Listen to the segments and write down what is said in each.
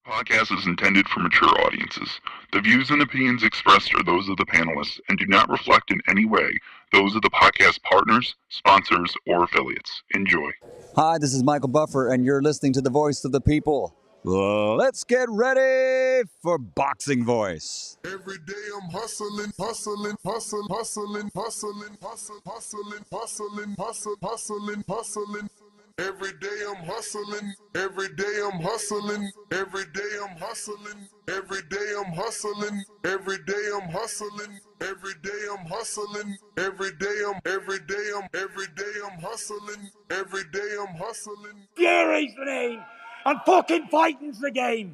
Podcast is intended for mature audiences. The views and opinions expressed are those of the panelists and do not reflect in any way those of the podcast partners, sponsors, or affiliates. Enjoy. Hi, this is Michael Buffer, and you're listening to the Voice of the People. Let's get ready for Boxing Voice. Every day I'm hustling, hustling, hustling, hustling, hustling, hustling, hustling, hustling, hustling, hustling, hustling. Every day I'm hustling, every day I'm hustling, every day I'm hustling, every day I'm hustling, every day I'm hustling, every day I'm hustling, every day I'm hustling, every day I'm hustling. Fury's the name, and fucking fighting's the game.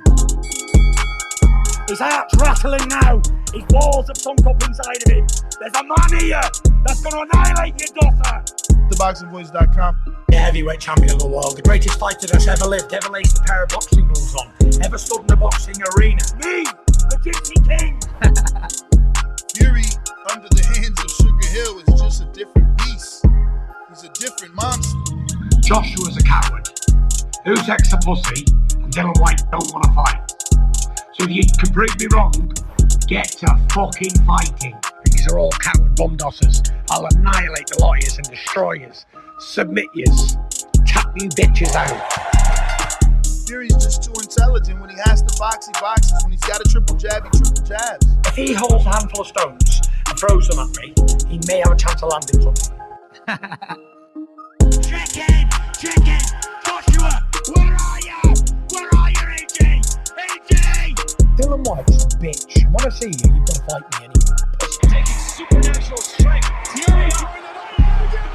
His heart's rattling now. His walls have sunk up inside of him. There's a man here that's going to annihilate your daughter. TheBoxingVoice.com. The heavyweight champion of the world, the greatest fighter that's ever lived, ever laced a pair of boxing gloves on, ever stood in a boxing arena. Me, the Gypsy King. Fury, under the hands of Sugar Hill, is just a different beast. He's a different monster. Joshua's a coward. Who's ex a pussy and Dylan White don't want to fight. So if you can prove me wrong, get to fucking fighting. These are all coward bum-dossers. I'll annihilate the lawyers and destroy yous. Submit yous. Tap you bitches out. Fury's just too intelligent. When he has to box, he boxes. When he's got a triple jab, he triple jabs. If he holds a handful of stones and throws them at me, he may have a chance of landing something. Chicken! Joshua, where are you? Where are you, AJ? AJ! Dylan White's a bitch. I want to see you, you've got to fight me anyway. Taking supernatural strength. Fury doing it all again.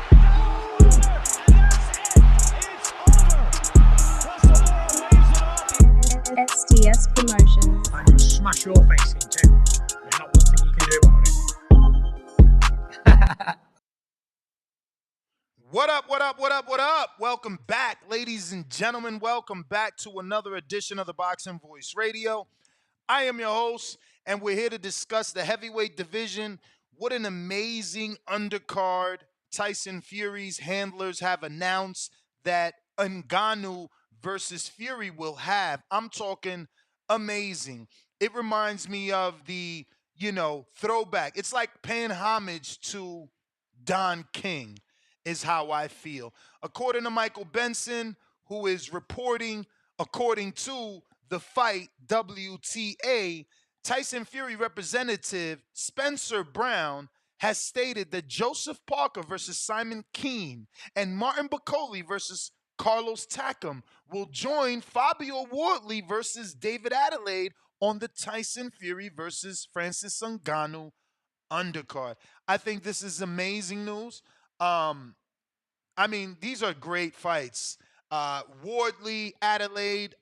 STS Promotions. I'm going to smash your face in too. There's not one thing you can do about it. What up? Welcome back, ladies and gentlemen. Welcome back to another edition of the Boxing Voice Radio. I am your host, and we're here to discuss the heavyweight division. What an amazing undercard. Tyson Fury's handlers have announced that Ngannou versus Fury will have. I'm talking amazing. It reminds me of the, throwback. It's like paying homage to Don King is how I feel. According to Michael Benson, who is reporting according to the Fight WTA, Tyson Fury representative Spencer Brown has stated that Joseph Parker versus Simon Kean and Martin Bakole versus Carlos Takam will join Fabio Wardley versus David Adeleye on the Tyson Fury versus Francis Ngannou undercard. I think this is amazing news. These are great fights. Wardley, Adeleye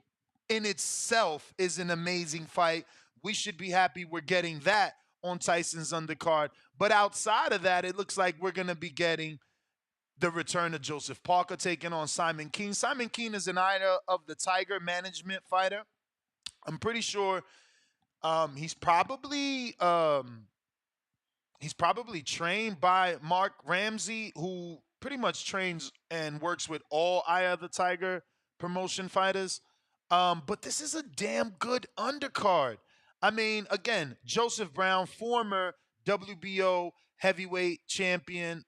in itself is an amazing fight. We should be happy we're getting that on Tyson's undercard. But outside of that, it looks like we're going to be getting the return of Joseph Parker taking on Simon Kean. Simon Kean is an Eye of the Tiger management fighter. I'm pretty sure he's probably trained by Mark Ramsey, who pretty much trains and works with all Eye of the Tiger promotion fighters. But this is a damn good undercard. Again, Joseph Brown, former WBO heavyweight champion.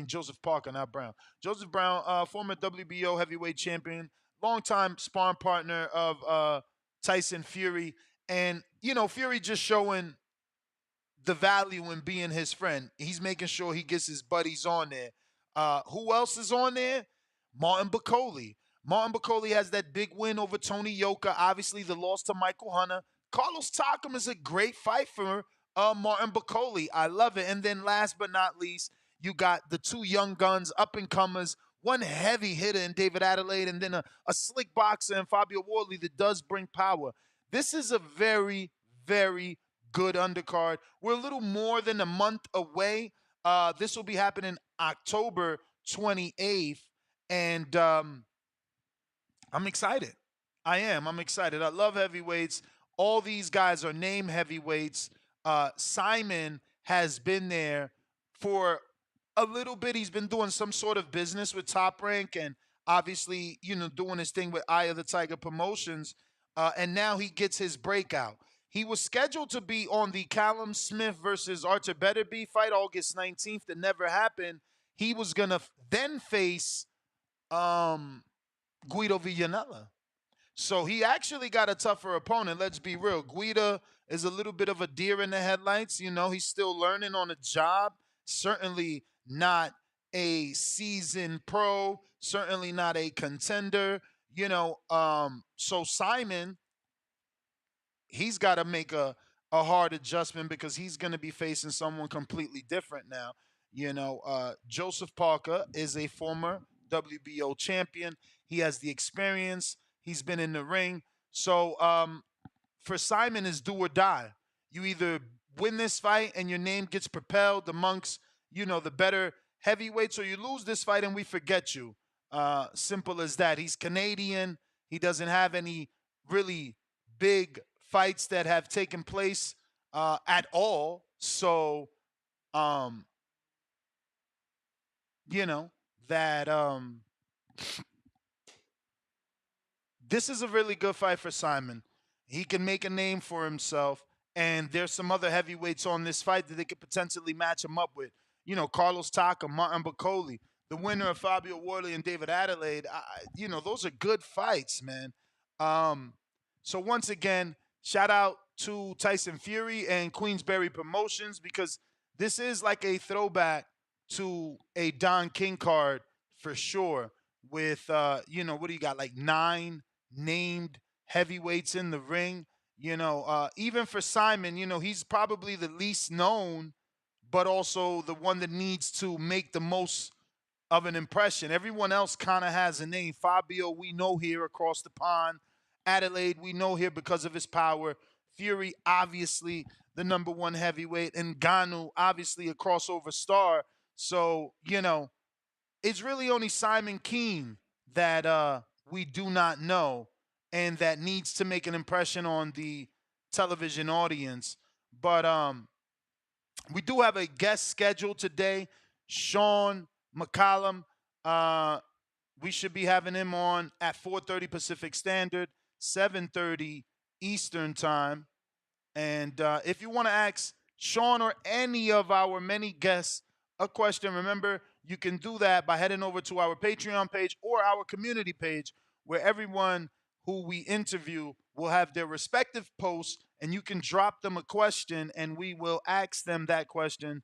Joseph Parker, not Brown. Joseph Brown, former WBO heavyweight champion, longtime sparring partner of Tyson Fury. And, Fury just showing the value in being his friend. He's making sure he gets his buddies on there. Who else is on there? Martin Bakole. Martin Bakole has that big win over Tony Yoka. Obviously, the loss to Michael Hunter. Carlos Takam is a great fight for Martin Bakole. I love it. And then last but not least, you got the two young guns, up-and-comers, one heavy hitter in David Adeleye, and then a slick boxer in Fabio Wardley that does bring power. This is a very, very good undercard. We're a little more than a month away. This will be happening October 28th, and I'm excited. I'm excited. I love heavyweights. All these guys are named heavyweights. Simon has been there for a little bit. He's been doing some sort of business with Top Rank and obviously, doing his thing with Eye of the Tiger Promotions. and now he gets his breakout. He was scheduled to be on the Callum Smith versus Arthur Betterby fight August 19th. That never happened. He was going to then face Guido Villanella. So he actually got a tougher opponent. Let's be real. Guida is a little bit of a deer in the headlights. You know, he's still learning on the job. Certainly not a seasoned pro. Certainly not a contender. So Simon, he's got to make a hard adjustment because he's going to be facing someone completely different now. Joseph Parker is a former WBO champion. He has the experience. He's been in the ring. So for Simon, it's do or die. You either win this fight and your name gets propelled amongst, the better heavyweights, or you lose this fight and we forget you. Simple as that. He's Canadian. He doesn't have any really big fights that have taken place at all. So, that this is a really good fight for Simon. He can make a name for himself, and there's some other heavyweights on this fight that they could potentially match him up with. Carlos Takam, Martin Bakole, the winner of Fabio Wardley and David Adeleye. Those are good fights, man. So once again, shout out to Tyson Fury and Queensberry Promotions, because this is like a throwback to a Don King card for sure. With what do you got? Like 9 named heavyweights in the ring. Even for Simon, he's probably the least known, but also the one that needs to make the most of an impression. Everyone else kind of has a name. Fabio, we know here across the pond. Adelaide, we know here because of his power. Fury, obviously the number 1 heavyweight. And Ngannou, obviously a crossover star. So, it's really only Simon Kean that we do not know and that needs to make an impression on the television audience. But we do have a guest scheduled today, Sean McCallum. We should be having him on at 4:30 Pacific Standard, 7:30 Eastern Time. And if you want to ask Sean or any of our many guests a question, remember, you can do that by heading over to our Patreon page or our community page, where everyone who we interview will have their respective posts, and you can drop them a question, and we will ask them that question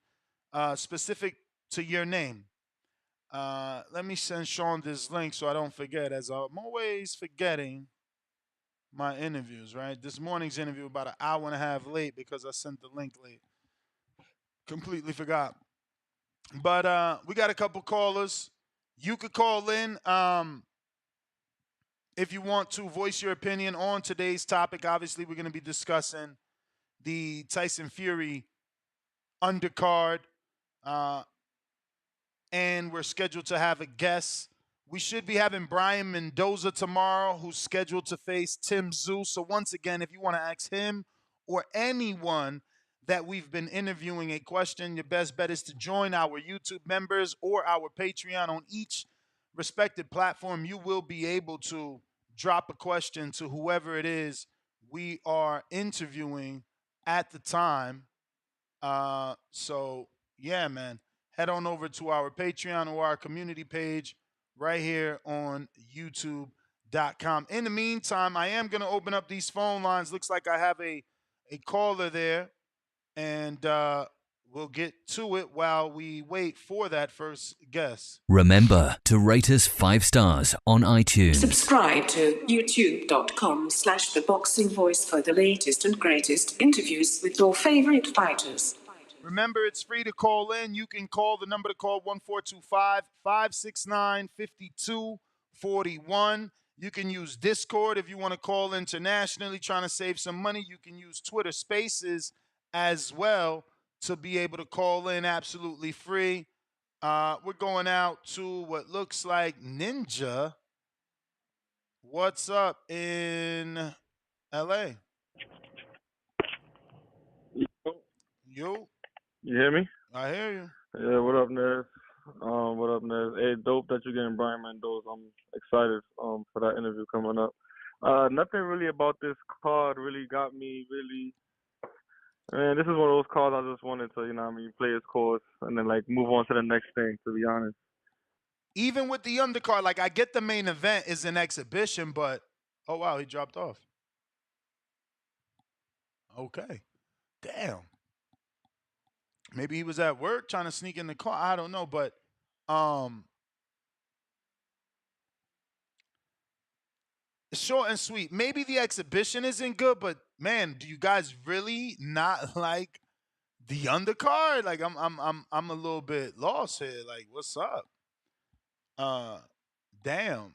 specific to your name. Let me send Sean this link so I don't forget, as I'm always forgetting my interviews, right? This morning's interview about an hour and a half late because I sent the link late. Completely forgot. But we got a couple callers. You could call in if you want to voice your opinion on today's topic. Obviously, we're going to be discussing the Tyson Fury undercard. And we're scheduled to have a guest. We should be having Brian Mendoza tomorrow, who's scheduled to face Tim Tszyu. So once again, if you want to ask him or anyone that we've been interviewing a question, your best bet is to join our YouTube members or our Patreon. On each respected platform, you will be able to drop a question to whoever it is we are interviewing at the time. So yeah, man, head on over to our Patreon or our community page right here on youtube.com. In the meantime, I am going to open up these phone lines. Looks like I have a caller there. And we'll get to it while we wait for that first guest. Remember to rate us 5 stars on iTunes. Subscribe to youtube.com/The Boxing Voice for the latest and greatest interviews with your favorite fighters. Remember, it's free to call in. You can call the number to call 1425-569-5241. You can use Discord if you want to call internationally, trying to save some money. You can use Twitter Spaces as well to be able to call in absolutely free. We're going out to what looks like Ninja. What's up in LA? Yo. You hear me? I hear you. Yeah, what up, Nez? What up, Nez? Hey, dope that you're getting Brian Mendoza. I'm excited for that interview coming up. Nothing really about this card really got me really. Man, this is one of those cards I just wanted to, play its course and then like move on to the next thing. To be honest. Even with the undercard, like I get the main event is an exhibition, but oh wow, he dropped off. Okay, damn. Maybe he was at work trying to sneak in the car. I don't know, but um, short and sweet. Maybe the exhibition isn't good, but man, do you guys really not like the undercard? Like I'm a little bit lost here. Like, what's up? Damn.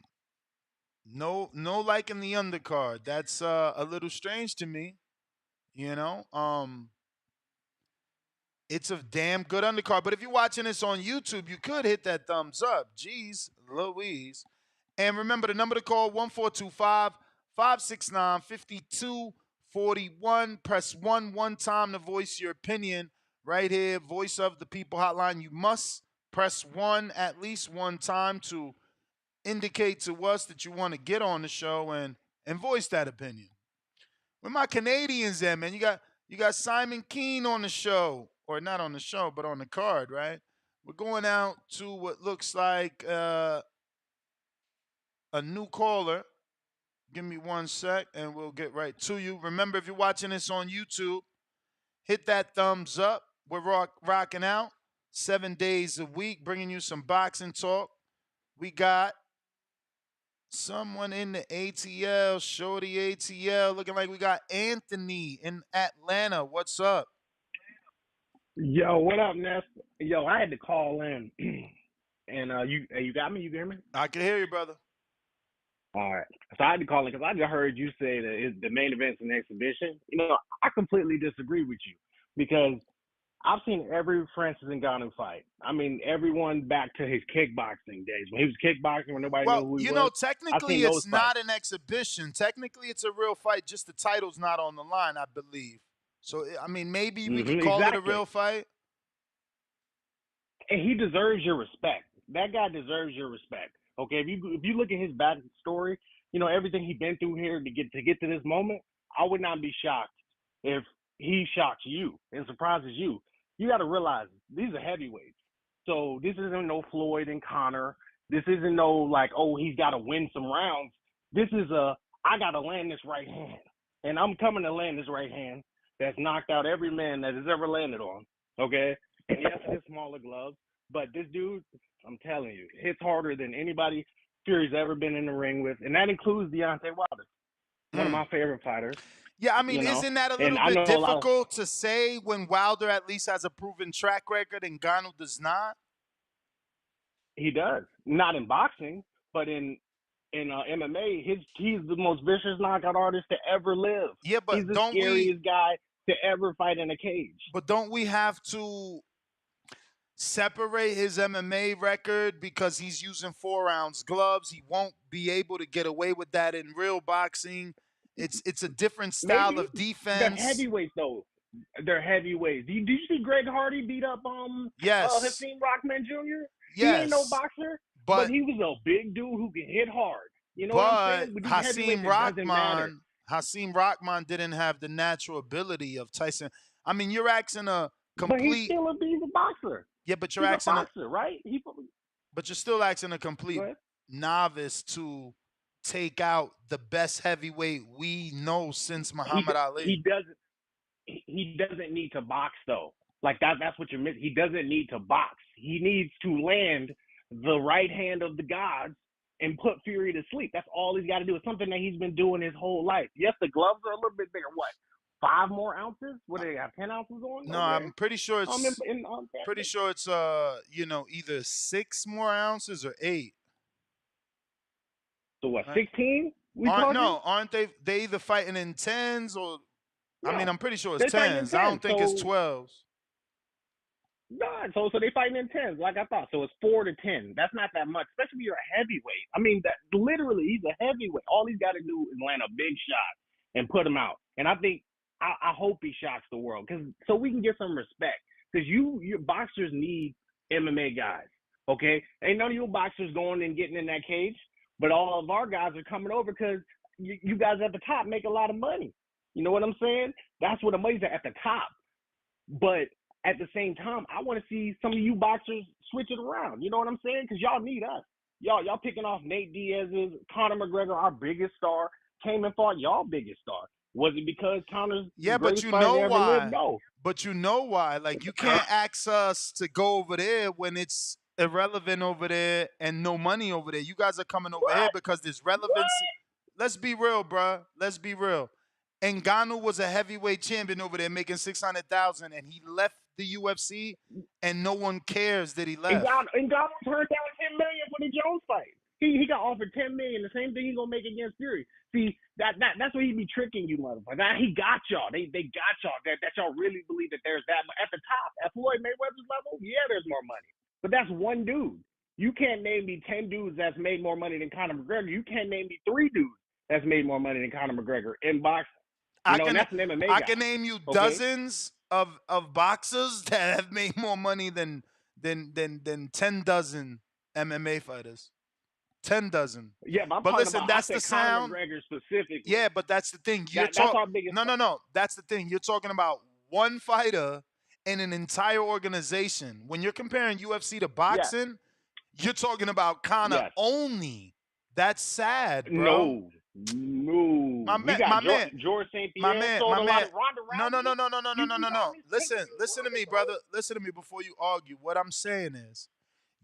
No liking the undercard. That's a little strange to me. You know, it's a damn good undercard. But if you're watching this on YouTube, you could hit that thumbs up. Jeez Louise. And remember the number to call 1425 569 5241. Press 1 time to voice your opinion. Right here, Voice of the People hotline. You must press 1 at least one time to indicate to us that you want to get on the show and voice that opinion. Where my Canadians at, man? You got Simon Kean on the show, or not on the show, but on the card, right? We're going out to what looks like a new caller. Give me 1 sec, and we'll get right to you. Remember, if you're watching this on YouTube, hit that thumbs up. We're rocking out 7 days a week, bringing you some boxing talk. We got someone in the ATL, Shorty ATL, looking like we got Anthony in Atlanta. What's up? Yo, what up, Ness? Yo, I had to call in, and you got me? You hear me? I can hear you, brother. All right. So I had to call in because I just heard you say that the main event's an exhibition. You know, I completely disagree with you because I've seen every Francis Ngannou fight. I mean, everyone back to his kickboxing days when he was kickboxing when nobody knew who he was. Well, technically it's not an exhibition. Technically it's a real fight. Just the title's not on the line, I believe. So I mean, maybe we could call it a real fight. And he deserves your respect. That guy deserves your respect. Okay, if you look at his backstory, you know everything he's been through here to get to this moment. I would not be shocked if he shocks you and surprises you. You got to realize these are heavyweights. So this isn't no Floyd and Connor. This isn't no like, oh, he's got to win some rounds. This is I got to land this right hand, and I'm coming to land this right hand that's knocked out every man that has ever landed on. Okay, and yes, it's smaller gloves, but this dude, I'm telling you, hits harder than anybody Fury's ever been in the ring with, and that includes Deontay Wilder, one of my favorite fighters. Yeah, I mean, isn't that a little bit difficult to say when Wilder at least has a proven track record and Ngannou does not? He does. Not in boxing, but in MMA, he's the most vicious knockout artist to ever live. Yeah, but he's the scariest guy to ever fight in a cage. But don't we have to separate his MMA record because he's using 4-ounce gloves? He won't be able to get away with that in real boxing. It's a different style of defense. They're heavyweights, though. They're heavyweights. Did you see Greg Hardy beat up Hakeem Rockman Jr.? Yes. He ain't no boxer, but he was a big dude who can hit hard. You know what I'm saying? But Hakeem Rockman didn't have the natural ability of Tyson. I mean, you're asking a complete. But he's still a boxer. Yeah, but you're asking a boxer, right? But you're still asking a complete novice to take out the best heavyweight we know since Muhammad Ali. He doesn't need to box though. Like that's what you're missing. He doesn't need to box. He needs to land the right hand of the gods and put Fury to sleep. That's all he's got to do. It's something that he's been doing his whole life. Yes, the gloves are a little bit bigger. What? 5 more ounces? What do they have? 10 ounces on? No, okay. I'm pretty sure it's pretty sure it's either 6 more ounces or 8. So what? 16? Aren't they either fighting in 10s or? Yeah. I mean, I'm pretty sure it's 10s. I don't think it's 12s. No, so they fighting in 10s, like I thought. So it's 4 to 10. That's not that much, especially if you're a heavyweight. I mean, that literally, he's a heavyweight. All he's got to do is land a big shot and put him out. And I think I hope he shocks the world so we can get some respect. Because your boxers need MMA guys, okay? Ain't none of you boxers going and getting in that cage, but all of our guys are coming over because you guys at the top make a lot of money. You know what I'm saying? That's where the money's at the top. But at the same time, I want to see some of you boxers switch it around. You know what I'm saying? Because y'all need us. Y'all picking off Nate Diaz's, Conor McGregor, our biggest star, came and fought y'all biggest star. Was it because Conor's the greatest fighter that ever lived? No. But you know why? Like, you can't ask us to go over there when it's irrelevant over there and no money over there. You guys are coming over here because there's relevancy. Let's be real, bruh. Let's be real. Ngannou was a heavyweight champion over there making $600,000, and he left the UFC, and no one cares that he left. Ngannou turned down $10 million for the Jones fight. He got offered $10 million, the same thing he's gonna make against Fury. See, that's where he be tricking you, motherfucker. Now he got y'all. They got y'all. That y'all really believe that there's that at the top, at Floyd Mayweather's level. Yeah, there's more money, but that's one dude. You can't name me 10 dudes that's made more money than Conor McGregor. You can't name me 3 dudes that's made more money than Conor McGregor in boxing. You know, that's an MMA guy. I can name you dozens of boxers that have made more money than 10 dozen MMA fighters. 10 dozen. Yeah, but listen, that's the sound. Conor McGregor specifically. Yeah, but that's the thing. That's our biggest. No. That's the thing. You're talking about one fighter in an entire organization. When you're comparing UFC to boxing, you're talking about Conor only. That's sad, bro. No. My man, George St. Pierre sold a lot of Ronda Rousey. No. Listen to me, brother. Listen to me before you argue. What I'm saying is,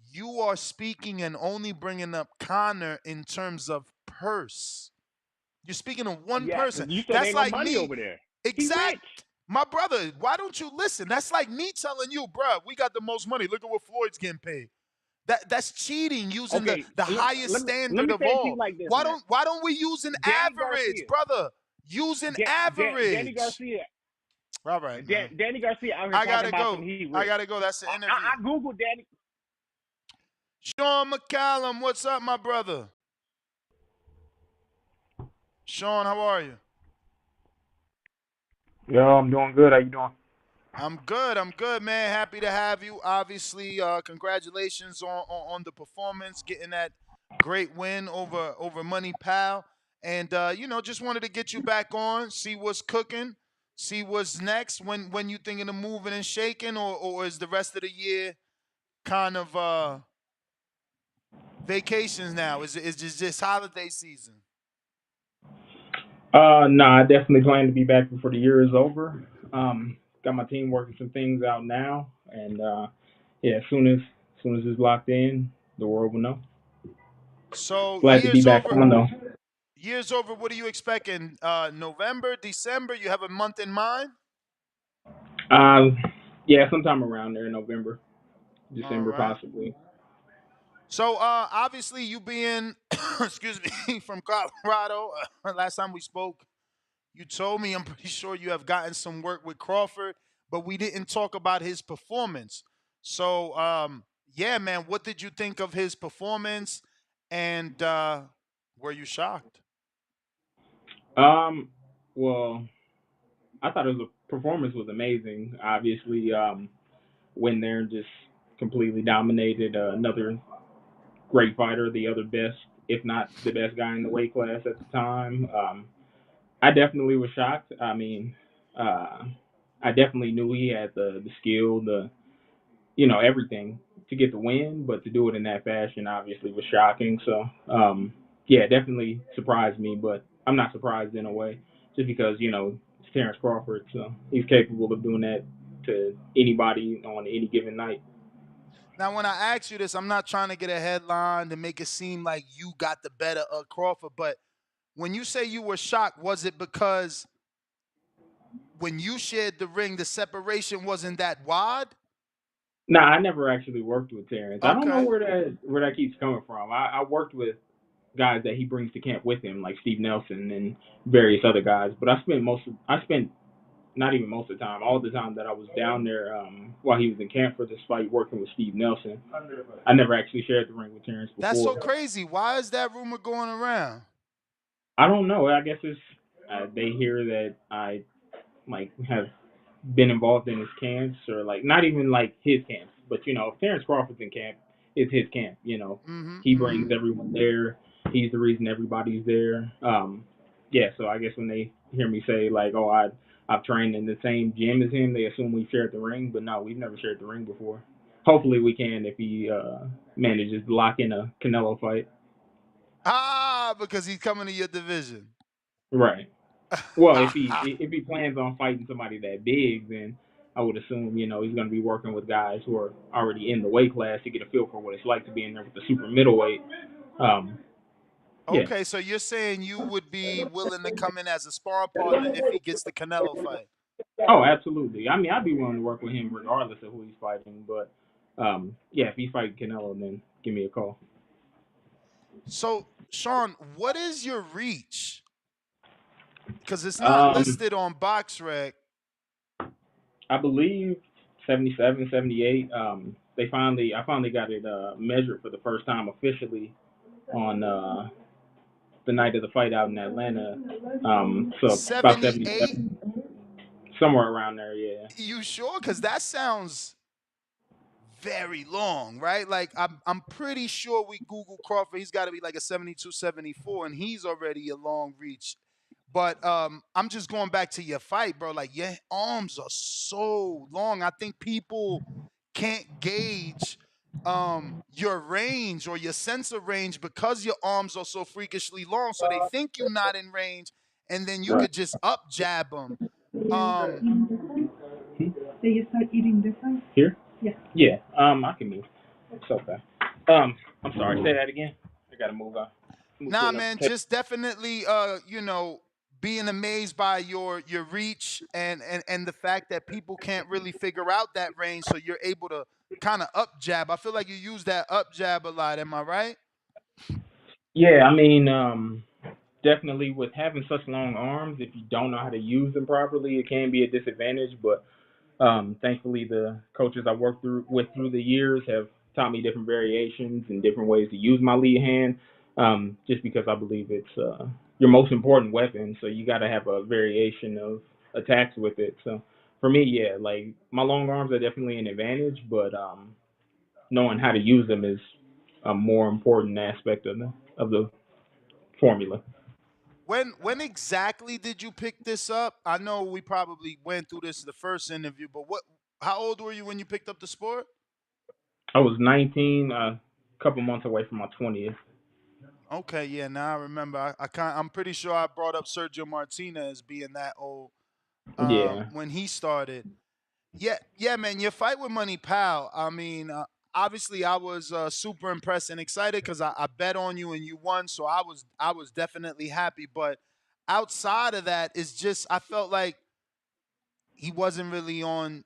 you are speaking and only bringing up Conor in terms of purse. You're speaking of one person. You said that's ain't like no money me. over there. Exactly. My brother, why don't you listen? That's like me telling you, bro, we got the most money. Look at what Floyd's getting paid. That's cheating using the highest standard of all. Like this, why don't we use an average, brother? Use an average. Danny Garcia. All right. Danny Garcia out here I gotta talking go. about some heat. I gotta go. That's the interview. I Googled Danny. Sean McCallum, what's up, my brother? Sean, how are you? Yo, I'm doing good. How you doing? I'm good, man. Happy to have you. Obviously, congratulations on the performance, getting that great win over Money Pal. And, just wanted to get you back on, see what's cooking, see what's next, when you thinking of moving and shaking, or is the rest of the year kind of vacations now? Is it just holiday season? No, I definitely plan to be back before the year is over. Got my team working some things out now, and as soon as it's locked in, the world will know. So glad to be back on though. Year's over. What are you expecting? November, December? You have a month in mind? Sometime around there in November, December possibly. So obviously you being, excuse me, from Colorado. Last time we spoke, you told me, I'm pretty sure you have gotten some work with Crawford, but we didn't talk about his performance. So, man, what did you think of his performance, and were you shocked? Well, I thought the performance was amazing. Obviously, went there and just completely dominated another great fighter, the other best, if not the best guy in the weight class at the time. I definitely was shocked. I mean, I definitely knew he had the skill, everything to get the win, but to do it in that fashion obviously was shocking. So, definitely surprised me, but I'm not surprised in a way, just because, it's Terrence Crawford, so he's capable of doing that to anybody on any given night. Now, when I ask you this, I'm not trying to get a headline to make it seem like you got the better of Crawford, but when you say you were shocked, was it because when you shared the ring, the separation wasn't that wide? Nah, I never actually worked with Terrence. Okay. I don't know where that keeps coming from. I worked with guys that he brings to camp with him, like Steve Nelson and various other guys, but I spent not even most of the time, all the time that I was down there while he was in camp for this fight working with Steve Nelson. I never actually shared the ring with Terrence before. That's so crazy. Why is that rumor going around? I don't know. I guess it's they hear that I have been involved in his camps, or not even his camps, but if Terrence Crawford's in camp, it's his camp. He brings everyone there. He's the reason everybody's there. yeah, so I guess when they hear me say like, oh, I've trained in the same gym as him, they assume we've shared the ring, but no, we've never shared the ring before. Hopefully we can if he manages to lock in a Canelo fight. Because he's coming to your division. Right. Well, if he plans on fighting somebody that big, then I would assume he's going to be working with guys who are already in the weight class to get a feel for what it's like to be in there with the super middleweight. Yeah. Okay, so you're saying you would be willing to come in as a sparring partner if he gets the Canelo fight? Oh, absolutely. I mean, I'd be willing to work with him regardless of who he's fighting. But yeah, if he's fighting Canelo, then give me a call. So, Sean, what is your reach? Because it's not listed on BoxRec. I believe 77, 78. I finally got it measured for the first time officially on the night of the fight out in Atlanta. So 78? about 77, somewhere around there. Yeah. You sure? Because that sounds very long, right? Like I'm pretty sure we Google Crawford, he's got to be like a 72, 74, and he's already a long reach. But I'm just going back to your fight, bro. Like your arms are so long. I think people can't gauge your range or your sense of range because your arms are so freakishly long. So they think you're not in range, and then you could just up jab them. Did you start eating different? Here? Yeah. Yeah. I can move. It's okay. I'm sorry. Say that again. I gotta move on. Nah, man. Just definitely, being amazed by your reach and the fact that people can't really figure out that range, so you're able to kind of up jab. I feel like you use that up jab a lot. Am I right? Yeah, I mean, definitely with having such long arms, if you don't know how to use them properly, it can be a disadvantage. But thankfully, the coaches I worked with through the years have taught me different variations and different ways to use my lead hand. Just because I believe it's your most important weapon, so you got to have a variation of attacks with it. So for me, yeah, like my long arms are definitely an advantage, but knowing how to use them is a more important aspect of the formula. When exactly did you pick this up? I know we probably went through this in the first interview, but how old were you when you picked up the sport? I was 19, a couple months away from my 20th. Okay, yeah, now I remember. I'm pretty sure I brought up Sergio Martinez being that old Yeah. when he started. Yeah, man. Your fight with Money Pal. I mean, obviously, I was super impressed and excited because I bet on you and you won, so I was definitely happy. But outside of that, it's just I felt like he wasn't really on.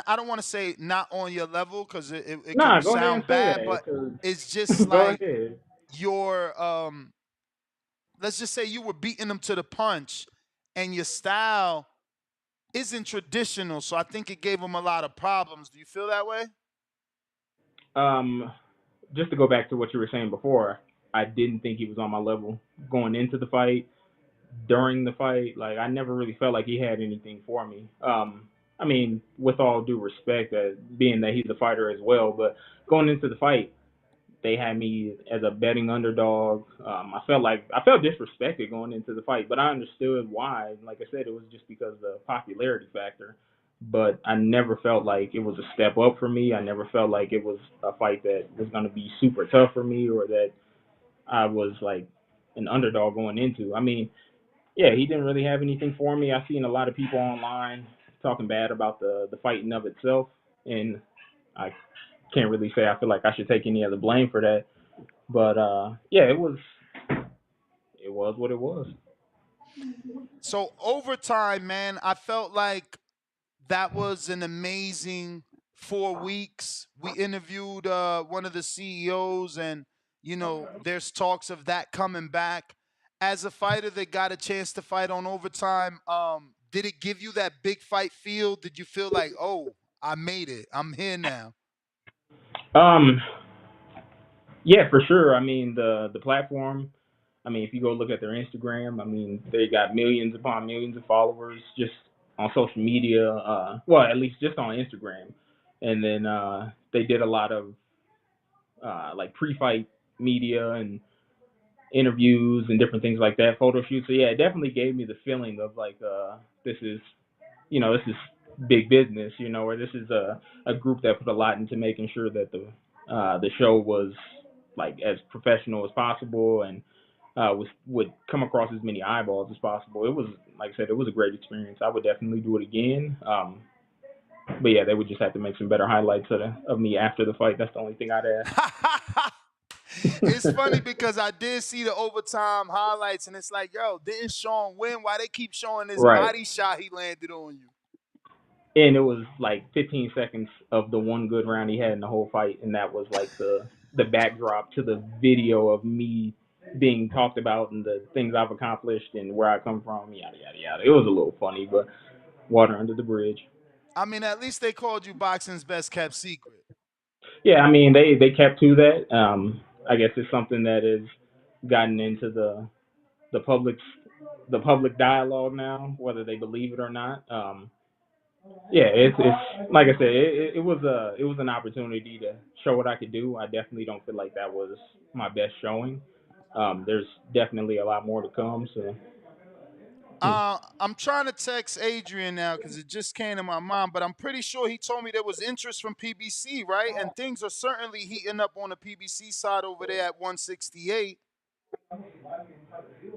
I don't want to say not on your level because it Nah, can go ahead and sound say bad, that. but 'Cause it's just go like ahead. your let's just say you were beating him to the punch, and your style isn't traditional, so I think it gave him a lot of problems. Do you feel that way? Just to go back to what you were saying before, I didn't think he was on my level going into the fight. During the fight, like I never really felt like he had anything for me. I mean, with all due respect, being that he's a fighter as well, but going into the fight, they had me as a betting underdog. I felt disrespected going into the fight, but I understood why. Like I said, it was just because of the popularity factor. But I never felt like it was a step up for me. I never felt like it was a fight that was going to be super tough for me or that I was like an underdog going into. I mean, yeah, he didn't really have anything for me. I've seen a lot of people online talking bad about the fight in of itself, and I can't really say I feel like I should take any of the blame for that. But yeah, it was what it was. So overtime, man, I felt like that was an amazing 4 weeks. We interviewed one of the CEOs, and there's talks of that coming back. As a fighter that got a chance to fight on overtime, did it give you that big fight feel? Did you feel like, oh, I made it, I'm here now? Um, yeah, for sure. I mean, the platform. I mean, if you go look at their Instagram, I mean, they got millions upon millions of followers just on social media. Well, at least just on Instagram, and then they did a lot of like pre-fight media and interviews and different things like that, photo shoots. So yeah, it definitely gave me the feeling of like this is this is big business, or this is a group that put a lot into making sure that the show was like as professional as possible and would come across as many eyeballs as possible. It was, like I said, it was a great experience. I would definitely do it again. But yeah, they would just have to make some better highlights of me after the fight. That's the only thing I'd ask. It's funny because I did see the overtime highlights, and it's like, yo, didn't Sean win? Why they keep showing this Right. body shot he landed on you? And it was like 15 seconds of the one good round he had in the whole fight, and that was like the backdrop to the video of me being talked about and the things I've accomplished and where I come from, yada yada yada. It was a little funny, but water under the bridge. I mean, at least they called you boxing's best kept secret. Yeah, I mean they kept to that. I guess it's something that has gotten into the public dialogue now, whether they believe it or not. Yeah, it's like I said, it was an opportunity to show what I could do. I definitely don't feel like that was my best showing. There's definitely a lot more to come. So I'm trying to text Adrian now because it just came to my mind, but I'm pretty sure he told me there was interest from PBC, right? And things are certainly heating up on the PBC side over there at 168.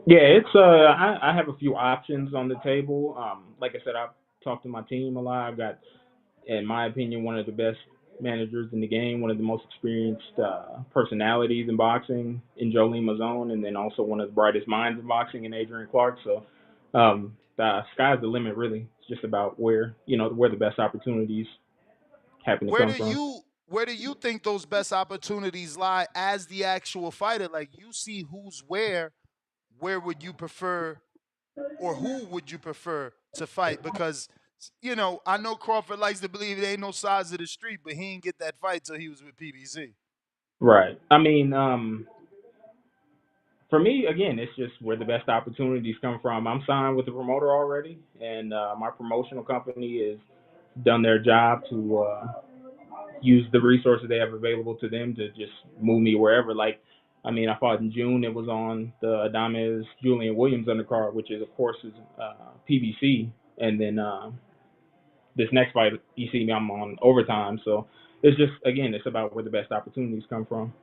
yeah, it's I have a few options on the table. Like I said, I've talked to my team a lot. I've got, in my opinion, one of the best managers in the game, one of the most experienced personalities in boxing in Jolene Mazone, and then also one of the brightest minds in boxing in Adrian Clark. So the sky's the limit, really. It's just about where the best opportunities happen to come from. Where do you think those best opportunities lie as the actual fighter? Like, you see who's where would you prefer, or who would you prefer to fight? Because I know Crawford likes to believe it ain't no size of the street, but he didn't get that fight till he was with PBC. Right. I mean, for me, again, it's just where the best opportunities come from. I'm signed with the promoter already, and my promotional company has done their job to use the resources they have available to them to just move me wherever. Like, I mean, I fought in June. It was on the Adames Julian Williams undercard, which is, of course, is PBC. And then this next fight, you see me, I'm on overtime. So it's just, again, it's about where the best opportunities come from.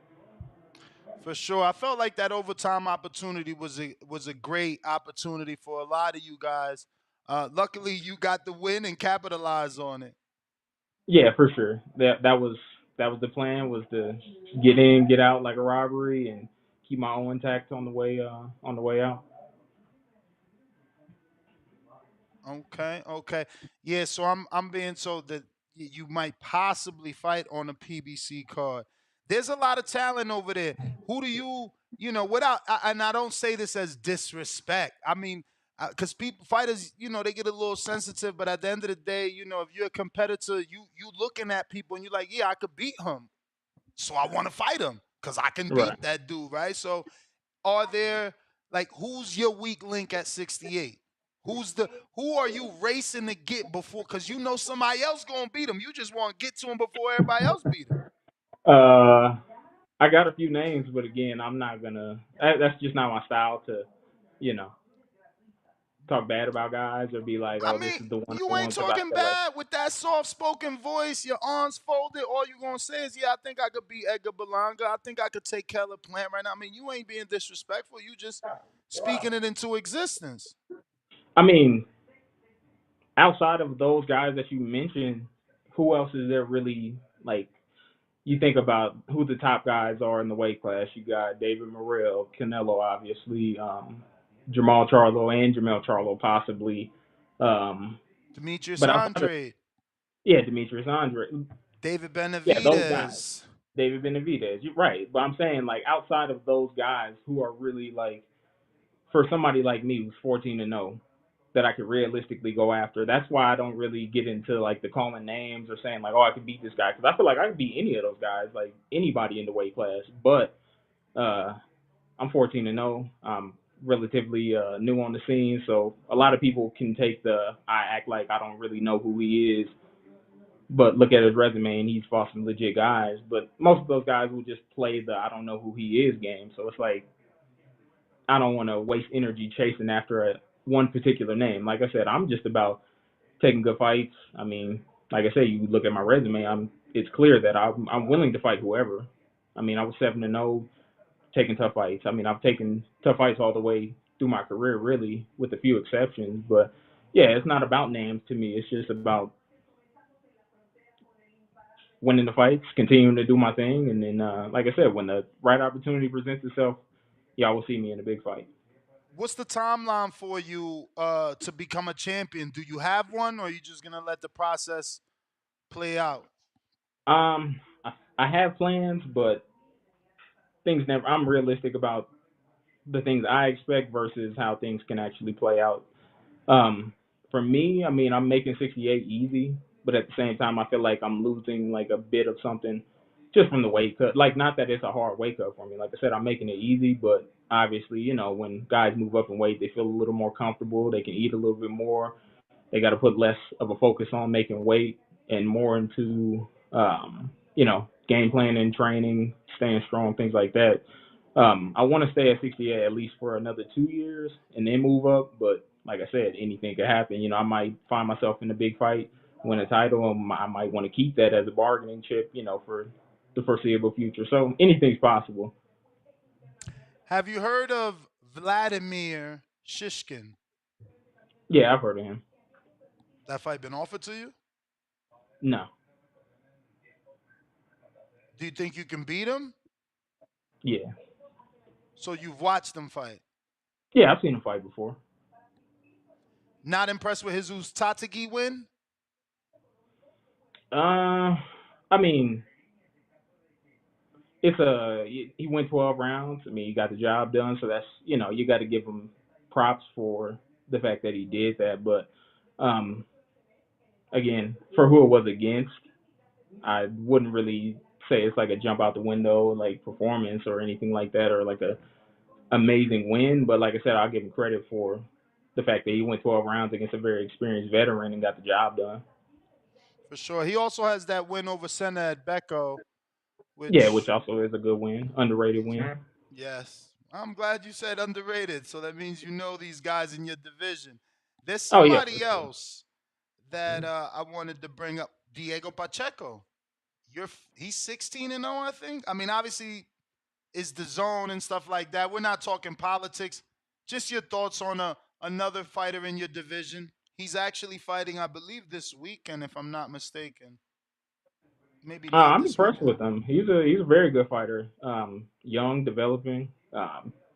For sure. I felt like that overtime opportunity was a great opportunity for a lot of you guys. Luckily, you got the win and capitalized on it. Yeah, for sure. That was the plan, was to get in, get out like a robbery, and keep my own intact on the way out. Okay. Yeah, so I'm being told that you might possibly fight on a PBC card. There's a lot of talent over there. Who do without, and I don't say this as disrespect. I mean, because fighters, they get a little sensitive, but at the end of the day, if you're a competitor, you looking at people and you're like, yeah, I could beat him, so I want to fight him because I can beat that dude, right? So, are there, like, who's your weak link at 68? Who are you racing to get before? Because somebody else gonna beat him. You just want to get to him before everybody else beat him. I got a few names, but again, I'm not gonna. That's just not my style to, talk bad about guys or be like, oh, this is the one you I ain't want. talking bad with that soft-spoken voice, your arms folded. All you gonna say is, yeah, I think I could beat Edgar Berlanga. I think I could take Keller Plant right now. I mean, you ain't being disrespectful. You just speaking it into existence. I mean, outside of those guys that you mentioned, who else is there really, like, you think about who the top guys are in the weight class? You got David Morrell, Canelo, obviously, Jamal Charlo, and Jamel Charlo, possibly. Demetrius Andrade. Demetrius Andrade. David Benavidez. Yeah, those guys. David Benavidez. You're right. But I'm saying, like, outside of those guys who are really, like, for somebody like me who's 14-0, that I could realistically go after. That's why I don't really get into, like, the calling names or saying, like, oh, I could beat this guy. Because I feel like I could beat any of those guys, like, anybody in the weight class. But I'm 14-0. I'm relatively new on the scene. So a lot of people can take I act like I don't really know who he is. But look at his resume, and he's fought some legit guys. But most of those guys will just play the I don't know who he is game. So it's like, I don't want to waste energy chasing after one particular name. Like I said, I'm just about taking good fights. I mean, like I said, you look at my resume. It's clear that I'm willing to fight whoever. I mean, I was 7-0 taking tough fights. I mean, I've taken tough fights all the way through my career, really, with a few exceptions. But yeah, it's not about names to me. It's just about winning the fights, continuing to do my thing, and then, like I said, when the right opportunity presents itself, y'all will see me in a big fight. What's the timeline for you to become a champion? Do you have one, or are you just gonna let the process play out? I have plans, but things never. I'm realistic about the things I expect versus how things can actually play out. Um, for me, I mean, I'm making 68 easy, but at the same time, I feel like I'm losing like a bit of something just from the weight cut. Like, not that it's a hard weight cut for me. Like I said, I'm making it easy, but obviously, when guys move up in weight, they feel a little more comfortable. They can eat a little bit more. They got to put less of a focus on making weight and more into, game planning, training, staying strong, things like that. I want to stay at 68 at least for another 2 years and then move up. But like I said, anything could happen. I might find myself in a big fight, win a title. I might want to keep that as a bargaining chip, for the foreseeable future. So anything's possible. Have you heard of Vladimir Shishkin? Yeah, I've heard of him. That fight been offered to you? No. Do you think you can beat him? Yeah. So you've watched him fight. Yeah, I've seen him fight before. Not impressed with Jesus Tatagi win? I mean, he went 12 rounds. I mean, he got the job done, so that's you got to give him props for the fact that he did that. But again, for who it was against, I wouldn't really say it's like a jump out the window like performance or anything like that, or like a amazing win. But like I said, I'll give him credit for the fact that he went 12 rounds against a very experienced veteran and got the job done. For sure. He also has that win over Senna at Becco, Yeah, which which, also is a good win, underrated win. yes, I'm glad you said underrated. So that means you know these guys in your division. There's Oh yeah, for somebody sure. else that I wanted to bring up, Diego Pacheco. He's 16-0, I think. I mean, obviously, it's the zone and stuff like that. We're not talking politics. Just your thoughts on another fighter in your division. He's actually fighting, I believe, this weekend, if I'm not mistaken. Maybe not I'm this impressed weekend. with him. He's a very good fighter. Young, developing,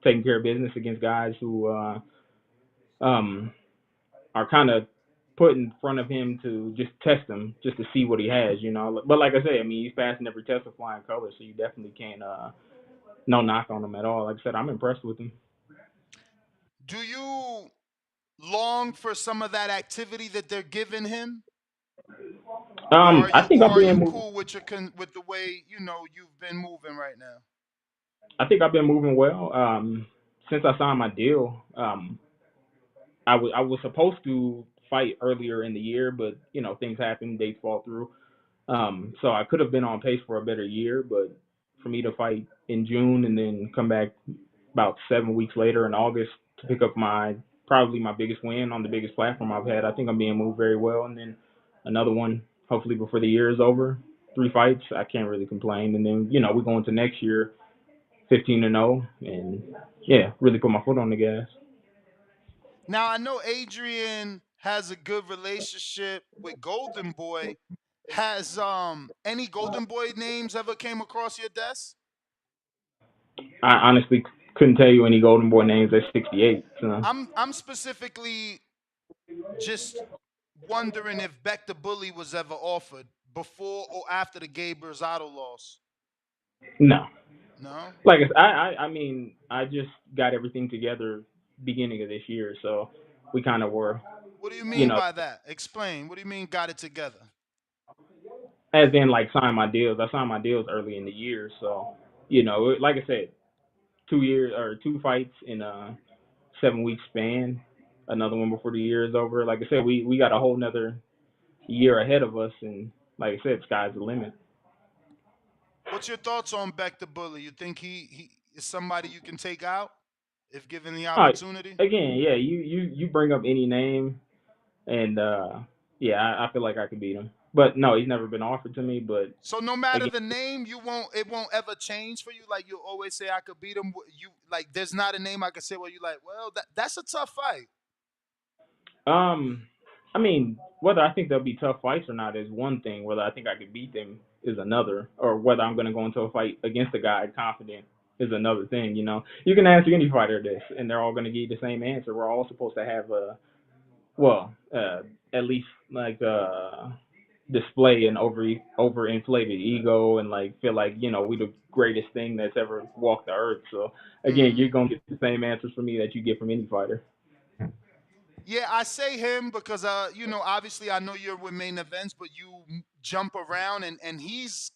taking care of business against guys who um, are kind of put in front of him to just test him, just to see what he has. But like I say, I mean, he's passing every test with flying colors, so you definitely can't no knock on him at all. Like I said, I'm impressed with him. Do you long for some of that activity that they're giving him, or are I you think or I'm are you being moved. cool with with the way you've been moving right now? I think I've been moving well. Since I signed my deal, I was supposed to fight earlier in the year, but things happen, dates fall through. So I could have been on pace for a better year, but for me to fight in June and then come back about 7 weeks later in August to pick up probably my biggest win on the biggest platform I've had, I think I'm being moved very well. And then another one, hopefully before the year is over. 3 fights, I can't really complain. And then we go into next year 15-0, and yeah, really put my foot on the gas. Now I know Adrian has a good relationship with Golden Boy. Has any Golden Boy names ever came across your desk? I honestly couldn't tell you any Golden Boy names at 68. So. I'm specifically just wondering if Beck the Bully was ever offered before or after the Gabe Rosado loss. No. No? Like I mean, I just got everything together beginning of this year, so we kind of were, What do you you mean know, by that? Explain. What do you mean got it together? as in like sign my deals. I signed my deals early in the year, so like I said, 2 years or 2 fights in a 7 week span. Another one before the year is over. Like I said, we got a whole nother year ahead of us, and like I said, sky's the limit. What's your thoughts on Beck the Bully? You think he is somebody you can take out? if given the Oh, opportunity? again, yeah, you bring up any name, and yeah, I feel like I could beat him. But no, he's never been offered to me. But So no matter again, the name, it won't ever change for you. Like you always say, I could beat him. You like, there's not a name I could say where you like. Well, that's a tough fight. um, I mean, whether I think they'll be tough fights or not is one thing. Whether I think I could beat them is another. Or whether I'm going to go into a fight against a guy confident is another thing. You can ask any fighter this, and they're all going to give you the same answer. We're all supposed to have a well, at least like display an overinflated ego and like feel like we the greatest thing that's ever walked the earth. So again, Mm-hmm. you're gonna get the same answers from me that you get from any fighter. Yeah, I say him because obviously I know you're with main events, but you jump around and he's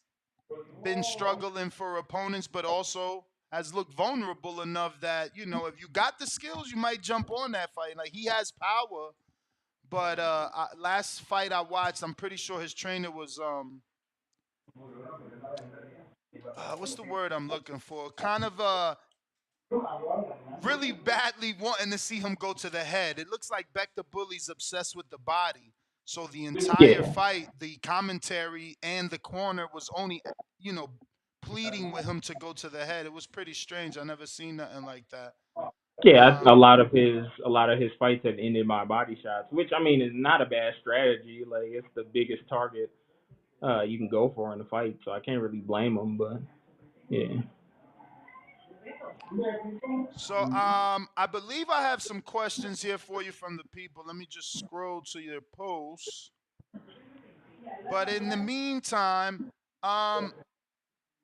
been struggling for opponents, but also has looked vulnerable enough that if you got the skills, you might jump on that fight. Like he has power, but last fight I watched, I'm pretty sure his trainer was what's the word I'm looking for? Kind of really badly wanting to see him go to the head. It looks like Beck Bully's obsessed with the body. So the entire Yeah, fight, the commentary and the corner was only, pleading with him to go to the head. It was pretty strange. I never seen nothing like that. yeah. A Um, lot of his fights have ended by body shots, which I mean is not a bad strategy. Like it's the biggest target you can go for in the fight, so I can't really blame him. But yeah. so I believe I have some questions here for you from the people. Let me just scroll to your posts. But in the meantime, um,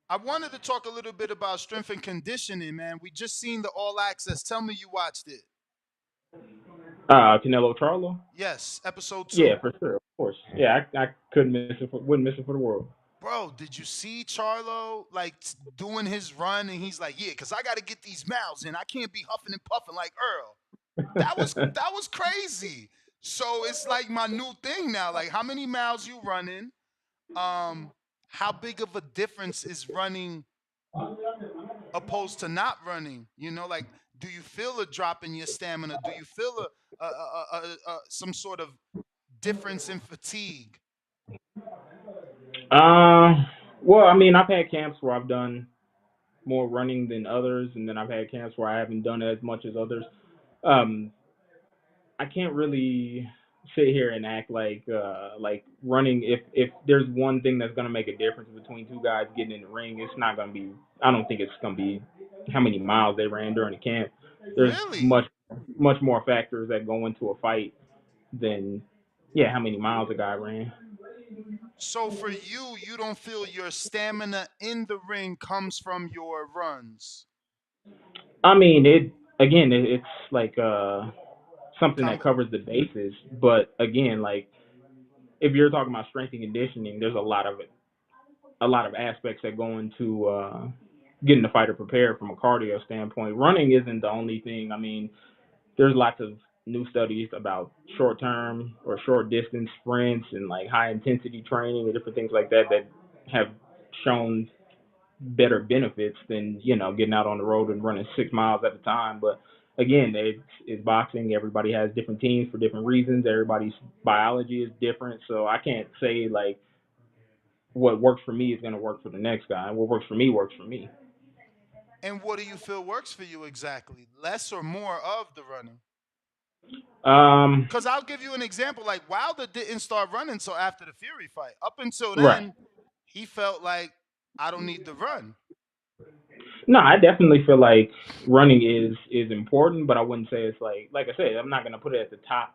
I wanted to talk a little bit about strength and conditioning, man. We just seen the All Access. Tell me you watched it. Canelo Charlo. Yes, episode Yeah, 2. for sure, of course. Yeah, I couldn't miss it. Wouldn't miss it for the world. Bro, did you see Charlo like doing his run and he's like, "Yeah, cuz I got to get these miles in. I can't be huffing and puffing like Earl." That was crazy. So it's like my new thing now. Like how many miles you running? How big of a difference is running opposed to not running? Like do you feel a drop in your stamina? Do you feel some sort of difference in fatigue? Well, I mean, I've had camps where I've done more running than others, and then I've had camps where I haven't done as much as others. Um, I can't really sit here and act like running. If there's one thing that's gonna make a difference between two guys getting in the ring, it's not gonna be. I don't think it's gonna be how many miles they ran during the camp. There's Really? much more factors that go into a fight than yeah how many miles a guy ran. So for you, you don't feel your stamina in the ring comes from your runs. I mean, it's like something that Com- covers the bases, but again, like if you're talking about strength and conditioning, there's a lot of aspects that go into getting the fighter prepared from a cardio standpoint. Running isn't the only thing. I mean, there's lots of new studies about short term or short distance sprints and like high intensity training and different things like that that have shown better benefits than getting out on the road and running 6 miles at a time. But again, it's boxing. Everybody has different teams for different reasons. Everybody's biology is different, so I can't say like what works for me is going to work for the next guy. What works for me works for me. and what do you feel works for you exactly? Less or more of the running? Um, Because I'll give you an example. Like Wilder didn't start running until after the Fury fight. Up until right. then, he felt like I don't need to run. No, I definitely feel like running is important, but I wouldn't say it's like I said, I'm not going to put it at the top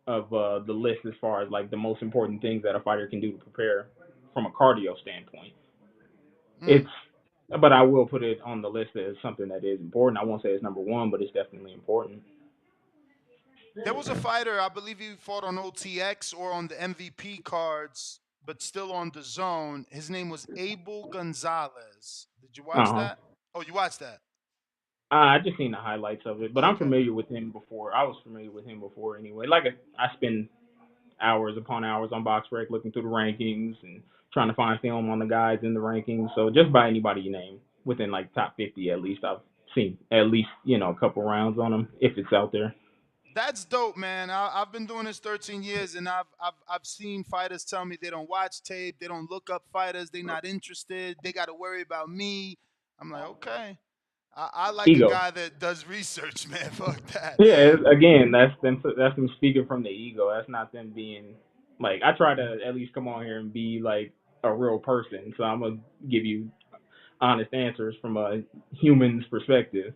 of the list as far as like the most important things that a fighter can do to prepare from a cardio standpoint. Mm. It's, but I will put it on the list as something that is important. I won't say it's number one, but it's definitely important. There was a fighter, I believe he fought on OTX or on the MVP cards, but still on the zone. His name was Abel Gonzalez. Did you watch Uh huh. that? Oh, you watched that. I just seen the highlights of it, but I'm Okay. familiar with him before. I was familiar with him before anyway. Like I spend hours upon hours on BoxRec looking through the rankings and trying to find film on the guys in the rankings. So just by anybody you name within like top 50 at least, I've see at least a couple rounds on him if it's out there. That's dope, man. I've been doing this 13 years, and I've seen fighters tell me they don't watch tape, they don't look up fighters, they're not interested, they got to worry about me. I'm like, okay. I like a Ego. guy that does research, man. Fuck that. Yeah, again, that's them speaking from the ego. That's not them being like. I try to at least come on here and be like a real person. So I'm gonna give you honest answers from a human's perspective.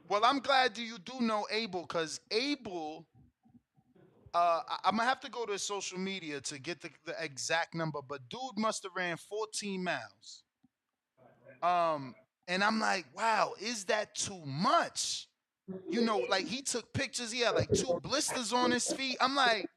Well, I'm glad you do know Abel, because Abel, I'm gonna have to go to his social media to get the exact number, but dude must have ran 14 miles. Um, and I'm like, wow, is that too much? Like he took pictures. He had like 2 blisters on his feet. I'm like,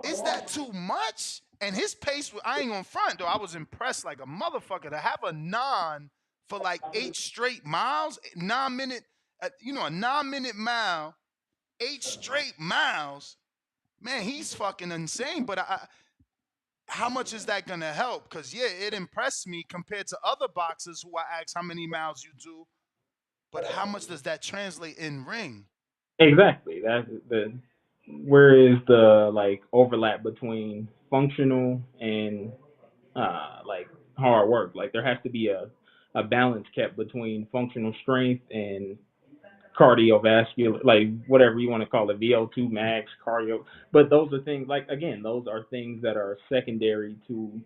is that too much? And his pace, I ain't gonna front though. I was impressed like a motherfucker to have a non for like 8 straight miles, 9 minute, a 9 minute mile, 8 straight miles. Man, he's fucking insane. But how much is that gonna help? Because yeah, it impressed me compared to other boxers who I asked how many miles you do. But how much does that translate in ring? Exactly. That's the where is the like overlap between functional and like hard work. Like there has to be a balance kept between functional strength and cardiovascular, like whatever you want to call it, VO2 max, cardio. But those are things like again, those are things that are secondary to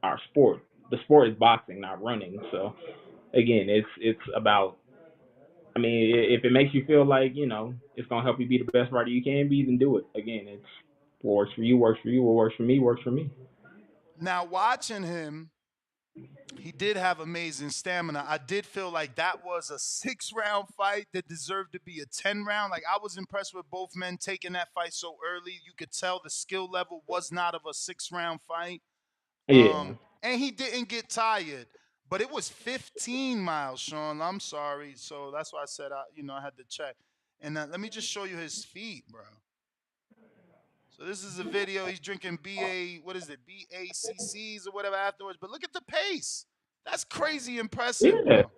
our sport. The sport is boxing, not running. So again, it's about. I mean, if it makes you feel like it's gonna help you be the best fighter you can be, then do it. Again, it's what works for you, works for you. What works for me, works for me. Now watching him, he did have amazing stamina. I did feel like that was a 6 round fight that deserved to be a 10 round. Like I was impressed with both men taking that fight so early. You could tell the skill level was not of a 6 round fight. Yeah. And he didn't get tired. But it was 15 miles, Sean. I'm sorry. So that's why I said I had to check. And let me just show you his feet, bro. So this is a video. He's drinking BACCs or whatever afterwards. But look at the pace. That's crazy impressive, Yeah, bro.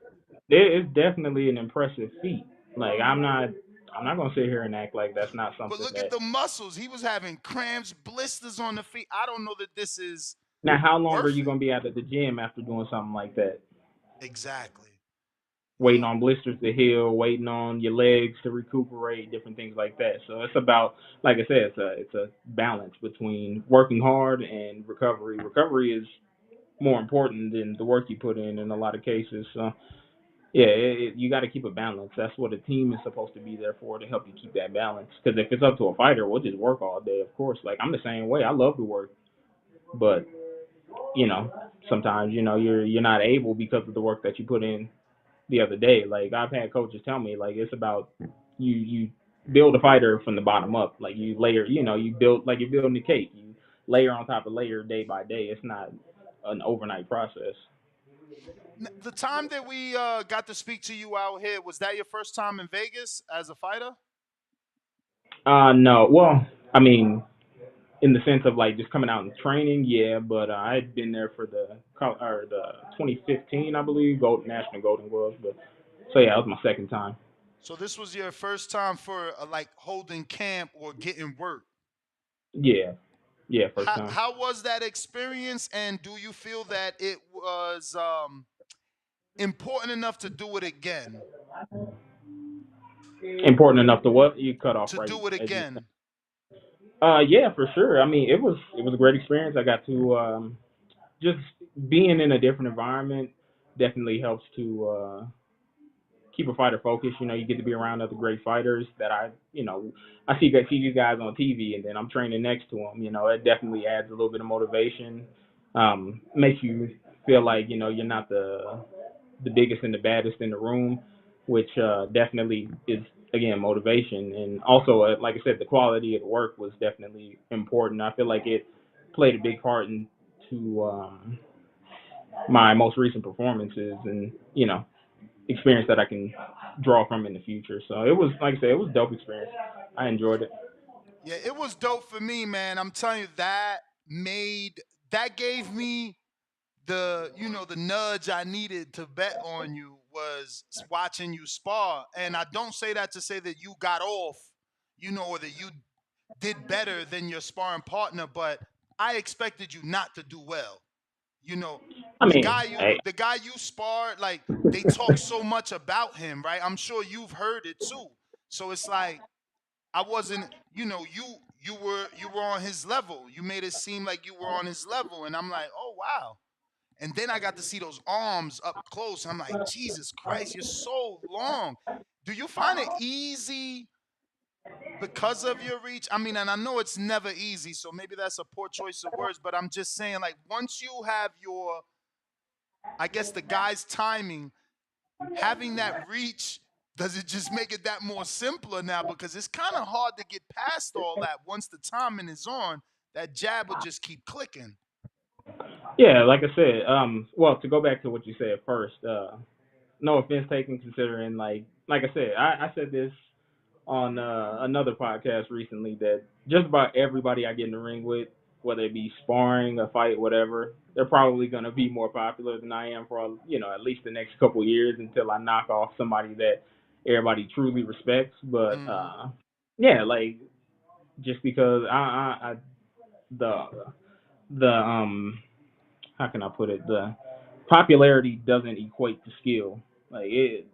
it's definitely an impressive feat. Like I'm not gonna sit here and act like that's not But something look at that. the muscles. He was having cramps, blisters on the feet. I don't know that this is Now, how long are worth you it. gonna be out at the gym after doing something like that? Exactly. Waiting on blisters to heal, waiting on your legs to recuperate, different things like that. So it's about, like I said, it's a balance between working hard and recovery. Recovery is more important than the work you put in a lot of cases. So yeah, you got to keep a balance. That's what a team is supposed to be there for, to help you keep that balance. Because if it's up to a fighter, we'll just work all day. Of course, like I'm the same way. I love to work, but you know, sometimes you're not able because of the work that you put in the other day. Like I've had coaches tell me, like it's about you build a fighter from the bottom up. Like you layer, you build like you're building a cake. You layer on top of layer day by day. It's not an overnight process. The time that we got to speak to you out here, was that your first time in Vegas as a fighter? No. Well, I mean, in the sense of like just coming out and training, yeah. But I had been there for the 2015, I believe, National Golden Gloves. But so yeah, that was my second time. So this was your first time for like holding camp or getting work. Yeah, yeah, first time. How was that experience, and do you feel that it was important enough to do it again? Important enough to what? You cut off To right do it as you. again. Yeah, for sure. I mean, it was a great experience. I got to just being in a different environment definitely helps to keep a fighter focused. You get to be around other great fighters that I see these guys on TV, and then I'm training next to them. It definitely adds a little bit of motivation. Makes you feel like you're not the biggest and the baddest in the room, which definitely is again motivation. And also, like I said, the quality of the work was definitely important. I feel like it played a big part into my most recent performances, and experience that I can draw from in the future. So it was, like I said, it was a dope experience. I enjoyed it. Yeah, it was dope for me, man. I'm telling you, that gave me the nudge I needed to bet on you was watching you spar, and I don't say that to say that you got off, or that you did better than your sparring partner, but I expected you not to do well. You know, I the mean, guy you hey, the guy you sparred, like they talk so much about him, right? I'm sure you've heard it too. So it's like I wasn't, you were on his level. You made it seem like you were on his level, and I'm like, oh wow. And then I got to see those arms up close. I'm like, Jesus Christ, you're so long. Do you find it easy because of your reach? I mean, and I know it's never easy, so maybe that's a poor choice of words, but I'm just saying, like, once you have I guess the guy's timing, having that reach, does it just make it that more simpler now? Because it's kind of hard to get past all that once the timing is on. That jab would just keep clicking. yeah, like I said, well, to go back to what you said first, no offense taken, considering like I said, I said this on another podcast recently that just about everybody I get in the ring with, whether it be sparring, a fight, whatever, they're probably going to be more popular than I am for at least the next couple of years until I knock off somebody that everybody truly respects. But yeah, like just because I the how can I put it, the popularity doesn't equate to skill. Like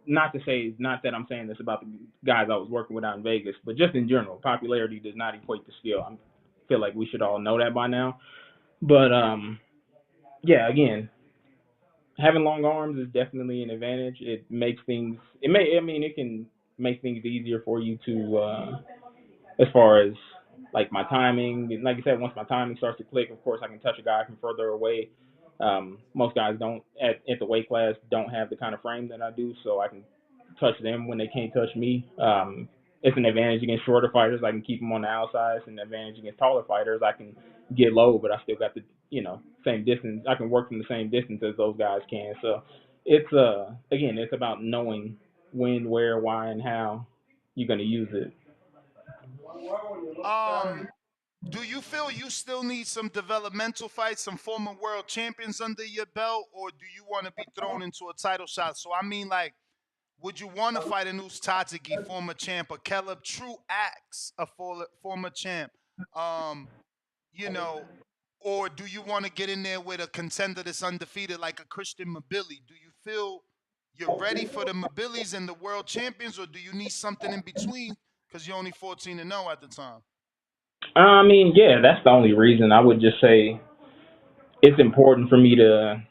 not that I'm saying this about the guys I was working with out in Vegas, but just in general, popularity does not equate to skill. I feel like we should all know that by now. But yeah, again, having long arms is definitely an advantage. It makes things. It can make things easier for you to as far as like my timing. Like you said, once my timing starts to click, of course I can touch a guy from further away. Most guys don't at the weight class don't have the kind of frame that I do, so I can touch them when they can't touch me. It's an advantage against shorter fighters. I can keep them on the outside. It's an advantage against taller fighters. I can get low, but I still got the same distance. I can work from the same distance as those guys can. So it's again, it's about knowing when, where, why, and how you're gonna use it. Do you feel you still need some developmental fights, some former world champions under your belt, or do you want to be thrown into a title shot? So I mean, like, would you want to fight an Tatagi, former champ, a Caleb True Axe, a former champ? Um, you know, or do you want to get in there with a contender that's undefeated like a Christian Mabili? Do you feel you're ready for the Mabilis and the world champions, or do you need something in between because you're only 14-0 at the time? I mean, yeah, that's the only reason. I would just say it's important for me to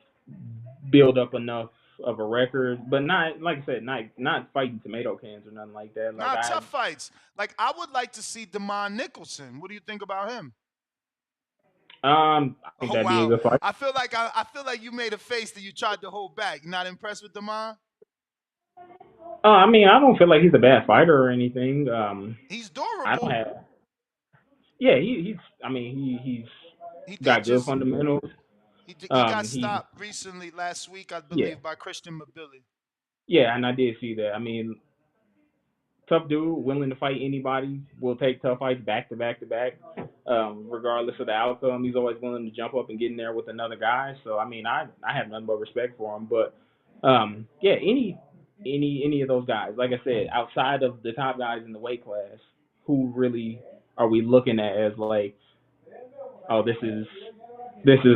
build up enough of a record, but not like I said, not fighting tomato cans or nothing like that. Like Nah, tough fights. Like I would like to see Damon Nicholson. What do you think about him? I think Oh that'd be a wow. good fight. I feel like you made a face that you tried to hold back. You're not impressed with Damon? I mean, I don't feel like he's a bad fighter or anything. He's I don't durable. have. Yeah, he's. I mean, He he's did got good just fundamentals. he got He stopped recently last week, I yeah believe, by Christian Mabili. yeah, and I did see that. I mean, tough dude, willing to fight anybody. Will take tough fights back to back to back, regardless of the outcome. He's always willing to jump up and get in there with another guy. So I mean, I have nothing but respect for him. But yeah, any of those guys, like I said, outside of the top guys in the weight class, who really are we looking at as like, oh, this is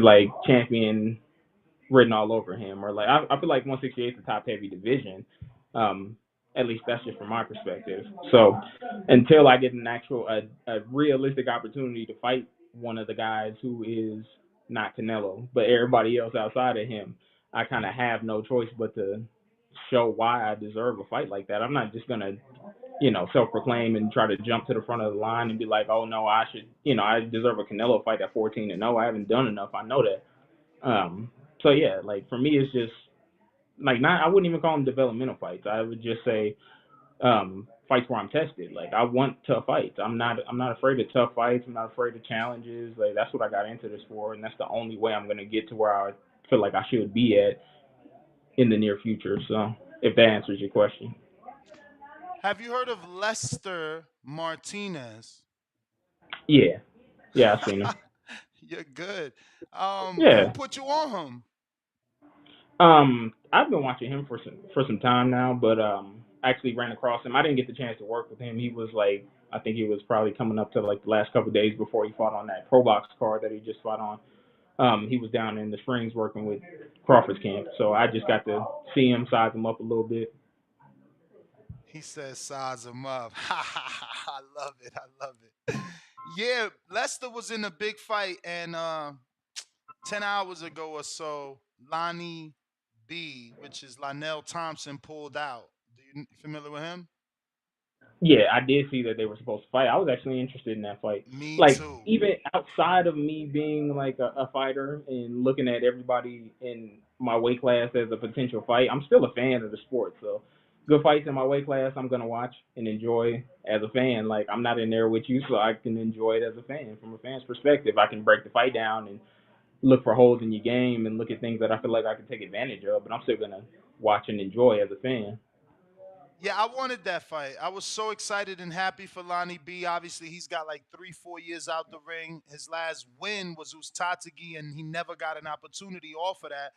like champion written all over him, or like I feel like 168 is the top heavy division. At least that's just from my perspective. So until I get an actual a realistic opportunity to fight one of the guys who is not Canelo, but everybody else outside of him, I kind of have no choice but to show why I deserve a fight like that. I'm not just gonna self-proclaim and try to jump to the front of the line and be like, oh no, I should, I deserve a Canelo fight at 14-0. I haven't done enough. I know that. So yeah, like for me, it's just like not. I wouldn't even call them developmental fights. I would just say fights where I'm tested. Like I want tough fights. I'm not afraid of tough fights. I'm not afraid of challenges. Like that's what I got into this for, and that's the only way I'm gonna get to where I feel like I should be at in the near future. So if that answers your question. Have you heard of Lester Martinez? Yeah, yeah, I've seen him. You're good. Who Yeah. put you on him? I've been watching him for some time now, but I actually ran across him. I didn't get the chance to work with him. He was like, I think he was probably coming up to like the last couple of days before he fought on that Pro Box card that he just fought on. He was down in the Springs working with Crawford's camp, so I just got to see him, size him up a little bit. He says size him up. I love it. I love it. Yeah, Lester was in a big fight, and 10 hours ago or so, Lonnie B, which is Lionel Thompson, pulled out. Do you familiar with him? Yeah, I did see that they were supposed to fight. I was actually interested in that fight. Me Like, too. even outside of me being like a fighter and looking at everybody in my weight class as a potential fight, I'm still a fan of the sport. So, good fights in my weight class, I'm gonna watch and enjoy as a fan. Like, I'm not in there with you, so I can enjoy it as a fan. From a fan's perspective, I can break the fight down and look for holes in your game and look at things that I feel like I can take advantage of. But I'm still gonna watch and enjoy as a fan. Yeah, I wanted that fight. I was so excited and happy for Lonnie B. Obviously, he's got like 3-4 years out the ring. His last win was Uztatagi, and he never got an opportunity off of that.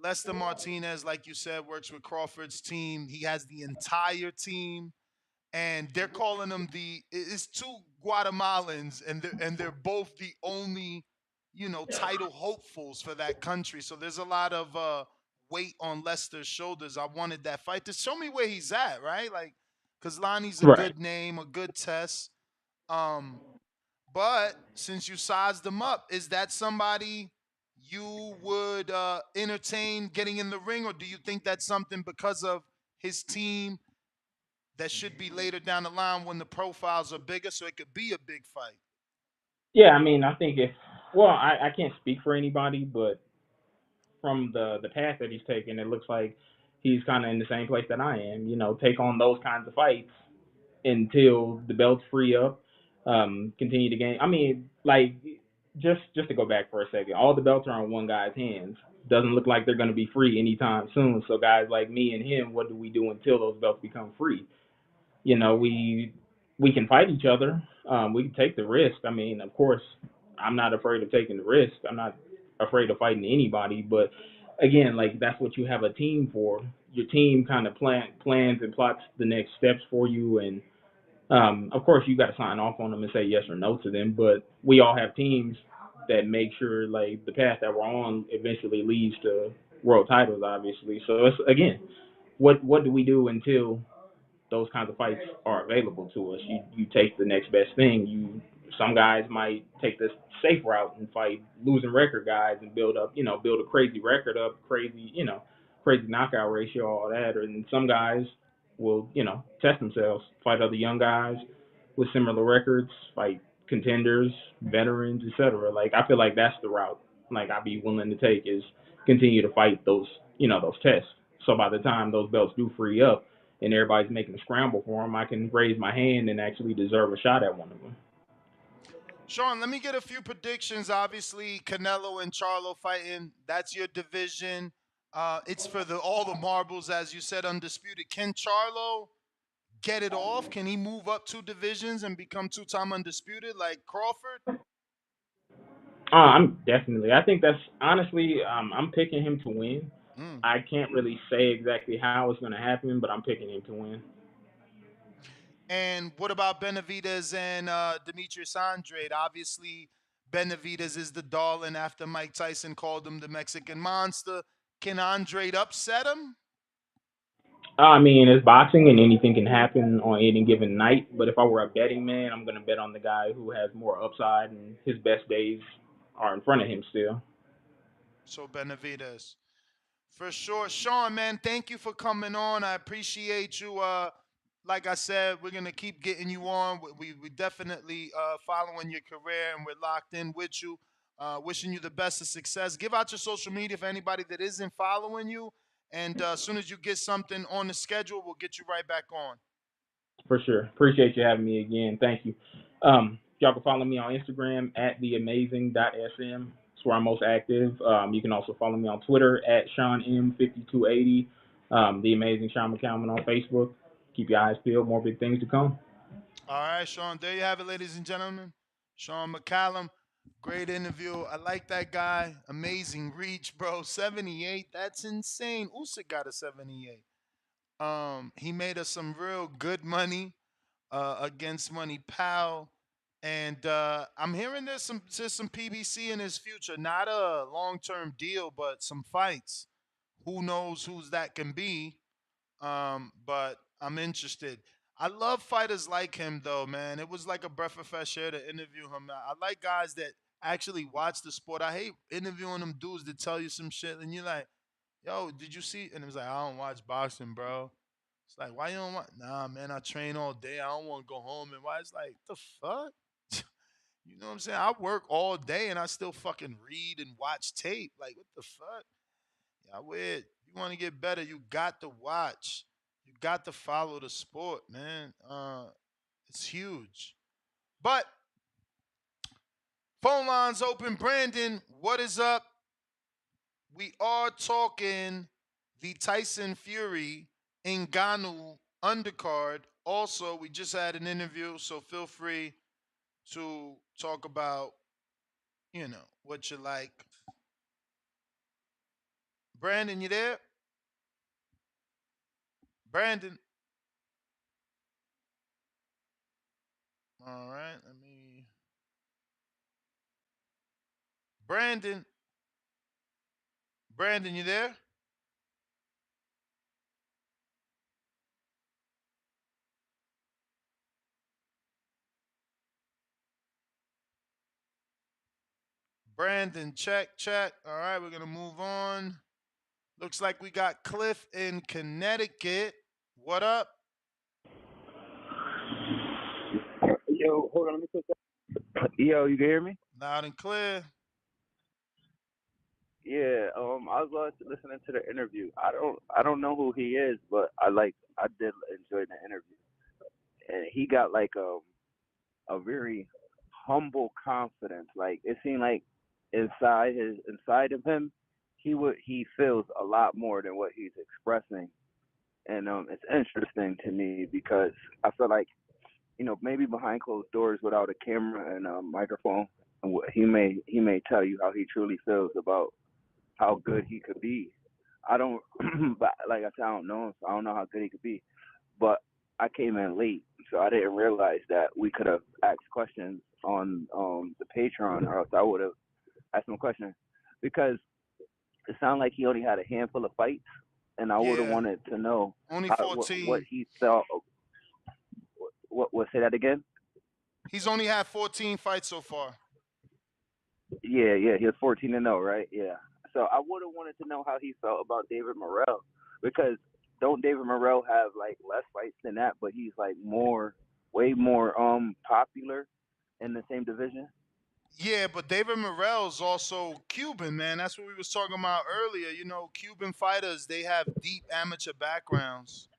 Lester Martinez, like you said, works with Crawford's team. He has the entire team, and they're calling them it's two Guatemalans, and they're both the only, title hopefuls for that country. So there's a lot of weight on Lester's shoulders. I wanted that fight to show me where he's at, right? Like, because Lonnie's a Right. good name, a good test. But since you sized him up, is that somebody you would entertain getting in the ring, or do you think that's something because of his team that should be later down the line when the profiles are bigger, so it could be a big fight? Yeah, I mean, I think I can't speak for anybody, but from the path that he's taken, it looks like he's kind of in the same place that I am. Take on those kinds of fights until the belts free up, continue to gain. I mean, like just to go back for a second, all the belts are on one guy's hands. Doesn't look like they're going to be free anytime soon. So guys like me and him, what do we do until those belts become free? We can fight each other. We can take the risk. I mean, of course, I'm not afraid of taking the risk. I'm not afraid of fighting anybody. But again, like that's what you have a team for. Your team kind of plans and plots the next steps for you, and of course, you got to sign off on them and say yes or no to them. But we all have teams that make sure like the path that we're on eventually leads to world titles, obviously. So it's again, what do we do until those kinds of fights are available to us? You take the next best thing. Some guys might take the safe route and fight losing record guys and build a crazy record up, crazy knockout ratio, all that. And some guys will, test themselves, fight other young guys with similar records, fight contenders, veterans, etc. Like I feel like that's the route like I'd be willing to take is continue to fight those tests. So by the time those belts do free up and everybody's making a scramble for them, I can raise my hand and actually deserve a shot at one of them. Sean, let me get a few predictions. Obviously, Canelo and Charlo fighting. That's your division. It's for all the marbles, as you said, undisputed. Can Charlo get it off? Can he move up 2 divisions and become 2-time undisputed like Crawford? I'm definitely. I think that's honestly, I'm picking him to win. I can't really say exactly how it's going to happen, but I'm picking him to win. And what about Benavidez and Demetrius Andrade? Obviously, Benavidez is the darling after Mike Tyson called him the Mexican monster. Can Andrade upset him? I mean, it's boxing and anything can happen on any given night. But if I were a betting man, I'm going to bet on the guy who has more upside and his best days are in front of him still. So Benavidez. For sure. Sean, man, thank you for coming on. I appreciate you. Like I said, we're going to keep getting you on. We definitely following your career, and we're locked in with you. Wishing you the best of success. Give out your social media for anybody that isn't following you. And as soon as you get something on the schedule, we'll get you right back on. For sure. Appreciate you having me again. Thank you. Y'all can follow me on Instagram at theamazing.sm. It's where I'm most active. You can also follow me on Twitter at SeanM5280. The Amazing Sean McCallum on Facebook. Keep your eyes peeled. More big things to come. All right, Sean. There you have it, ladies and gentlemen. Sean McCallum. Great interview. I like that guy. Amazing reach, bro. 78. That's insane. Usyk got a 78. He made us some real good money against Money Pal. And I'm hearing there's some PBC in his future. Not a long-term deal, but some fights. Who knows who's that can be? But I'm interested. I love fighters like him, though, man. It was like a breath of fresh air to interview him. I like guys that actually watch the sport. I hate interviewing them dudes that tell you some shit, and you're like, "Yo, did you see?" And it was like, "I don't watch boxing, bro." It's like, "Why you don't want?" Nah, man, I train all day. I don't want to go home and why? It's like, the fuck. You know what I'm saying? I work all day and I still fucking read and watch tape. Like, what the fuck? Yeah, weird. You want to get better, you got to watch. You got to follow the sport, man. It's huge. But phone lines open. Brandon, what is up? We are talking the Tyson Fury Ngannou undercard. Also, we just had an interview, so feel free to talk about, what you like. Brandon, you there? Brandon. All right, let me. Brandon. Brandon, you there? Brandon, check, check. All right, we're going to move on. Looks like we got Cliff in Connecticut. What up? Yo, hold on, let me put that. Yo, you can hear me? Loud and clear. Yeah, I was listening to the interview. I don't know who he is, but I did enjoy the interview. And he got like a very humble confidence. Like it seemed like inside of him, he feels a lot more than what he's expressing. And it's interesting to me because I feel like maybe behind closed doors without a camera and a microphone, he may tell you how he truly feels about how good he could be. I don't, but like I said, I don't know him, so I don't know how good he could be. But I came in late, so I didn't realize that we could have asked questions on the Patreon, or else I would have asked him a question because it sounded like he only had a handful of fights, and I would have wanted to know only 14. What he felt. What say that again? He's only had 14 fights so far. Yeah, he was 14-0, right? Yeah. So I would have wanted to know how he felt about David Morrell because don't David Morrell have like less fights than that, but he's like way more popular in the same division? Yeah, but David Morrell's also Cuban, man. That's what we was talking about earlier. Cuban fighters, they have deep amateur backgrounds.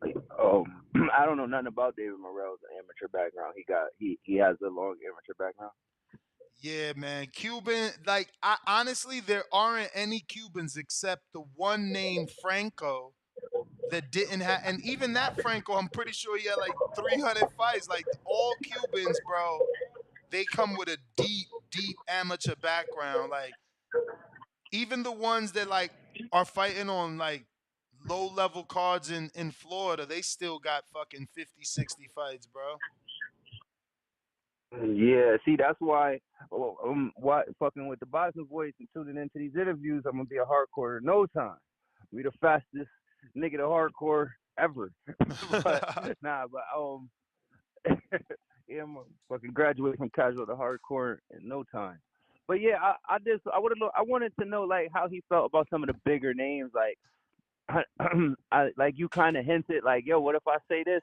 I don't know nothing about David Morrell's amateur background. He has a long amateur background. Yeah, man. Cuban, honestly, there aren't any Cubans except the one named Franco that didn't have, and even that Franco, I'm pretty sure he had like 300 fights. Like all Cubans, bro, they come with a deep, deep amateur background. Like even the ones that like are fighting on like low level cards in Florida, they still got fucking 50, 60 fights, bro. Yeah, see, that's why fucking with the boxing voice and tuning into these interviews, I'm gonna be a hardcore in no time. Be the fastest nigga to hardcore ever. but yeah, I'm gonna fucking graduate from casual to hardcore in no time. But yeah, I wanted to know like how he felt about some of the bigger names, like like you kind of hinted, like, yo, what if I say this?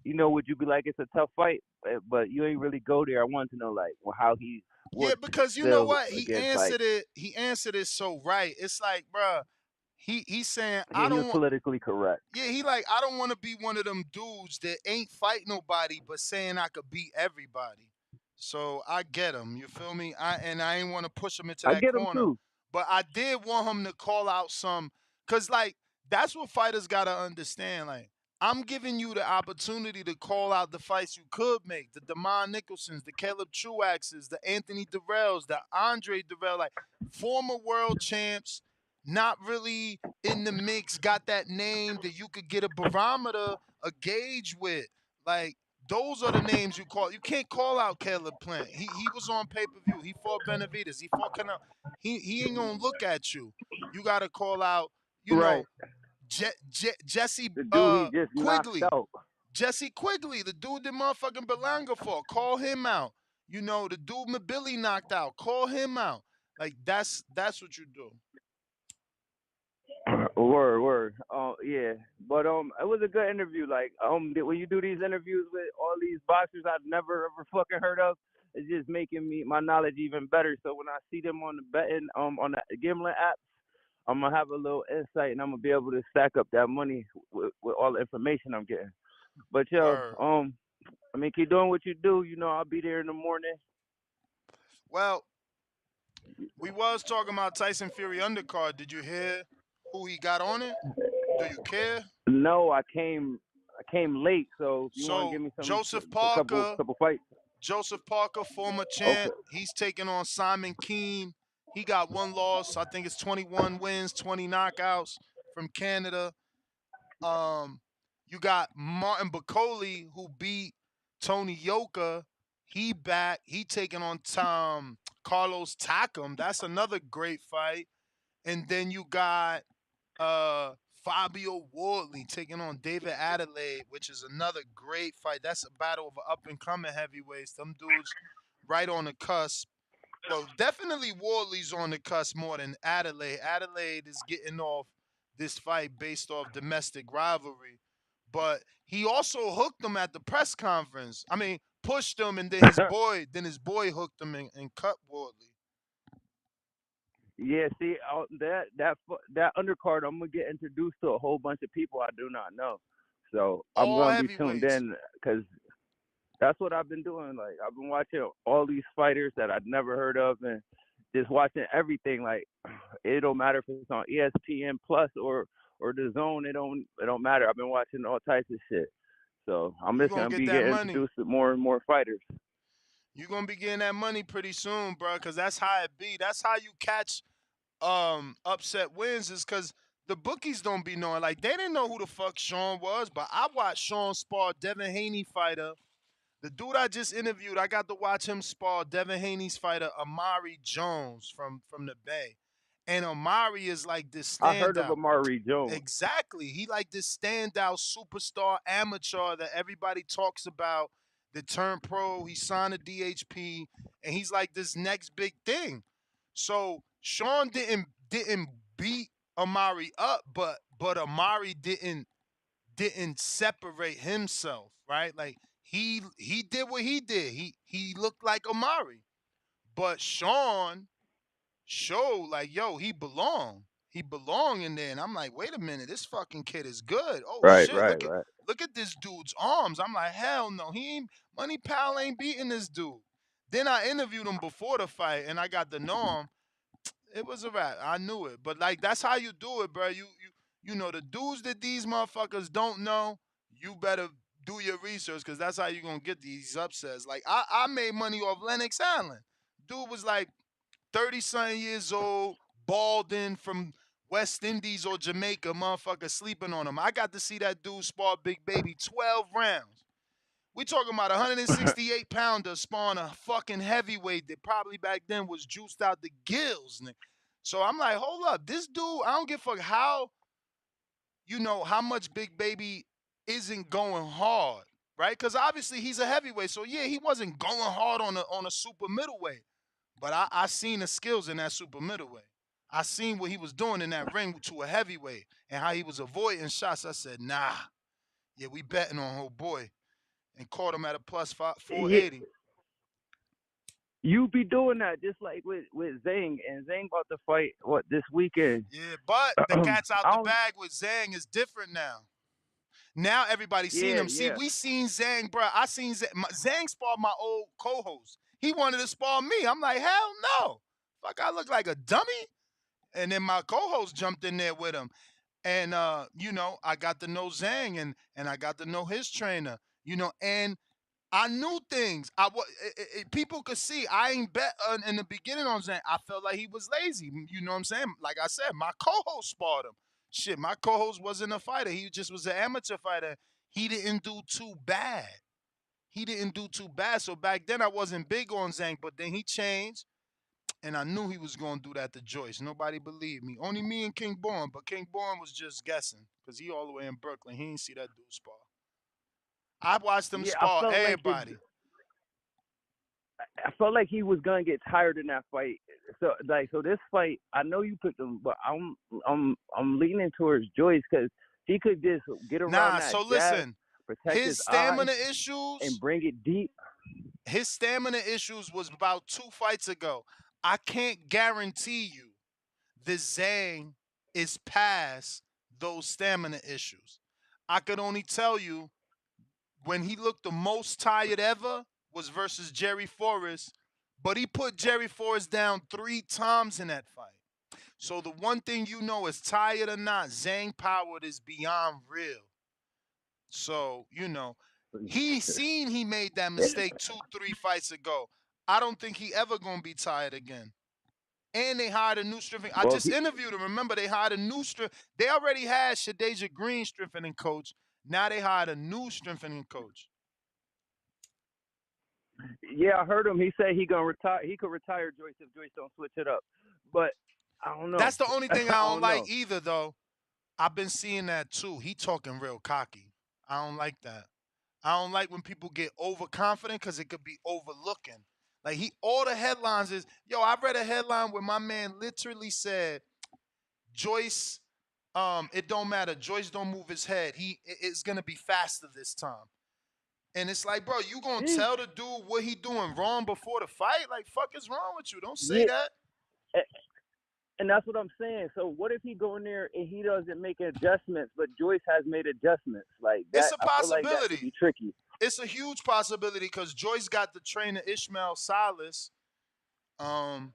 Would you be like, it's a tough fight, but you ain't really go there. I wanted to know, like, how he would. Yeah, because you know what? He answered it. He answered it so right. It's like, bruh, he's saying, I don't want. Politically correct. Yeah, he like, I don't want to be one of them dudes that ain't fight nobody, but saying I could beat everybody. So I get him. You feel me? I ain't want to push him into that I get corner. him too. But I did want him to call out some, cause like that's what fighters gotta understand. Like I'm giving you the opportunity to call out the fights you could make. The Damon Nicholsons, the Caleb Truaxes, the Anthony Durrells, the Andre Durrell, like former world champs, not really in the mix, got that name that you could get a barometer, a gauge with. Like, those are the names you call. You can't call out Caleb Plant. He was on pay-per-view. He fought Benavidez. He fought Canelo. He ain't gonna look at you. You gotta call out, Right. Jesse The dude he just Quigley. knocked out. Jesse Quigley, the dude that motherfucking Berlanga fought. Call him out. You know, the dude Billy knocked out. Call him out. Like, that's what you do. Word. Yeah. But it was a good interview. Like, when you do these interviews with all these boxers I've never ever fucking heard of, it's just making my knowledge even better. So when I see them on the betting on the gambling apps, I'm gonna have a little insight and I'm gonna be able to stack up that money with all the information I'm getting. But yo, I mean, keep doing what you do. You know, I'll be there in the morning. Well, we was talking about Tyson Fury undercard. Did you hear who he got on it? Do you care? No, I came late, so if you want to give me some Joseph a Parker, couple fights. Joseph Parker, former champ. Okay. He's taking on Simon Kean. He got one loss. I think it's 21 wins, 20 knockouts from Canada. You got Martin Bakole, who beat Tony Yoka. He back. He taking on Carlos Takam. That's another great fight. And then you got Fabio Wardley taking on David Adeleye, which is another great fight. That's a battle of up and coming heavyweights. Them dudes right on the cusp. Well, definitely Wardley's on the cusp more than Adeleye. Adeleye is getting off this fight based off domestic rivalry. But he also hooked him at the press conference. I mean, pushed him, and then his boy hooked him and cut Wardley. Yeah, see, that undercard, I'm gonna get introduced to a whole bunch of people I do not know. So I'm gonna be tuned in because that's what I've been doing. Like, I've been watching all these fighters that I'd never heard of and just watching everything. Like, it don't matter if it's on ESPN Plus or the Zone. It don't matter. I've been watching all types of shit. So I'm just gonna be getting introduced to more and more fighters. You're gonna be getting that money pretty soon, bro, because that's how it be. That's how you catch upset wins, is because the bookies don't be knowing. Like, they didn't know who the fuck Sean was, but I watched Sean spar Devin Haney fighter. The dude I just interviewed, I got to watch him spar Devin Haney's fighter, Amari Jones from the Bay. And Amari is like this standout. I heard of Amari Jones. Exactly. He like this standout superstar amateur that everybody talks about, that turned pro. He signed a DHP, and he's like this next big thing. So Sean didn't beat Amari up, but Amari didn't separate himself, right? Like, he did what he did. He looked like Amari. But Sean showed like, yo, he belonged. He belonged in there. And I'm like, wait a minute, this fucking kid is good. Oh, shit. Look at this dude's arms. I'm like, hell no. Money Pal ain't beating this dude. Then I interviewed him before the fight, and I got to know him. It was a wrap. I knew it. But, like, that's how you do it, bro. You know, the dudes that these motherfuckers don't know, you better do your research, because that's how you're going to get these upsets. Like, I made money off Lennox Allen. Dude was like 30-something years old, balding from West Indies or Jamaica, motherfucker sleeping on him. I got to see that dude spar Big Baby 12 rounds. We talking about 168-pounder sparring a fucking heavyweight that probably back then was juiced out the gills. So I'm like, hold up. This dude, I don't give a fuck how much Big Baby isn't going hard, right? Because obviously he's a heavyweight. So, yeah, he wasn't going hard on a super middleweight. But I seen the skills in that super middleweight. I seen what he was doing in that ring to a heavyweight and how he was avoiding shots. I said, nah. Yeah, we betting on old boy. And caught him at a plus 480. Yeah. You be doing that just like with Zhang, and Zhang about to fight this weekend. Yeah, but the cat's out the bag with Zhang is different now. Now everybody's seen him. See, we seen Zhang, bro. I seen Zhang spar my old co-host. He wanted to spar me. I'm like, hell no. Fuck, I look like a dummy. And then my co-host jumped in there with him. And I got to know Zhang, and I got to know his trainer. And I knew things. People could see I ain't bet in the beginning on Zhang. I felt like he was lazy. You know what I'm saying? Like I said, my co-host sparred him. Shit, my co-host wasn't a fighter. He just was an amateur fighter. He didn't do too bad. He didn't do too bad. So back then I wasn't big on Zhang, but then he changed, and I knew he was gonna do that to Joyce. Nobody believed me. Only me and King Born, but King Born was just guessing because he all the way in Brooklyn. He didn't see that dude spar. I watched him Yeah, I spar felt like everybody. I felt like he was gonna get tired in that fight. So this fight, I know you picked him, but I'm leaning towards Joyce because he could just get around Nah, that so jab, listen, protect his his eye, stamina issues, and bring it deep. his stamina issues was about 2 fights ago. I can't guarantee you the Zhang is past those stamina issues. I could only tell you when he looked the most tired ever was versus Jerry Forrest, but he put Jerry Forrest down 3 times in that fight. So the one thing you know is tired or not, Zhang Powered is beyond real. So, he made that mistake 2, 3 fights ago. I don't think he ever gonna be tired again. And they hired a new strengthening. I Well, just interviewed him. Remember, they hired a new strength. They already had Shadeja Green strengthening coach. Now they hired a new strengthening coach. Yeah, I heard him. He said he gonna retire. He could retire Joyce if Joyce don't switch it up. But I don't know. That's the only I thing I don't don't like know. either, though. I've been seeing that too. He talking real cocky. I don't like that. I don't like when people get overconfident because it could be overlooking. Like all the headlines is, yo, I read a headline where my man literally said, Joyce, it don't matter. Joyce don't move his head. It's gonna be faster this time. And it's like, bro, you gonna tell the dude what he doing wrong before the fight? Like, fuck is wrong with you? Don't say Yeah, that. and that's what I'm saying. So what if he go in there and he doesn't make adjustments, but Joyce has made adjustments like It's that? a I feel like that could be possibility. tricky. It's a huge possibility because Joyce got the trainer Ishmael Silas, um,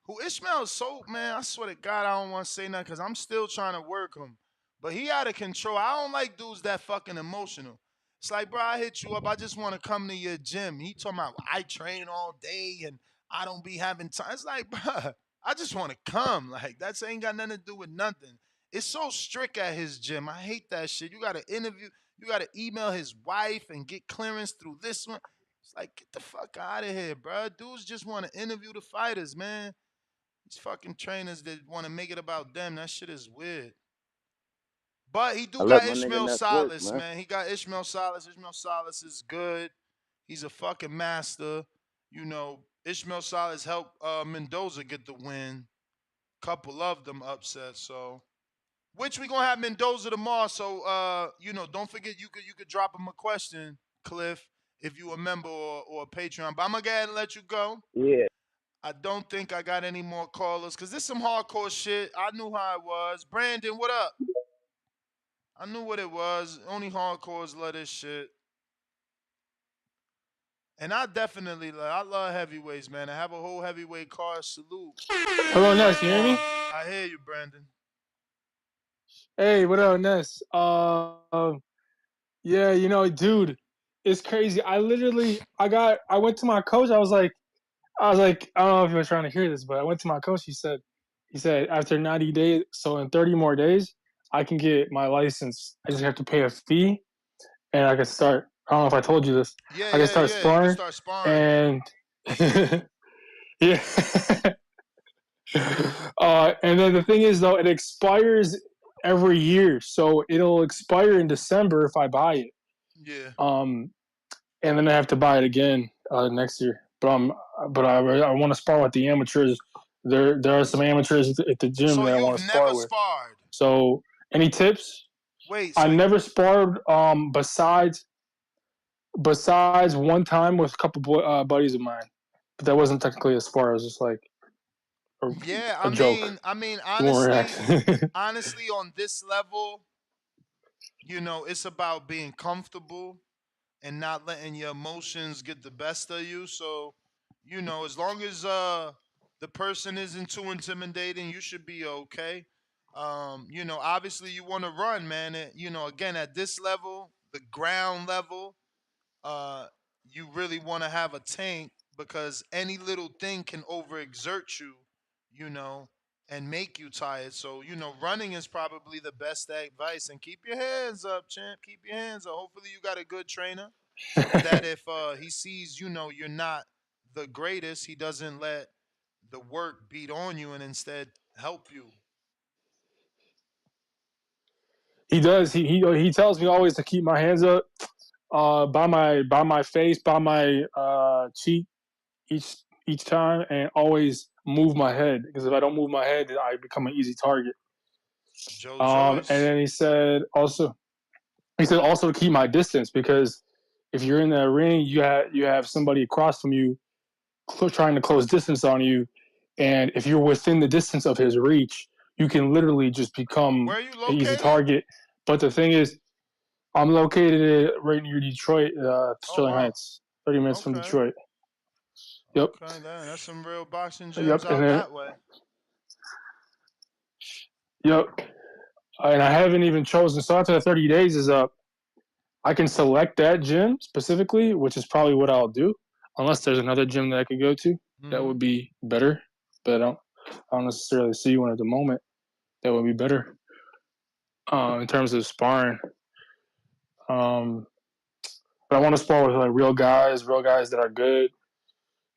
who Ishmael is so, man, I swear to God, I don't want to say nothing because I'm still trying to work him. But he out of control. I don't like dudes that fucking emotional. It's like, bro, I hit you up. I just want to come to your gym. He talking about I train all day and I don't be having time. It's like, bro, I just want to come. Like, that's ain't got nothing to do with nothing. It's so strict at his gym. I hate that shit. You gotta interview, you gotta email his wife and get clearance through this one. It's like, get the fuck out of here, bro. Dudes just want to interview the fighters, man. These fucking trainers that want to make it about them, that shit is weird. But he I do let got my nigga Ishmael Ness work, Salas, man. man. He got Ishmael Salas. Ishmael Salas is good. He's a fucking master. Ishmael Salas helped Mendoza get the win. Couple of them upset, so which we gonna have Mendoza tomorrow. So don't forget you could drop him a question, Cliff, if you a member or a Patreon. But I'm gonna go ahead and let you go. Yeah. I don't think I got any more callers because this some hardcore shit. I knew how it was. Brandon, what up? I knew what it was. Only hardcores love this shit. And I definitely I love heavyweights, man. I have a whole heavyweight card. Salute. Hello, Ness. You hear me? I hear you, Brandon. Hey, what up, Ness? Yeah, dude, it's crazy. I went to my coach. I don't know if you were trying to hear this, but I went to my coach. He said after 90 days, so in 30 more days, I can get my license. I just have to pay a fee, and I can start. I don't know if I told you this. Yeah, I can yeah, start yeah. You can sparring, start sparring. and yeah. And then the thing is, though, it expires every year, so it'll expire in December if I buy it. Yeah. And then I have to buy it again next year. But I want to spar with the amateurs. There are some amateurs at the gym So that I you've want to never spar with. sparred? So any tips? Wait, I so never sparred besides one time with a couple buddies of mine, but that wasn't technically a spar. It was just like yeah, a joke. We weren't honestly, actually. honestly, on this level, it's about being comfortable and not letting your emotions get the best of you. So, as long as the person isn't too intimidating, you should be okay. Obviously you want to run, man. Again, at this level, the ground level, uh, you really want to have a tank because any little thing can overexert you, you know, and make you tired. So, running is probably the best advice. And keep your hands up, champ. Keep your hands up. Hopefully you got a good trainer that if he sees, you're not the greatest, he doesn't let the work beat on you and instead help you. He does. He tells me always to keep my hands up, by my face, by my cheek each time, and always move my head, because if I don't move my head, I become an easy target. Joe And Joyce. then he said also to keep my distance, because if you're in that ring, you have somebody across from you trying to close distance on you, and if you're within the distance of his reach, you can literally just become Where are you an easy located? target. But the thing is, I'm located right near Detroit, Sterling wow. Heights, 30 minutes from Okay. Detroit. Yep. Okay, that's some real boxing gyms Yep. out And then, that way. yep. And I haven't even chosen. So after the 30 days is up, I can select that gym specifically, which is probably what I'll do, unless there's another gym that I could go to that would be better. But I don't necessarily see one at the moment that would be better in terms of sparring. But I want to spar with like real guys that are good,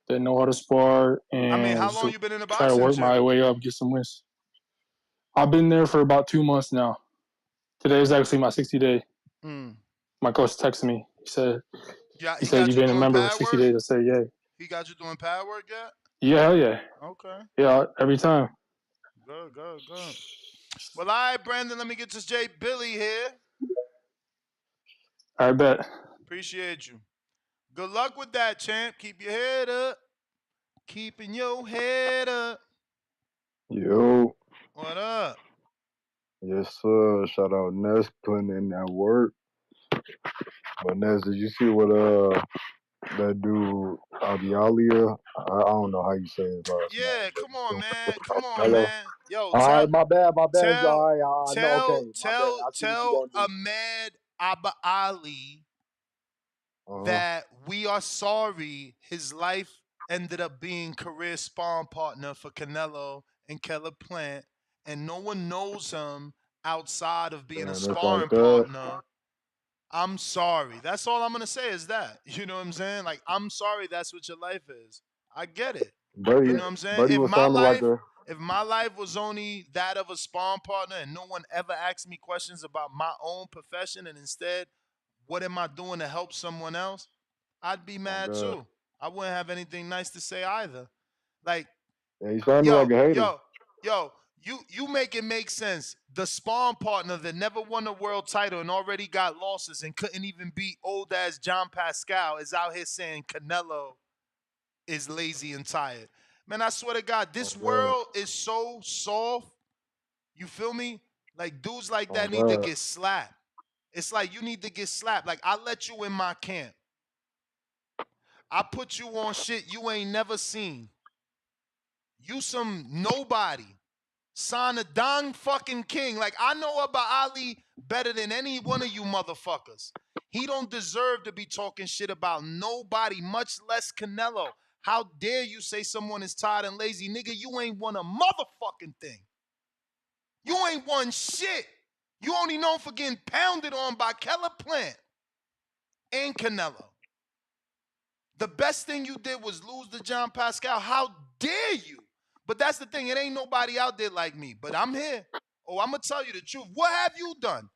that know how to spar, and how just long you been in the try to boxing work gym? my way up, get some wins. I've been there for about 2 months now. Today is actually my 60 day. My coach texted me. He said, you've been a member for 60 days. I said, yeah. He got you doing pad work yet? Yeah, hell yeah. Okay. Yeah, every time. Good. Well, all right, Brandon, let me get this J. Billy here. I bet. Appreciate you. Good luck with that, champ. Keep your head up. Keeping your head up. Yo. What up? Yes, sir. Shout out Ness putting in that work. But Ness, did you see what that dude Adeleye? I don't know how you say his last name. Yeah, come on, man. Hello. Yo, All right, my bad. tell All right, no, okay, my bad. I see what you tell gonna do. Ahmed Ali Uh-huh. that we are sorry his life ended up being career sparring partner for Canelo and Keller Plant, and no one knows him outside of being a Damn, that's like sparring that. partner. I'm sorry. That's all I'm gonna say is that. You know what I'm saying? Like, I'm sorry that's what your life is. I get it. Buddy, You know what I'm saying? Buddy was sounding like a. If my life was only that of a sparring partner and no one ever asked me questions about my own profession and instead, what am I doing to help someone else? I'd be mad God. too. I wouldn't have anything nice to say either. Like, Yeah, he sounded like a hater. you make it make sense. The spawn partner that never won a world title and already got losses and couldn't even beat old ass John Pascal is out here saying Canelo is lazy and tired. Man, I swear to God, this world is so soft. You feel me? Like, dudes like that need to get slapped. It's like you need to get slapped. Like, I let you in my camp. I put you on shit you ain't never seen. You some nobody. Son of Don fucking King. Like, I know about Ali better than any one of you motherfuckers. He don't deserve to be talking shit about nobody, much less Canelo. How dare you say someone is tired and lazy? Nigga, you ain't won a motherfucking thing. You ain't won shit. You only known for getting pounded on by Keller Plant and Canelo. The best thing you did was lose to John Pascal. How dare you? But that's the thing. It ain't nobody out there like me. But I'm here. Oh, I'm going to tell you the truth. What have you done?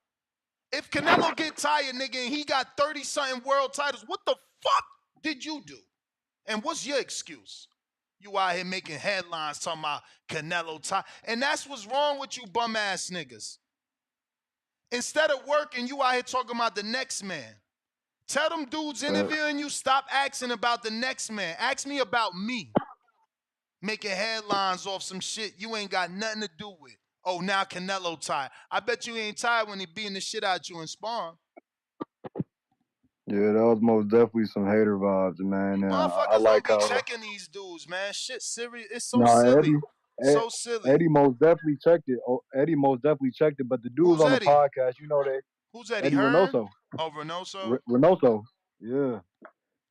If Canelo get tired, nigga, and he got 30-something world titles, what the fuck did you do? And what's your excuse? You out here making headlines talking about Canelo tired. And that's what's wrong with you bum-ass niggas. Instead of working, you out here talking about the next man. Tell them dudes interviewing you, stop asking about the next man. Ask me about me. Making headlines off some shit you ain't got nothing to do with. Oh, now Canelo tired. I bet you ain't tired when he beating the shit out you in sparring. Yeah, that was most definitely some hater vibes, man. Motherfuckers I like don't be how. checking these dudes, man. Shit, serious. It's so Nah, silly. Ed- So silly. Eddie most definitely checked it. Oh, Eddie most definitely checked it. But the dudes Who's on the Eddie? podcast, you know, Who's Eddie Eddie Hearn? Reynoso. Oh, Reynoso. Reynoso. Yeah.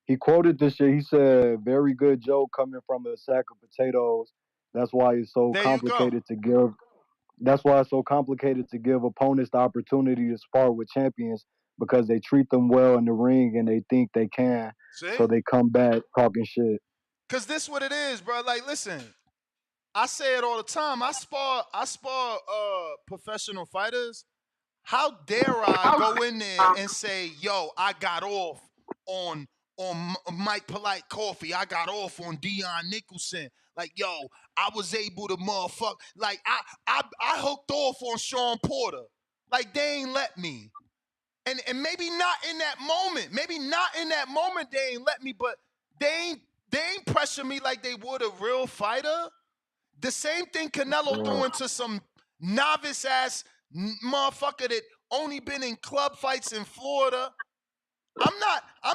He quoted this shit. He said, "Very good joke coming from a sack of potatoes. That's why it's so There you go. complicated to give. That's why it's so complicated to give opponents the opportunity to spar with champions because they treat them well in the ring and they think they can. See? So they come back talking shit." Cause this what it is, bro. Like, listen, I say it all the time. I spar professional fighters. How dare I go in there and say, yo, I got off on Mike Polite Coffee. I got off on Dion Nicholson. Like, yo, I was able to motherfuck. Like, I hooked off on Sean Porter. Like, they ain't let me. And maybe not in that moment. Maybe not in that moment they ain't let me, but they ain't pressure me like they would a real fighter. The same thing Canelo doing to some novice ass motherfucker that only been in club fights in Florida. I'm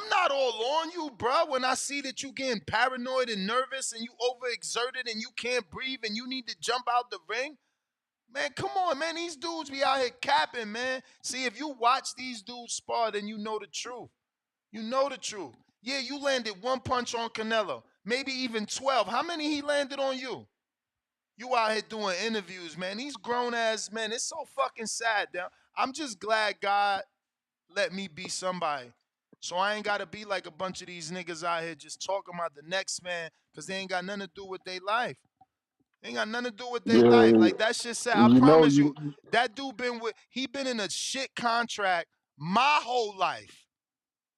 not all on you, bro. When I see that you getting paranoid and nervous and you overexerted and you can't breathe and you need to jump out the ring. Man, come on, man. These dudes be out here capping, man. See, if you watch these dudes spar, then you know the truth. You know the truth. Yeah, you landed one punch on Canelo, maybe even 12. How many he landed on you? You out here doing interviews, man. These grown ass men, it's so fucking sad. Now, I'm just glad God let me be somebody. So I ain't gotta be like a bunch of these niggas out here just talking about the next man, because they ain't got nothing to do with their life. They ain't got nothing to do with their Yeah, life. Like that shit sad. I you know promise you, you that dude he been in a shit contract my whole life.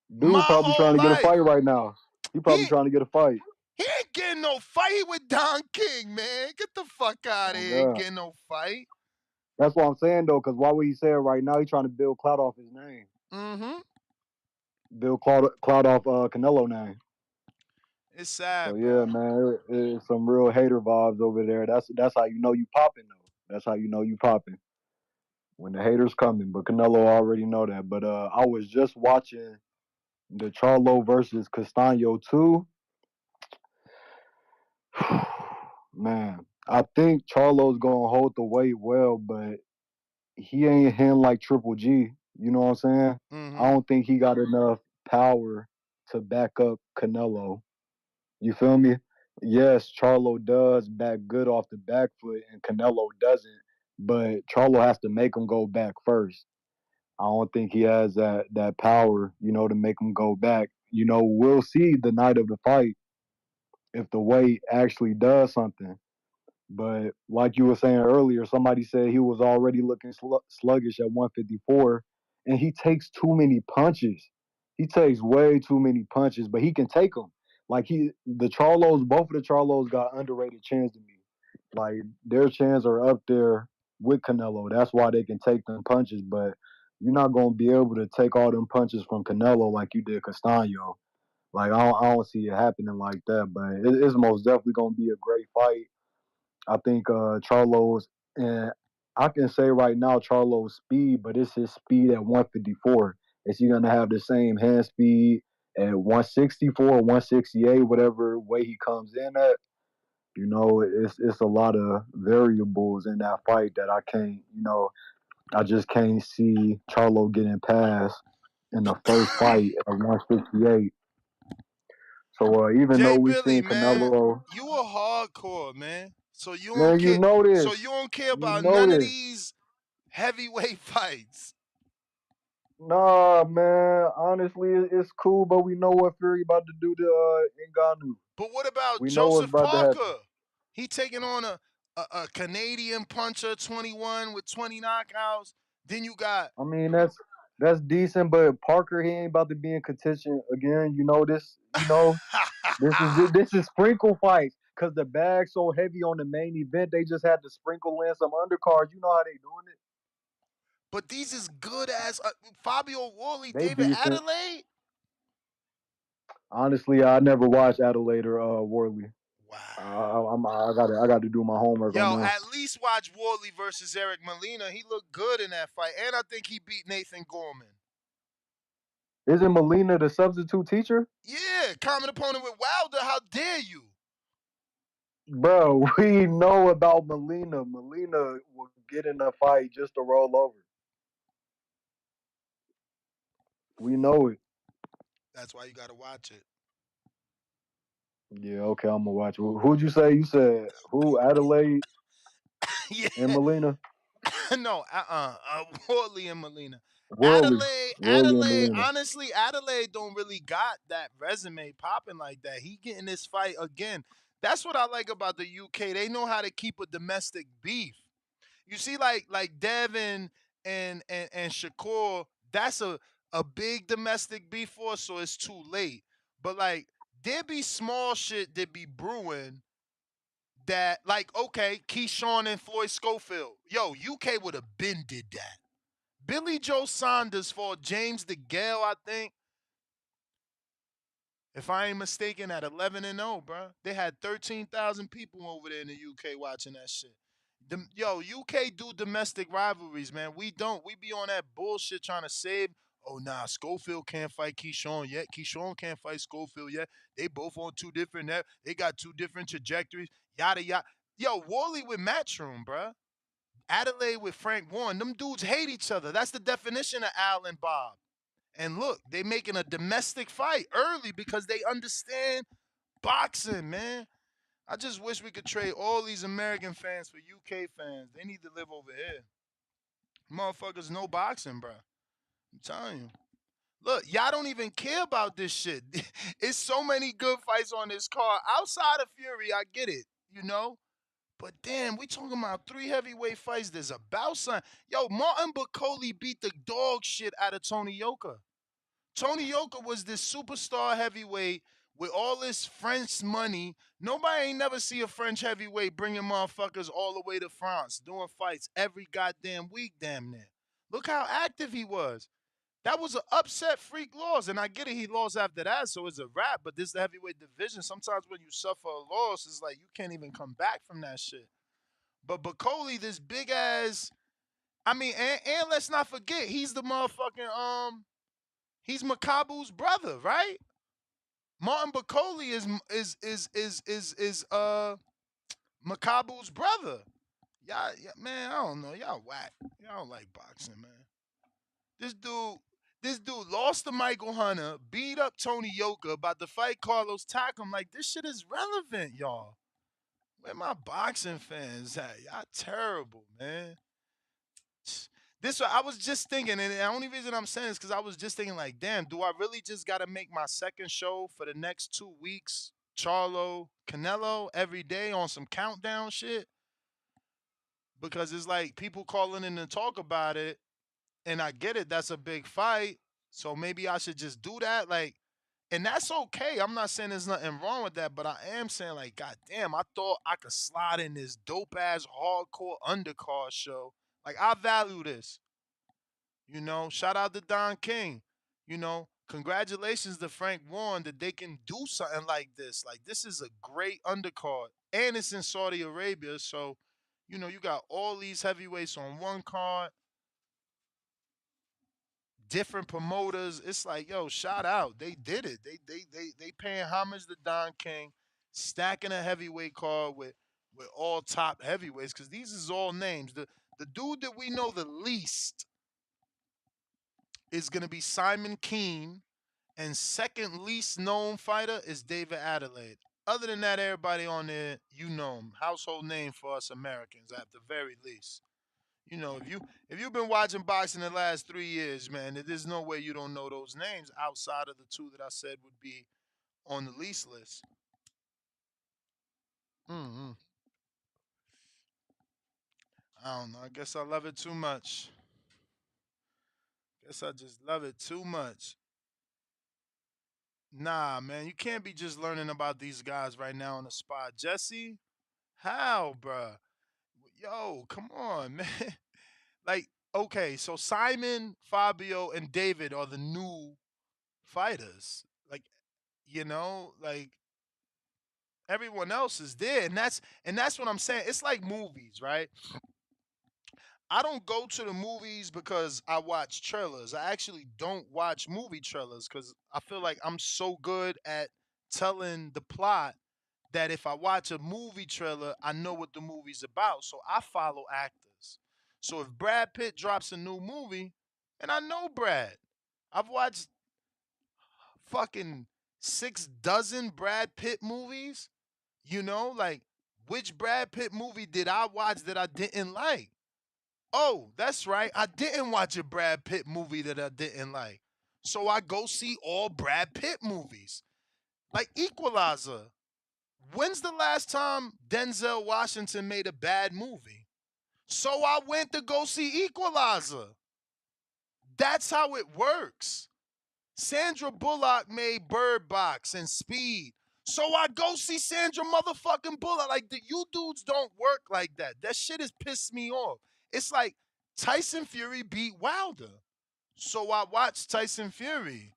My dude probably trying whole to get a life. fight right now. He probably trying to get a fight. He ain't getting no fight. He with Don King, man. Get the fuck out of Oh here. Ain't God. getting no fight. That's what I'm saying though, because why would he say it right now? He trying to build clout off his name. Mm-hmm. Build clout off Canelo name. It's sad, So bro. yeah, man, it's some real hater vibes over there. That's how you know you popping though. That's how you know you popping when the haters coming. But Canelo already know that. But I was just watching the Charlo versus Castaño 2. Man, I think Charlo's gonna hold the weight well, but he ain't him like Triple G. You know what I'm saying? Mm-hmm. I don't think he got enough power to back up Canelo. You feel me? Yes, Charlo does back good off the back foot and Canelo doesn't, but Charlo has to make him go back first. I don't think he has that power, to make him go back. We'll see the night of the fight if the weight actually does something. But like you were saying earlier, somebody said he was already looking sluggish at 154, and he takes too many punches. He takes way too many punches, but he can take them. Like both of the Charlos got underrated chins to me. Like their chins are up there with Canelo. That's why they can take them punches. But you're not gonna be able to take all them punches from Canelo like you did Castaño. Like I don't see it happening like that. But it's most definitely gonna be a great fight. I think Charlo's, and I can say right now Charlo's speed, but it's his speed at 154. Is he gonna have the same hand speed at 164, 168, whatever way he comes in at? It's a lot of variables in that fight that I can't, I just can't see Charlo getting past in the first fight at 168. So even though Jay we Billy, seen man, Canelo, you a hardcore, man. So you don't man, you care. know So this, you don't care you about know none of this. these heavyweight fights. Nah, man. Honestly, it's cool, but we know what Fury about to do to Ngannou. But what about We know what's Joseph about to happen. Parker? He taking on a Canadian puncher, 21 with 20 knockouts. Then you got I mean, that's decent, but Parker, he ain't about to be in contention again. You know this. This is sprinkle fights because the bag's so heavy on the main event. They just had to sprinkle in some undercards. You know how they doing it. but these is good as Fabio Wardley, They David decent. Adeleye. Honestly, I never watched Adelaide or Wardley. I got to do my homework on Yo, them. at least watch Wardley versus Eric Molina. He looked good in that fight, and I think he beat Nathan Gorman. Isn't Molina the substitute teacher? Yeah, common opponent with Wilder. How dare you? Bro, we know about Melina. Melina will get in a fight just to roll over. We know it. That's why you got to watch it. Yeah, okay, I'm gonna watch. Who'd you say? You said who? Adelaide Yeah. and Melina? No, Wardley and Melina. Worldly and Adelaide, Melina. honestly, Adelaide don't really got that resume popping like that. He getting this fight again. That's what I like about the UK. They know how to keep a domestic beef. You see, like Devin and Shakur, that's a big domestic beef for us, so it's too late. But like there be small shit that be brewing that like okay, Keyshawn and Floyd Schofield. Yo, UK would have been did that. Billy Joe Saunders fought James DeGale, I think. If I ain't mistaken, at 11-0, bro. They had 13,000 people over there in the UK watching that shit. Yo, UK do domestic rivalries, man. We don't. We be on that bullshit trying to save. Oh, nah, Schofield can't fight Keyshawn yet. Keyshawn can't fight Schofield yet. They both on two different. They got two different trajectories. Yada yada. Yo, Wally with Matchroom, bro. Adelaide with Frank Warren. Them dudes hate each other. That's the definition of Al and Bob. And look, they making a domestic fight early because they understand boxing, man. I just wish we could trade all these American fans for UK fans. They need to live over here. Motherfuckers know boxing, bro. I'm telling you. Look, y'all don't even care about this shit. It's so many good fights on this card. Outside of Fury, I get it, you know? But damn, we talking about 3 heavyweight fights. There's about something. Yo, Martin Bakole beat the dog shit out of Tony Yoka. Tony Yoka was this superstar heavyweight with all this French money. Nobody ain't never see a French heavyweight bringing motherfuckers all the way to France, doing fights every goddamn week, damn near. Look how active he was. That was an upset freak loss, and I get it. He lost after that, so it's a wrap. But this is the heavyweight division. Sometimes when you suffer a loss, it's like you can't even come back from that shit. But Bakole, this big ass. I mean, and let's not forget, he's the motherfucking he's Makabu's brother, right? Martin Bakole is Makabu's brother. Y'all, man, I don't know. Y'all whack. Y'all don't like boxing, man. This dude lost to Michael Hunter, beat up Tony Yoka, about to fight Carlos Takam. Like, this shit is relevant, y'all. Where my boxing fans at? Y'all terrible, man. This I was just thinking, and the only reason I'm saying is because I was just thinking, like, damn, do I really just got to make my second show for the next 2 weeks, Charlo, Canelo, every day on some countdown shit? Because it's like people calling in to talk about it, and I get it, that's a big fight, so maybe I should just do that, like, and that's okay. I'm not saying there's nothing wrong with that, but I am saying, like, god damn, I thought I could slide in this dope ass hardcore undercard show. Like, I value this. You know, shout out to Don King. You know, congratulations to Frank Warren that they can do something like this. Like, this is a great undercard. And it's in Saudi Arabia. So, you know, you got all these heavyweights on one card, different promoters. It's like, yo, shout out. They did it. They paying homage to Don King, stacking a heavyweight card with all top heavyweights, because these is all names. The dude that we know the least is going to be Simon Kean, and second least known fighter is David Adelaide. Other than that, everybody on there, you know him. Household name for us Americans at the very least. You know, if you've been watching boxing the last 3 years, man, there's no way you don't know those names outside of the 2 that I said would be on the least list. Mm-hmm. I don't know. I guess I love it too much. Guess I just love it too much. Nah, man, you can't be just learning about these guys right now on the spot. Jesse, how, bruh? Yo, come on, man. Like, okay, so Simon, Fabio, and David are the new fighters. Like, you know, like everyone else is there, and that's what I'm saying. It's like movies, right? I don't go to the movies because I watch trailers. I actually don't watch movie trailers because I feel like I'm so good at telling the plot that if I watch a movie trailer, I know what the movie's about. So I follow actors. So if Brad Pitt drops a new movie, and I know Brad, I've watched fucking 6 dozen Brad Pitt movies. Like which Brad Pitt movie did I watch that I didn't like? Oh, that's right. I didn't watch a Brad Pitt movie that I didn't like. So I go see all Brad Pitt movies. Like Equalizer. When's the last time Denzel Washington made a bad movie? So I went to go see Equalizer. That's how it works. Sandra Bullock made Bird Box and Speed. So I go see Sandra motherfucking Bullock. Like, you dudes don't work like that. That shit has pissed me off. It's like Tyson Fury beat Wilder. So I watched Tyson Fury.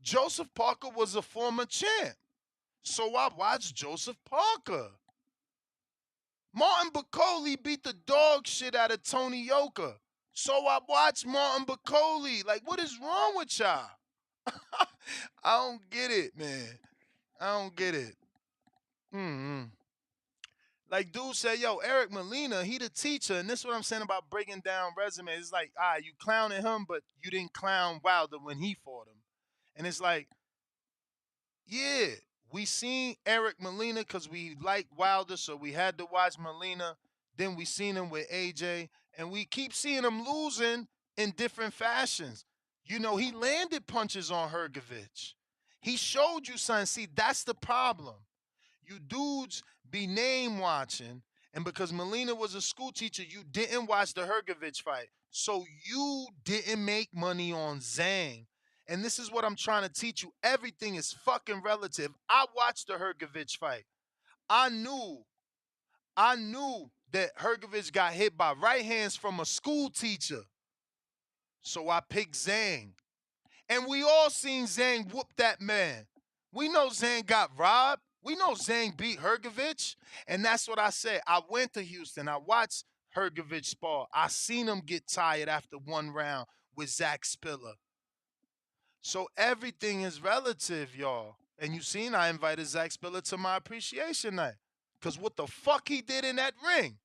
Joseph Parker was a former champ. So I watched Joseph Parker. Martin Bakole beat the dog shit out of Tony Yoka. So I watched Martin Bakole. Like, what is wrong with y'all? I don't get it, man. I don't get it. Like, dude said, yo, Eric Molina, he the teacher. And this is what I'm saying about breaking down resumes. It's like, you clowning him, but you didn't clown Wilder when he fought him. And it's like, yeah, we seen Eric Molina because we like Wilder, so we had to watch Molina. Then we seen him with AJ, and we keep seeing him losing in different fashions. He landed punches on Hergovich. He showed you something. See, that's the problem. You dudes be name watching, and because Molina was a school teacher, you didn't watch the Hergovich fight. So you didn't make money on Zhang. And this is what I'm trying to teach you. Everything is fucking relative. I watched the Hergovich fight. I knew that Hergovich got hit by right hands from a school teacher. So I picked Zhang. And we all seen Zhang whoop that man. We know Zhang got robbed. We know Zhang beat Hergovich. And that's what I said. I went to Houston. I watched Hergovich spar. I seen him get tired after one round with Zach Spiller. So everything is relative, y'all. And you seen I invited Zach Spiller to my appreciation night. Because what the fuck he did in that ring?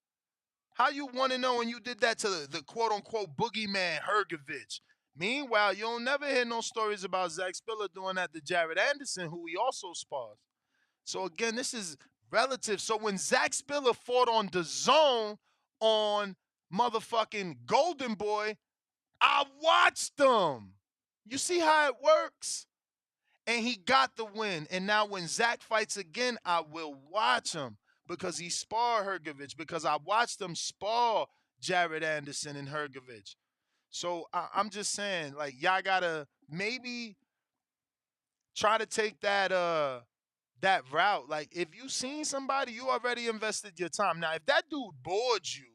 How you want to know when you did that to the quote-unquote boogeyman Hergovich? Meanwhile, you'll never hear no stories about Zach Spiller doing that to Jared Anderson, who he also spars. So again, this is relative. So when Zach Spiller fought on the zone on motherfucking Golden Boy, I watched them. You see how it works? And he got the win. And now when Zach fights again, I will watch him because he sparred Hergovich, because I watched him spar Jared Anderson and Hergovich. So I'm just saying, like, y'all gotta maybe try to take that route. Like, if you seen somebody, you already invested your time. Now, if that dude bored you,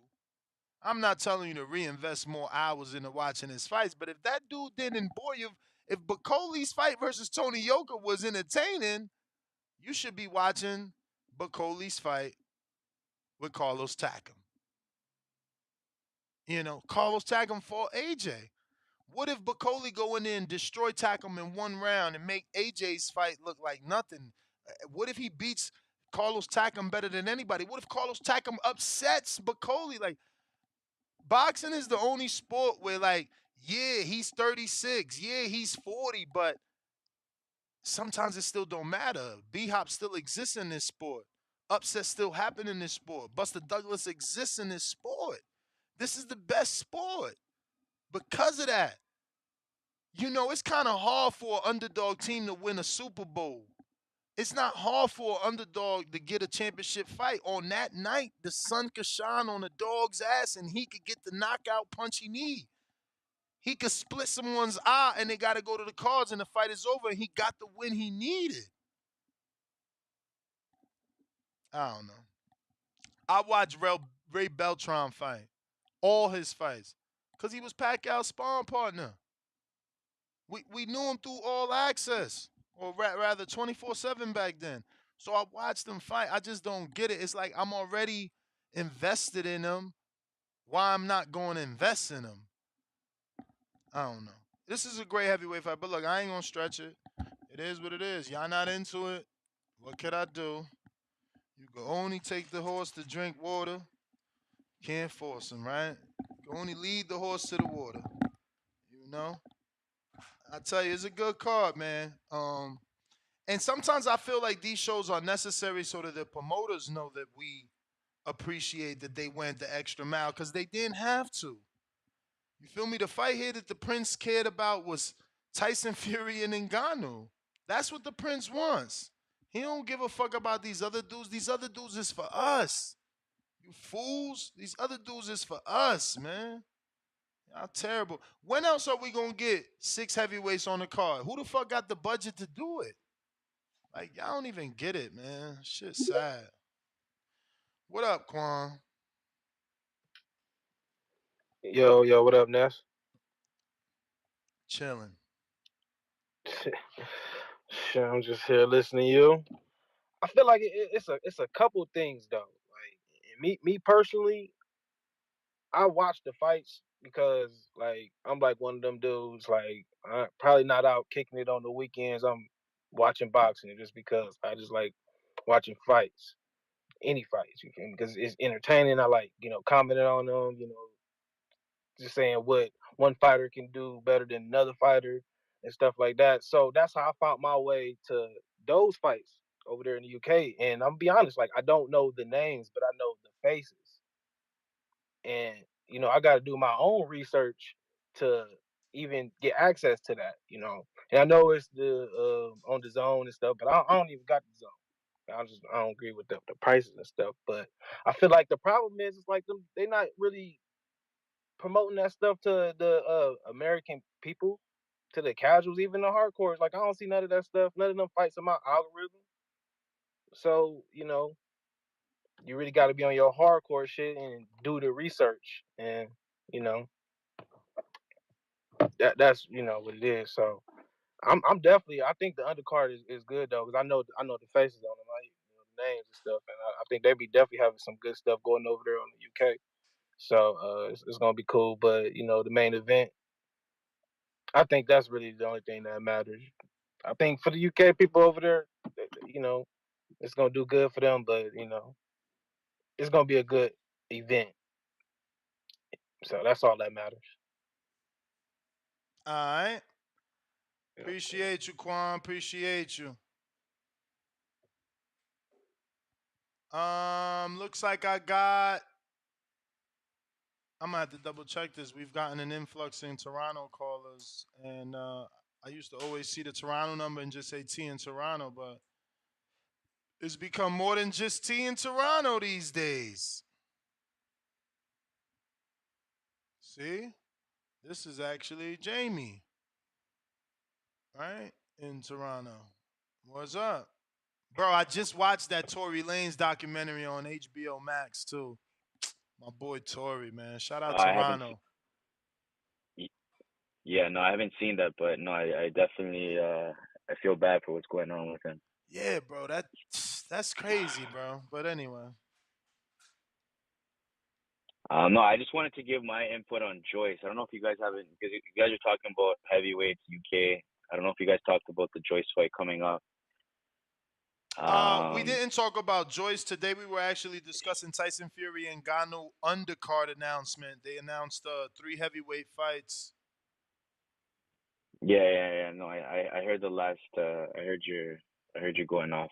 I'm not telling you to reinvest more hours into watching his fights, but if that dude didn't bore you, if Bakole's fight versus Tony Yoka was entertaining, you should be watching Bakole's fight with Carlos Takam. Carlos Takam fought AJ. What if Bakole go in there and destroy Takam in one round and make AJ's fight look like nothing? What if he beats Carlos Takam better than anybody? What if Carlos Takam upsets Bakole? Like, boxing is the only sport where, like, yeah, he's 36, yeah, he's 40, but sometimes it still don't matter. B-Hop still exists in this sport. Upsets still happen in this sport. Buster Douglas exists in this sport. This is the best sport because of that. It's kind of hard for an underdog team to win a Super Bowl. It's not hard for an underdog to get a championship fight. On that night, the sun could shine on the dog's ass and he could get the knockout punch he need. He could split someone's eye and they got to go to the cards and the fight is over and he got the win he needed. I don't know. I watched Ray Beltran fight. All his fights. Because he was Pacquiao's sparring partner. We knew him through All Access. Or rather 24/7 back then. So I watched him fight. I just don't get it. It's like I'm already invested in him. Why I'm not going to invest in him? I don't know. This is a great heavyweight fight. But look, I ain't going to stretch it. It is what it is. Y'all not into it. What could I do? You can only take the horse to drink water. Can't force him, right? You can only lead the horse to the water. You know? I tell you, it's a good card, man. And sometimes I feel like these shows are necessary so that the promoters know that we appreciate that they went the extra mile because they didn't have to. You feel me? The fight here that the Prince cared about was Tyson Fury and Ngannou. That's what the Prince wants. He don't give a fuck about these other dudes. These other dudes is for us. You fools. These other dudes is for us, man. Y'all terrible. When else are we gonna get 6 heavyweights on the card? Who the fuck got the budget to do it? Like y'all don't even get it, man. Shit's sad. What up, Quan? Yo, what up, Ness? Chilling. Shit, I'm just here listening to you. I feel like it's a couple things though. Like me personally, I watch the fights because like I'm like one of them dudes like I'm probably not out kicking it on the weekends. I'm watching boxing just because I just like watching fights, any fights, you can because it's entertaining. I like commenting on them. Just saying what one fighter can do better than another fighter and stuff like that. So that's how I found my way to those fights over there in the UK. And I'm gonna be honest, like I don't know the names, but I know the faces. And I got to do my own research to even get access to that. And I know it's the on the zone and stuff, but I don't even got the zone. I don't agree with the prices and stuff. But I feel like the problem is it's like they not really promoting that stuff to the American people, to the casuals, even the hardcores. Like I don't see none of that stuff, none of them fights in my algorithm. So you really got to be on your hardcore shit and do the research, and you know that's what it is. So I'm definitely I think the undercard is good though because I know the faces on them, the names and stuff, and I think they be definitely having some good stuff going over there on the UK. So it's gonna be cool, but the main event. I think that's really the only thing that matters. I think for the UK people over there, it's gonna do good for them, but it's gonna be a good event. So that's all that matters. All right. Appreciate you, Quan. Appreciate you. Looks like I'm gonna have to double check this. We've gotten an influx in Toronto callers, and I used to always see the Toronto number and just say T in Toronto, but it's become more than just T in Toronto these days. See, this is actually Jamie, right, in Toronto. What's up? Bro, I just watched that Tory Lanez documentary on HBO Max too. My boy Tory, man. Shout out I haven't. Toronto. Yeah, no, I haven't seen that, but no, I definitely I feel bad for what's going on with him. Yeah, bro. That's crazy, bro. But anyway. No, I just wanted to give my input on Joyce. I don't know if you guys haven't because you guys are talking about heavyweights UK. I don't know if you guys talked about the Joyce fight coming up. We didn't talk about Joyce today. We were actually discussing Tyson Fury and Ngannou undercard announcement. They announced 3 heavyweight fights. Yeah. No, I heard the last. I heard you going off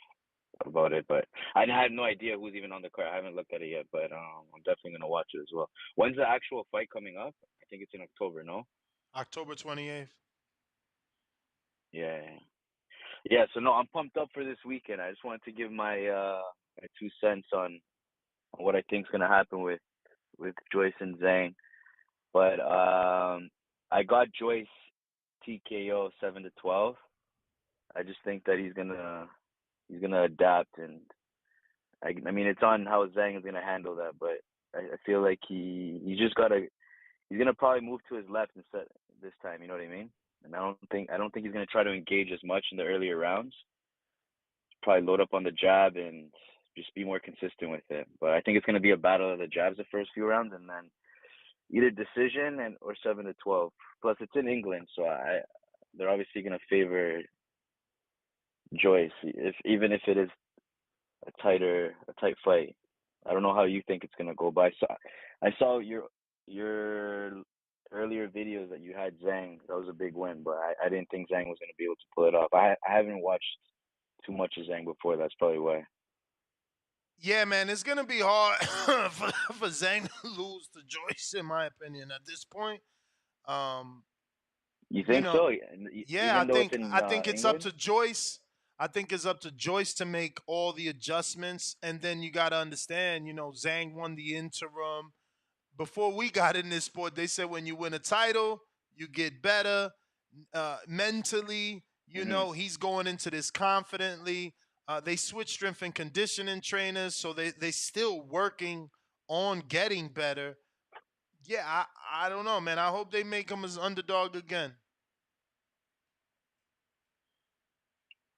about it, but I had no idea who's even on the card. I haven't looked at it yet, but I'm definitely gonna watch it as well. When's the actual fight coming up? I think it's in October. No. October 28th. Yeah. So no, I'm pumped up for this weekend. I just wanted to give my my 2 cents on what I think's gonna happen with Joyce and Zhang. But I got Joyce TKO 7-12. I just think that he's gonna adapt, and I mean it's on how Zhang is gonna handle that. But I feel like he's gonna probably move to his left instead this time. You know what I mean? And I don't think he's gonna try to engage as much in the earlier rounds. Probably load up on the jab and just be more consistent with it. But I think it's gonna be a battle of the jabs the first few rounds, and then either decision or 7-12. Plus, it's in England, so they're obviously gonna favor Joyce, even if it is a tight fight. I don't know how you think it's gonna go, but I saw your earlier videos that you had Zhang. That was a big win, but I didn't think Zhang was gonna be able to pull it off. I haven't watched too much of Zhang before. That's probably why. Yeah, man, it's gonna be hard for Zhang to lose to Joyce, in my opinion, at this point. Um, You you think know, so? yeah, Even though it's I in think it's up England? to Joyce. I think it's up to Joyce to make all the adjustments, and then you got to understand, Zhang won the interim. Before we got in this sport, they said when you win a title, you get better mentally. Hmm. He's going into this confidently. They switched strength and conditioning trainers, so they still working on getting better. Yeah, I don't know, man. I hope they make him as underdog again.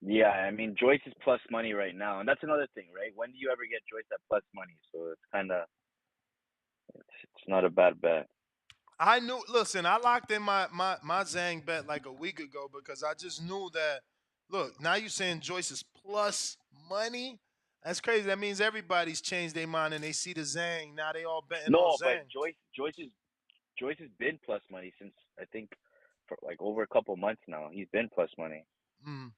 Yeah, I mean Joyce is plus money right now, and that's another thing, right? When do you ever get Joyce at plus money? So it's kind of it's not a bad bet. I knew. Listen, I locked in my Zhang bet like a week ago because I just knew that. Look, now you're saying Joyce is plus money. That's crazy. That means everybody's changed their mind and they see the Zhang. Now they all betting on No, but Zhang. Joyce has been plus money since I think for like over a couple months now. He's been plus money Mm.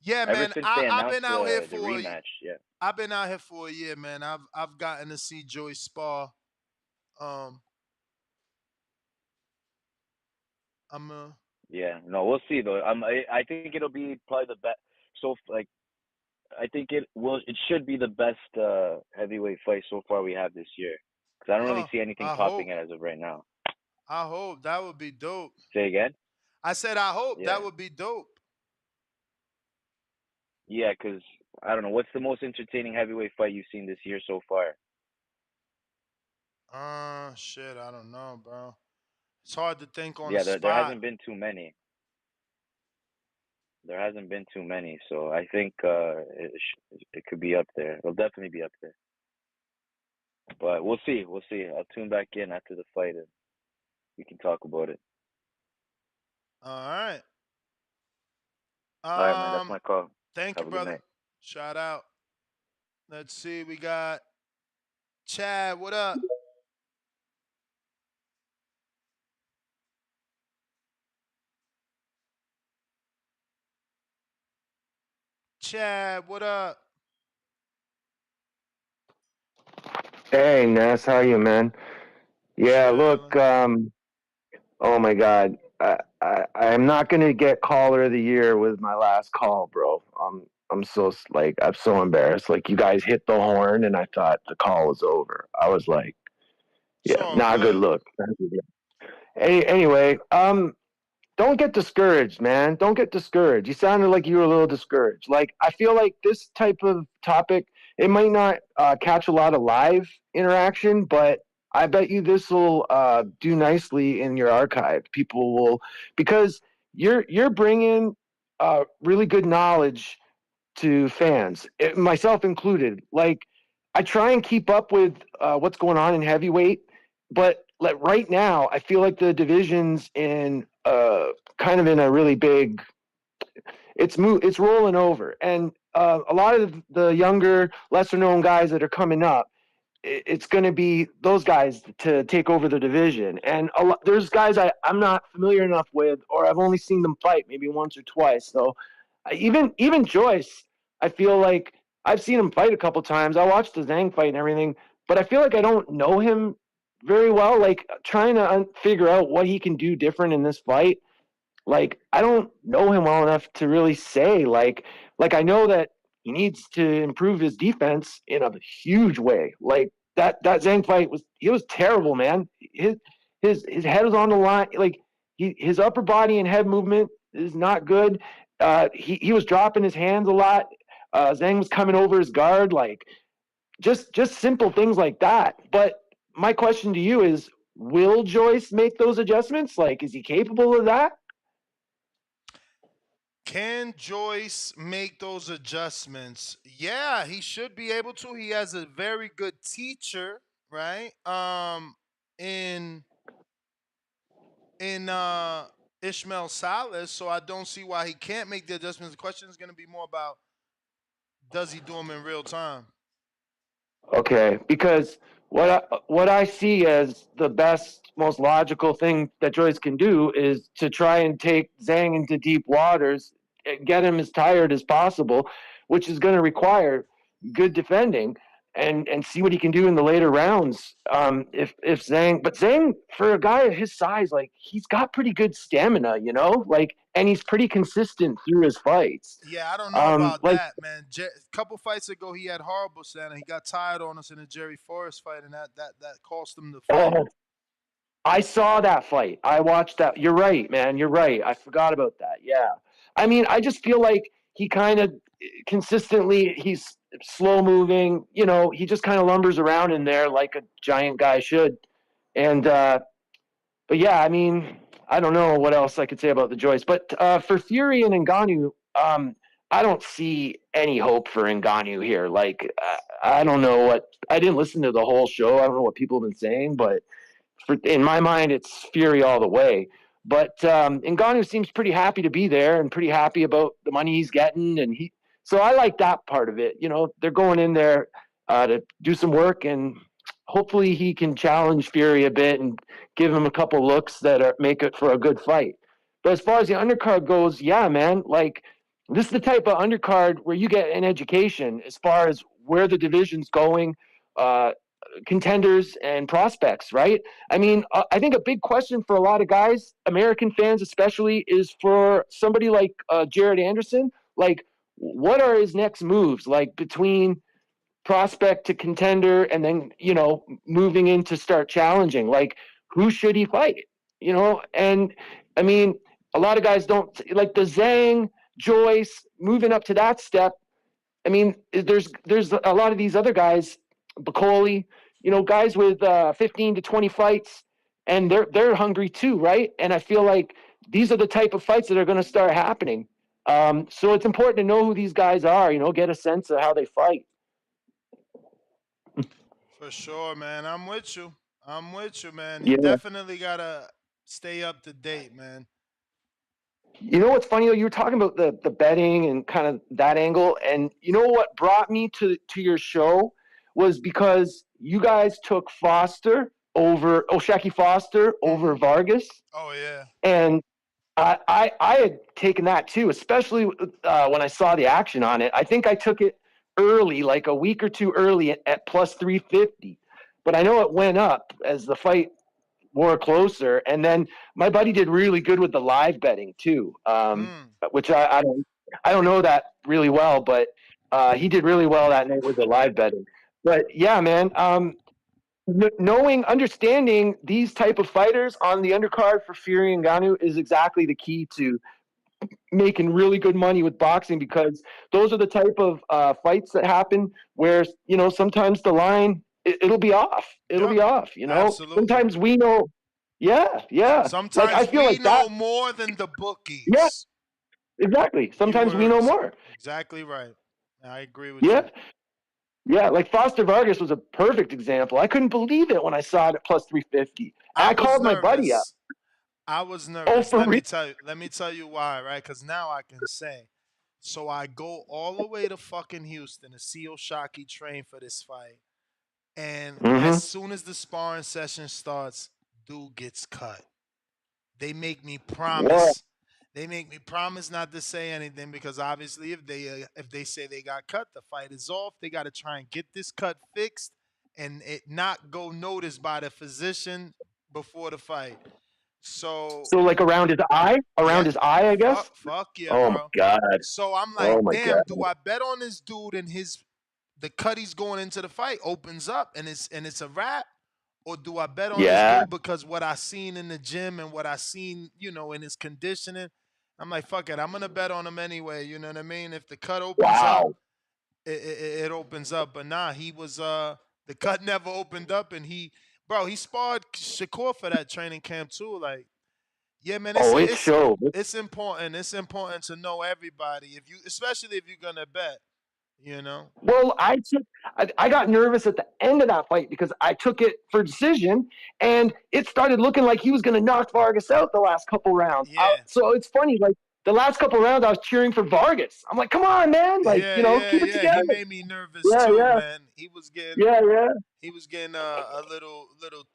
Yeah, ever man. since I, they I've announced been out here the for. rematch. Yeah, I've been out here for a year, man. I've gotten to see Joyce spar. Um, I'm yeah. No, we'll see though. I think it'll be probably the best. So like I think it should be the best heavyweight fight so far we have this year. Because I don't really see anything I hope. topping it as of right now. I hope that would be dope. Say again? I said I hope Yeah. that would be dope. Yeah, because I don't know. What's the most entertaining heavyweight fight you've seen this year so far? Shit, I don't know, bro. It's hard to think on the Yeah, there spot. hasn't been too many. There hasn't been too many, so I think it could be up there. It'll definitely be up there. But we'll see. We'll see. I'll tune back in after the fight and we can talk about it. All right. All right, man. That's my call. Thank you, Have a good brother. night. Shout out. Let's see. We got Chad. What up? Chad, what up? Hey Ness, how you, man? Yeah, look, Chilling. oh my God, I'm not gonna get caller of the year with my last call, bro. I'm so embarrassed. Like you guys hit the horn, and I thought the call was over. I was like, It's yeah, all not a good good. look. Anyway, don't get discouraged, man. Don't get discouraged. You sounded like you were a little discouraged. Like I feel like this type of topic, it might not catch a lot of live interaction, but I bet you this will do nicely in your archive. People will because you're bringing really good knowledge to fans, myself included. Like I try and keep up with what's going on in heavyweight, but like right now, I feel like the divisions in kind of in a really big. It's rolling over, and a lot of the younger, lesser known guys that are coming up, it's going to be those guys to take over the division. And there's guys I'm not familiar enough with, or I've only seen them fight maybe once or twice. So even Joyce, I feel like I've seen him fight a couple times. I watched the Zhang fight and everything, but I feel like I don't know him very well. Like trying to figure out what he can do different in this fight, like I don't know him well enough to really say like I know that he needs to improve his defense in a huge way. Like that Zhang fight was terrible, man. His head was on the line. Like his upper body and head movement is not good. He was dropping his hands a lot. Zhang was coming over his guard, like just simple things like that. But my question to you is, will Joyce make those adjustments? Like, is he capable of that? Can Joyce make those adjustments? Yeah, he should be able to. He has a very good teacher, right? In Ishmael Salas, so I don't see why he can't make the adjustments. The question is going to be more about does he do them in real time? Okay, because what I see as the best, most logical thing that Joyce can do is to try and take Zhang into deep waters, get him as tired as possible, which is going to require good defending, and see what he can do in the later rounds. If Zhang, but Zhang, for a guy of his size, like he's got pretty good stamina, you know, like, and he's pretty consistent through his fights. Yeah, I don't know about Like, that, man. A couple fights ago, he had horrible stamina. He got tired on us in the Jerry Forrest fight, and that cost him the fight. oh, I saw that fight. I watched that. You're right, man. You're right. I forgot about that. Yeah. I mean, I just feel like he kind of consistently, he's slow moving. You know, he just kind of lumbers around in there like a giant guy should. And, but yeah, I mean, I don't know what else I could say about the Joyce. But for Fury and Ngannou, I don't see any hope for Ngannou here. Like, I don't know what, I didn't listen to the whole show. I don't know what people have been saying, but in my mind, it's Fury all the way. But Ngannou seems pretty happy to be there and pretty happy about the money he's getting, and so I like that part of it. You know, they're going in there to do some work, and hopefully he can challenge Fury a bit and give him a couple looks that make it for a good fight. But as far as the undercard goes, yeah, man, like this is the type of undercard where you get an education as far as where the division's going. Contenders and prospects, right? I mean, I think a big question for a lot of guys, American fans especially, is for somebody like Jared Anderson, like, what are his next moves, like between prospect to contender and then, you know, moving in to start challenging? Like, who should he fight? You know, and I mean, a lot of guys don't, like the Zhang, Joyce, moving up to that step. I mean, there's a lot of these other guys, Bakole, you know, guys with 15 to 20 fights, and they're hungry too, right? And I feel like these are the type of fights that are going to start happening. So it's important to know who these guys are, you know, get a sense of how they fight. For sure, man. I'm with you. I'm with you, man. He Yeah. definitely gotta stay up to date, man. You know what's funny though? You were talking about the betting and kind of that angle, and you know what brought me to your show was because you guys took Shaki Foster over Vargas. Oh yeah. And I had taken that too, especially when I saw the action on it. I think I took it early, like a week or two early at plus 350. But I know it went up as the fight wore closer. And then my buddy did really good with the live betting too, which I don't know that really well, but he did really well that night with the live betting. But yeah, man, understanding these type of fighters on the undercard for Fury and Ngannou is exactly the key to making really good money with boxing, because those are the type of fights that happen where, you know, sometimes the line it'll be off. It'll be off. You know, Absolutely. sometimes we know. Yeah. Sometimes like, I feel we like know that, more than the bookies. Yeah, exactly. Sometimes we know more. Exactly right. I agree with Yeah. you. Yeah, like Foster Vargas was a perfect example. I couldn't believe it when I saw it at plus 350. I called my buddy up. I was nervous. for Let me real? let me tell you why, right? Because now I can say. So I go all the way to fucking Houston to see Oshaki train for this fight. And as soon as the sparring session starts, dude gets cut. They make me promise. They make me promise not to say anything, because obviously if they say they got cut, the fight is off. They got to try and get this cut fixed and it not go noticed by the physician before the fight. So like around his eye? Around his eye, I guess? Fuck yeah, Oh, bro. my God. So I'm like, Oh, my damn, God. do I bet on this dude and the cut he's going into the fight opens up and it's a wrap? Or do I bet on this dude because what I seen in the gym and what I seen, you know, in his conditioning? I'm like, fuck it, I'm gonna bet on him anyway. You know what I mean? If the cut opens up, it opens up. But nah, he was the cut never opened up, and he sparred Shakur for that training camp too. Like, yeah, man, it's important. It's important to know everybody, especially if you're gonna bet. You know. Well, I got nervous at the end of that fight because I took it for decision, and it started looking like he was going to knock Vargas out the last couple rounds. Yeah. So it's funny, like the last couple rounds I was cheering for Vargas. I'm like, come on, man, like keep it together. He made me nervous Yeah, too, yeah. man. He was getting Yeah. he was getting a little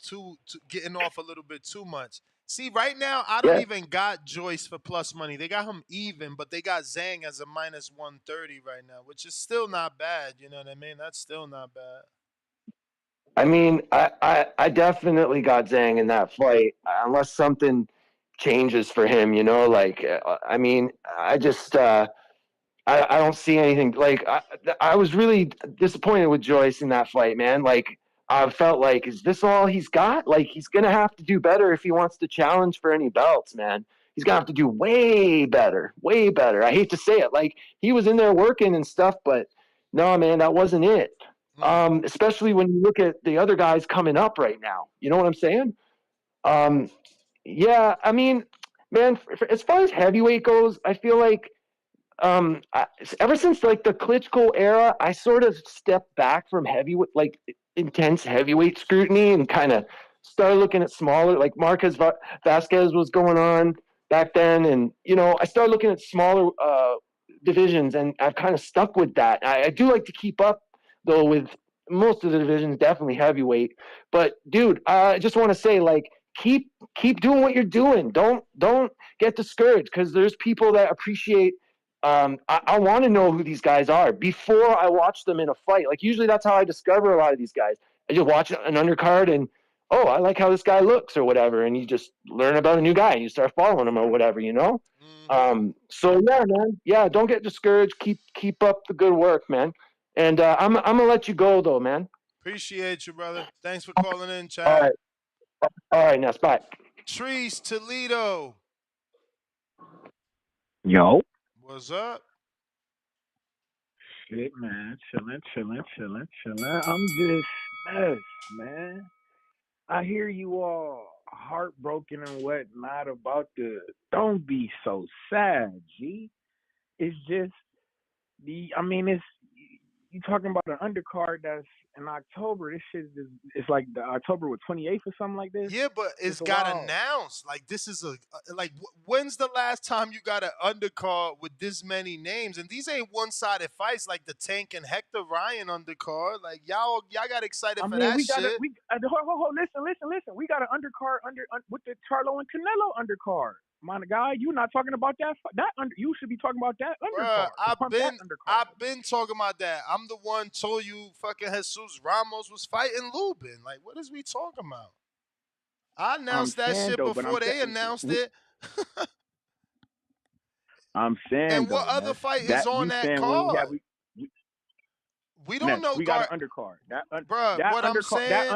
too getting off a little bit too much. See, right now I don't Yeah. even got Joyce for plus money. They got him even, but they got Zhang as a minus 130 right now, which is still not bad. You know what I mean? That's still not bad. I mean, I definitely got Zhang in that fight, unless something changes for him. Like I mean, I just I don't see anything. Like I was really disappointed with Joyce in that fight, man. Like I felt like, is this all he's got? Like he's gonna have to do better if he wants to challenge for any belts, man. He's gonna have to do way better, way better. I hate to say it. Like he was in there working and stuff, but no, man, that wasn't it. Especially when you look at the other guys coming up right now. You know what I'm saying? Yeah, I mean, man, as far as heavyweight goes, I feel like ever since like the Klitschko era, I sort of stepped back from heavyweight, like intense heavyweight scrutiny, and kind of started looking at smaller, like Marquez Vasquez was going on back then, and I started looking at smaller divisions, and I've kind of stuck with that. I do like to keep up though with most of the divisions, definitely heavyweight. But dude, I just want to say, like, keep doing what you're doing. Don't get discouraged, because there's people that appreciate. I want to know who these guys are before I watch them in a fight. Like usually that's how I discover a lot of these guys. I just watch an undercard and, oh, I like how this guy looks or whatever. And you just learn about a new guy and you start following him or whatever, So yeah, man. Yeah. Don't get discouraged. Keep up the good work, man. And I'm going to let you go though, man. Appreciate you, brother. Thanks for calling in, Chad. All right. Ness. Bye. Trees Toledo. Yo. What's up? Shit, man. Chilling. I'm just nuts, man. I hear you all heartbroken and whatnot about don't be so sad, G. It's just it's you talking about an undercard that's in October. This shit it's like the October 28th or something like this. Yeah, but it's got announced. Like this is when's the last time you got an undercard with this many names? And these ain't one-sided fights like the Tank and Hector Ryan undercard. Like y'all got excited for that shit. Listen. We got an undercard with the Charlo and Canelo undercard. My guy, you not talking about that? You should be talking about that undercard. I've been talking about that. I'm the one told you fucking Jesus Ramos was fighting Lubin. Like, what is we talking about? I announced that shit before they announced it. I'm saying. And what other fight is on that card? We don't know. We got an undercard.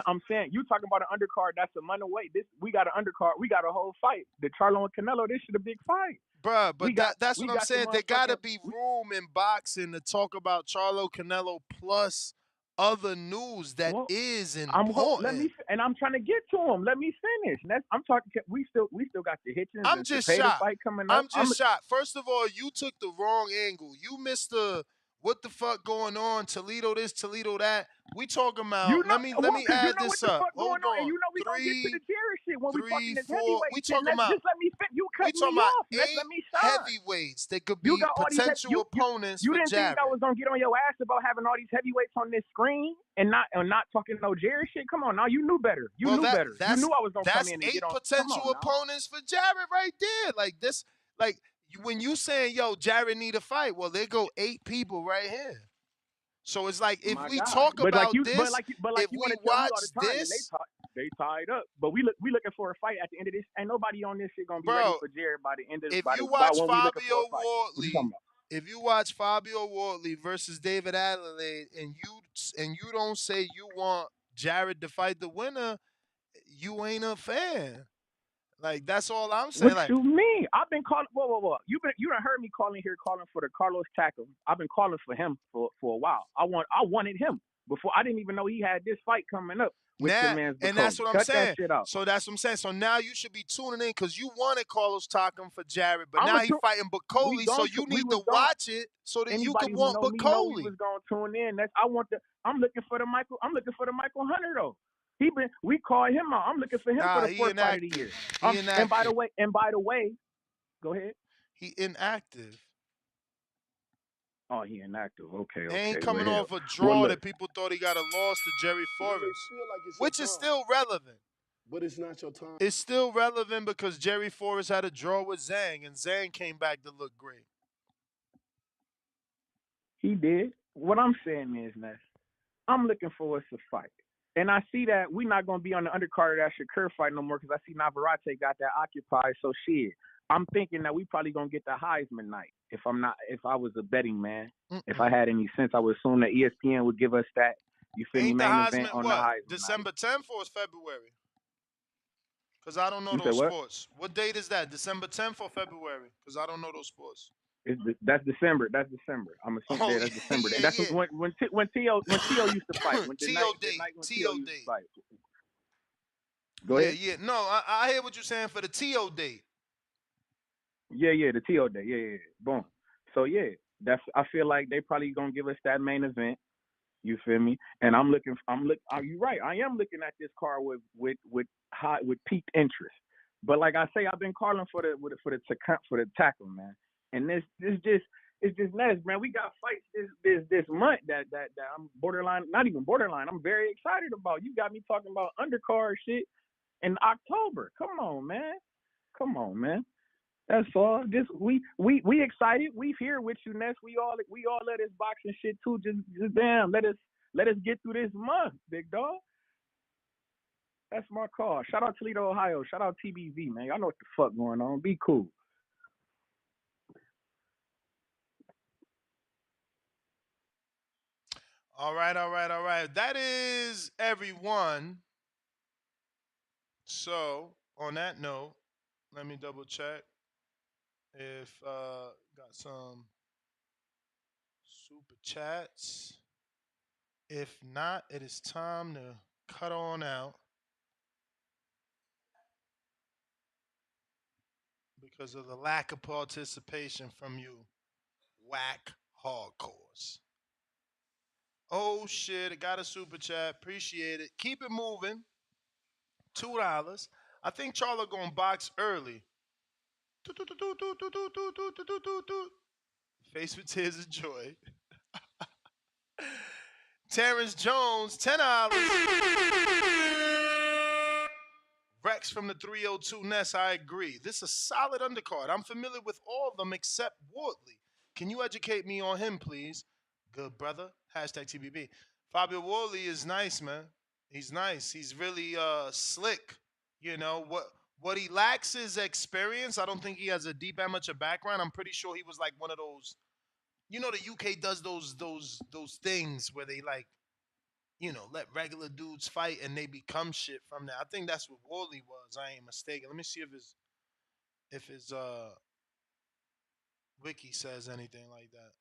I'm saying you talking about an undercard. That's a money weight. We got an undercard. We got a whole fight. The Charlo and Canelo. This is a big fight, bruh. But that's what I'm saying. There gotta be room in boxing to talk about Charlo Canelo plus other news that is important. I'm trying to get to him. Let me finish. I'm talking. We still got the Hitchens. I'm just shocked. Fight coming up. I'm just shocked. First of all, you took the wrong angle. You missed the. What the fuck going on? Toledo this, Toledo that. We talking about. Let me add this up. Hold on. And we gonna get to the Jerry shit when we fucking this heavyweight. We talking about. Just let me fit. You cut me off. Let me shine. Heavyweights that could be potential opponents. You didn't think I was gonna get on your ass about having all these heavyweights on this screen and not talking no Jerry shit? Come on, now you knew better. You knew better. You knew I was gonna come in and get on. That's 8 potential opponents for Jared right there. Like this, like. When you saying, yo, Jared need a fight, well, there go 8 people right here. So it's like if we talk about this, if we watch this, they tied up. But we looking for a fight at the end of this. Ain't nobody on this shit gonna be ready for Jared by the end of this. If you watch Fabio Wardley, if you watch Fabio Wardley versus David Adeleye, and you don't say you want Jared to fight the winner, you ain't a fan. Like that's all I'm saying. What you mean? I've been calling. Whoa. You done heard me calling for the Carlos Takam. I've been calling for him for a while. I wanted him before. I didn't even know he had this fight coming up with the man's Bakole. And that's what I'm saying. That shit out. So that's what I'm saying. So now you should be tuning in because you wanted Carlos Takam for Jared, but now he's fighting Bakole. So you need to watch it so that you can want Bakole. He was gonna tune in. I'm looking for the Michael Hunter though. We call him out. I'm looking for him for the first fight of the year. And by the way, go ahead. He inactive. Oh, he inactive. Okay, They ain't okay. Well, coming hell. off a Well, draw look. that people thought he got a loss to Jerry You may Forrest, feel like it's your which is time, still relevant. but it's not your time. It's still relevant because Jerry Forrest had a draw with Zhang, and Zhang came back to look great. He did. What I'm saying is, Ness, I'm looking for us to fight. And I see that we're not going to be on the undercard of that Shakur fight no more because I see Navarrete got that occupied. So shit, I'm thinking that we probably going to get the Heisman night. If I was a betting man, if I had any sense, I would assume that ESPN would give us that, you feel me, Ain't the main event Heisman on the what? Heisman December night. 10th or February? Because I don't know You said those what? sports. What date is that? December 10th or February? Because I don't know those sports. That's December. That's December. I'm assuming Oh, that's December. yeah, That's yeah. when T.O. used to fight. When the T.O. night date. when T.O. T.O. used to date. fight. Go Yeah, ahead. yeah. No, I hear what you're saying for the T.O. date. Yeah, the T.O. day. Yeah. Boom. So yeah, I feel like they probably gonna give us that main event. You feel me? And you're right. I am looking at this card with peaked interest. But like I say, I've been calling for the tackle, man. And this it's just nuts, man. We got fights this month that I'm borderline, not even borderline. I'm very excited about. You got me talking about undercard shit in October. Come on, man. That's all. Just we excited. We here with you, Ness. We all let this boxing shit too. Just damn, let us get through this month, big dog. That's my call. Shout out Toledo, Ohio. Shout out TBV, man. Y'all know what the fuck going on. Be cool. All right. That is everyone. So, on that note, let me double check if got some super chats. If not, it is time to cut on out because of the lack of participation from you whack hardcores. Oh shit, I got a super chat. Appreciate it. Keep it moving. $2. I think Charlie gonna box early. Face with tears of joy. Terrence Jones, $10. Rex from the 302 Ness, I agree. This is a solid undercard. I'm familiar with all of them except Wardley. Can you educate me on him, please? Good brother. Hashtag TBB. Fabio Wardley is nice, man. He's nice. He's really slick. You know what he lacks is experience. I don't think he has a deep amateur background. I'm pretty sure he was like one of those. You know, the UK does those things where they like, let regular dudes fight and they become shit from that. I think that's what Wardley was. I ain't mistaken. Let me see if his wiki says anything like that.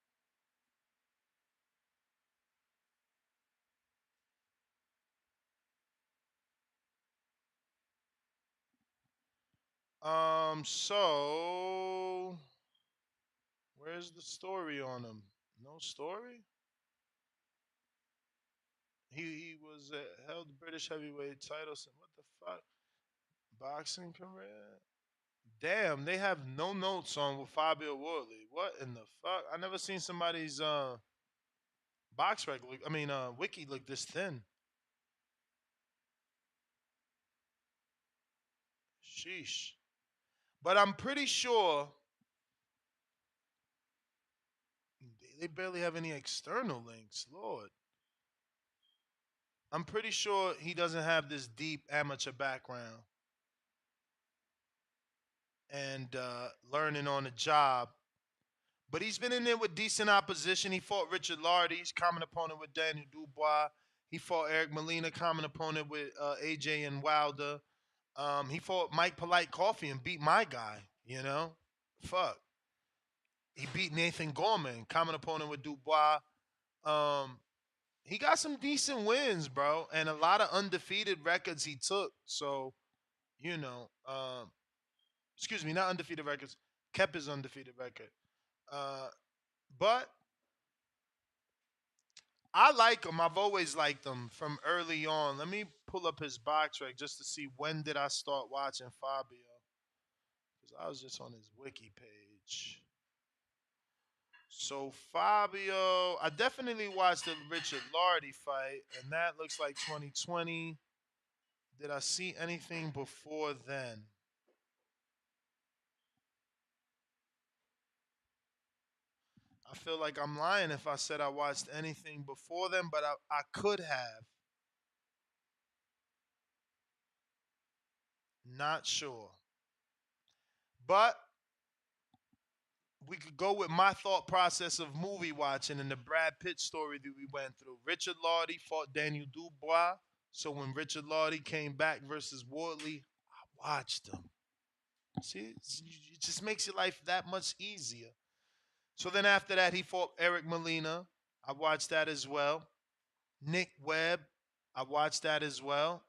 So where's the story on him? No story? He was held the British heavyweight title. So what the fuck? Boxing career? Damn, they have no notes on with Fabio Wardley. What in the fuck? I never seen somebody's box rec look. I mean, wiki look this thin. Sheesh. But I'm pretty sure they barely have any external links. Lord. I'm pretty sure he doesn't have this deep amateur background and learning on the job. But he's been in there with decent opposition. He fought Richard Lardy's common opponent with Daniel Dubois. He fought Eric Molina, common opponent with AJ and Wilder. He fought Mike Polite Coffee and beat my guy, Fuck. He beat Nathan Gorman, common opponent with Dubois. He got some decent wins, bro, and a lot of undefeated records he took. So, excuse me, not undefeated records, kept his undefeated record. But I like him. I've always liked him from early on. Let me pull up his box rec just to see when did I start watching Fabio. Because I was just on his wiki page. coverage. So Fabio, I definitely watched the Richard Lardy fight, and that looks like 2020. Did I see anything before then? I feel like I'm lying if I said I watched anything before then, but I could have. Not sure. But we could go with my thought process of movie watching and the Brad Pitt story that we went through. Richard Lardy fought Daniel Dubois. So when Richard Lardy came back versus Wardley, I watched him. See, it just makes your life that much easier. So then after that, he fought Eric Molina. I watched that as well. Nick Webb, I watched that as well.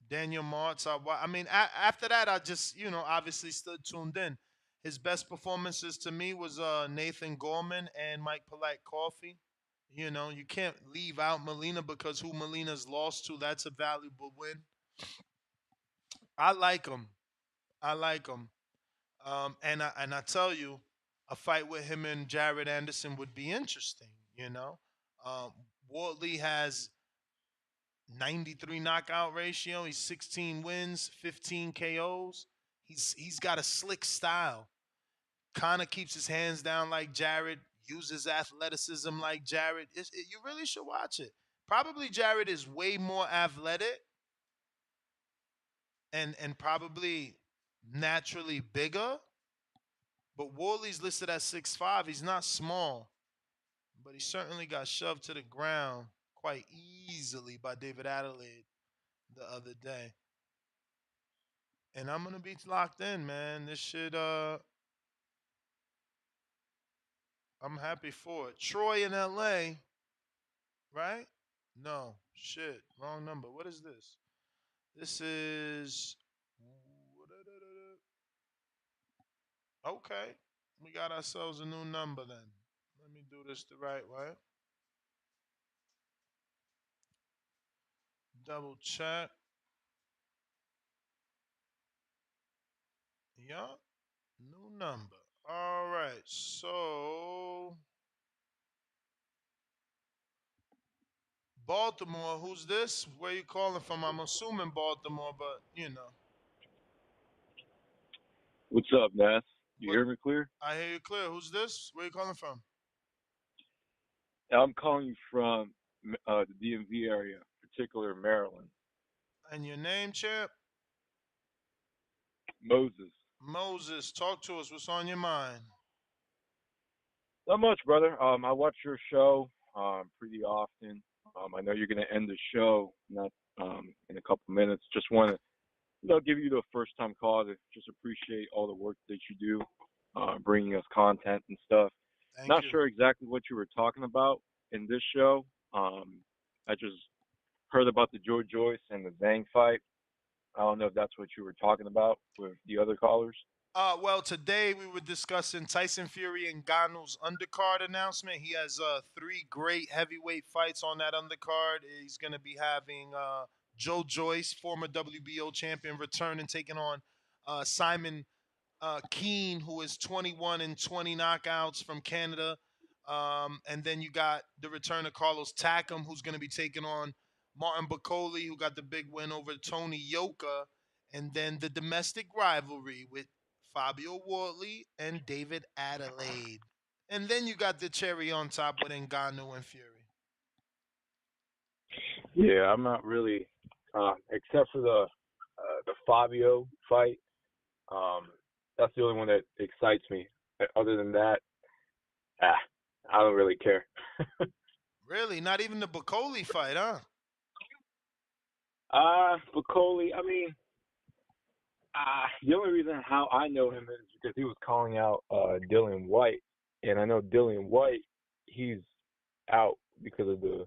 Daniel Martz, I mean, after that, I just, obviously stood tuned in. His best performances to me was Nathan Gorman and Mike Polite Coffee. You can't leave out Molina because who Molina's lost to, that's a valuable win. I like him. I like him. And I tell you, a fight with him and Jared Anderson would be interesting. Um, Wardley has 93 knockout ratio. He's 16 wins, 15 KOs. He's got a slick style. Kind of keeps his hands down like Jared. Uses athleticism like Jared. You really should watch it. Probably Jared is way more athletic and probably naturally bigger. But Wardley's listed at 6'5". He's not small, but he certainly got shoved to the ground quite easily by David Adelaide the other day. And I'm gonna be locked in, man. This shit, I'm happy for it. Troy in LA, right? No, shit, wrong number. What is this? This is okay. We got ourselves a new number then. Let me do this the right way. Double check. Yup. New number. All right. So Baltimore, who's this? Where you calling from? I'm assuming Baltimore, but What's up, Nath? You hear me clear? I hear you clear. Who's this? Where you calling from? I'm calling you from the DMV area, particular Maryland. And your name, champ? Moses. Moses, talk to us. What's on your mind? Not much, brother. I watch your show pretty often. I know you're going to end the show not in a couple minutes. Just want to give you the first time call to just appreciate all the work that you do, bringing us content and stuff. Not sure exactly what you were talking about in this show. I just heard about the Joe Joyce and the Zhang fight. I don't know if that's what you were talking about with the other callers. Well, today we were discussing Tyson Fury and Ngannou's undercard announcement. He has 3 great heavyweight fights on that undercard. He's going to be having Joe Joyce, former WBO champion, return and taking on Simon Kean, who is 21 and 20 knockouts from Canada. And then you got the return of Carlos Takam, who's going to be taking on Martin Bakole, who got the big win over Tony Yoka. And then the domestic rivalry with Fabio Wardley and David Adelaide. And then you got the cherry on top with Ngannou and Fury. Yeah, I'm not really, except for the Fabio fight. That's the only one that excites me. Other than that, I don't really care. Really? Not even the Bakole fight, huh? Bakole, I mean, the only reason how I know him is because he was calling out Dillian White. And I know Dillian White, he's out because of the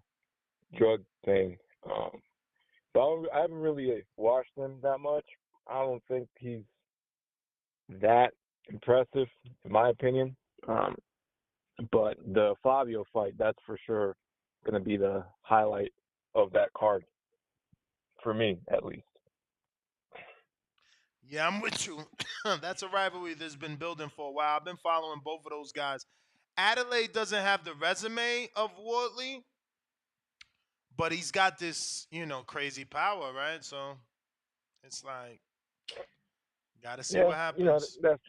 drug thing. So I haven't really watched him that much. I don't think he's that impressive, in my opinion. But the Fabio fight, that's for sure going to be the highlight of that card, for me at least. Yeah, I'm with you. That's a rivalry that's been building for a while. I've been following both of those guys. Adelaide doesn't have the resume of Wardley, but he's got this, crazy power, right? So it's like, gotta see Yeah, what you know happens. that's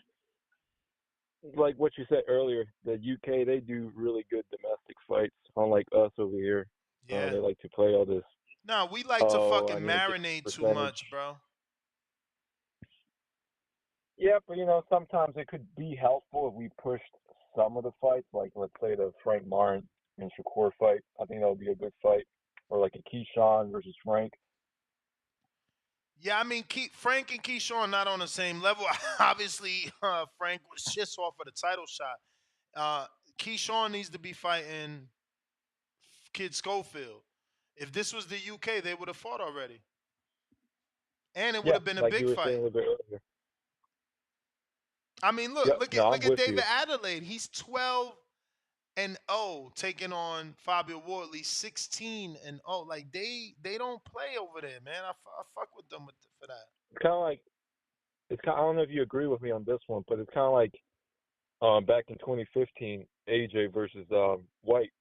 like what you said earlier. The UK they do really good domestic fights, unlike us over here. Yeah. They like to play all this. No, we like to Oh, fucking I need to get marinate this too percentage. much, bro. Yeah, but sometimes it could be helpful if we pushed some of the fights, like let's say the Frank Martin and Shakur fight. I think that would be a good fight, or like a Keyshawn versus Frank. Yeah, I mean, Frank and Keyshawn not on the same level. Obviously, Frank was just off of the title shot. Uh, Keyshawn needs to be fighting Kid Schofield. If this was the UK, they would have fought already, and it would Yeah, have been a like you big were saying a fight. little bit earlier. I mean, look, Yep. look No, at I'm look at with David you. Adelaide. He's 12-0 taking on Fabio Wardley 16-0. Like they don't play over there, man. I fuck with them for that. It's kind of like I don't know if you agree with me on this one, but it's kind of like back in 2015, AJ versus White,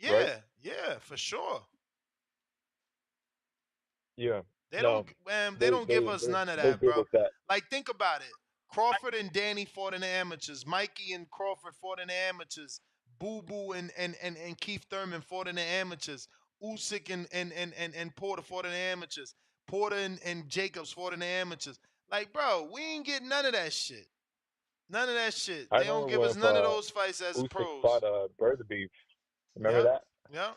right? Yeah, for sure. Yeah. They No, don't, man. They they don't give they us they're, none of they're that, good bro. with that. Like, think about it. Crawford and Danny fought in the amateurs. Mikey and Crawford fought in the amateurs. Boo Boo and Keith Thurman fought in the amateurs. Usyk and Porter fought in the amateurs. Porter and Jacobs fought in the amateurs. Like, bro, we ain't getting none of that shit. None of that shit. I They don't remember give when us none of those fights as Usyk pros. fought Bird the Beef. Remember Yep. that? Yep.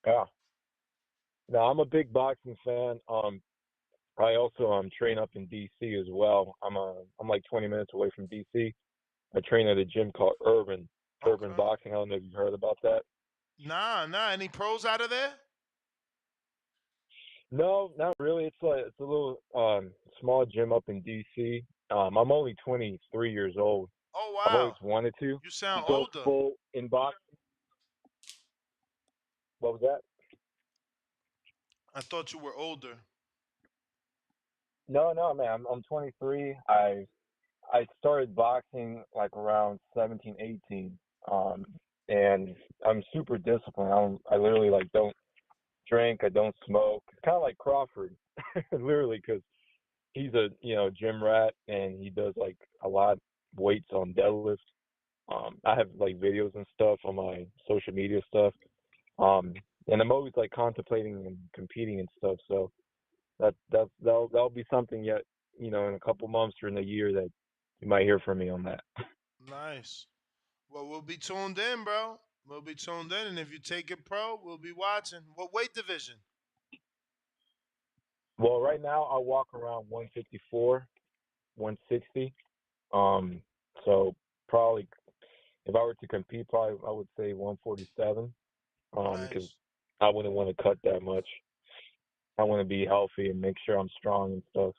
Yeah. No, I'm a big boxing fan. I also train up in DC as well. I'm like 20 minutes away from DC. I train at a gym called Urban Okay. Boxing. I don't know if you've heard about that. Nah. Any pros out of there? No, not really. It's a little small gym up in DC. I'm only 23 years old. Oh I've always wow. wanted to You sound go older. full in boxing. What was that? I thought you were older. No, man. I'm 23. I started boxing like around 17, 18. Um, and I'm super disciplined. I literally like don't drink. I don't smoke. It's kind of like Crawford, literally, because he's a gym rat and he does like a lot of weights on deadlift. I have like videos and stuff on my social media stuff. Um, and I'm always like contemplating and competing and stuff. So that'll be something yet, in a couple months or in a year that you might hear from me on that. Nice. Well, we'll be tuned in, bro. We'll be tuned in, and if you take it pro, we'll be watching. What weight division? Well, right now I walk around 154, 160. Um, so probably if I were to compete, probably I would say 147. Because Nice. I wouldn't want to cut that much. I want to be healthy and make sure I'm strong and stuff.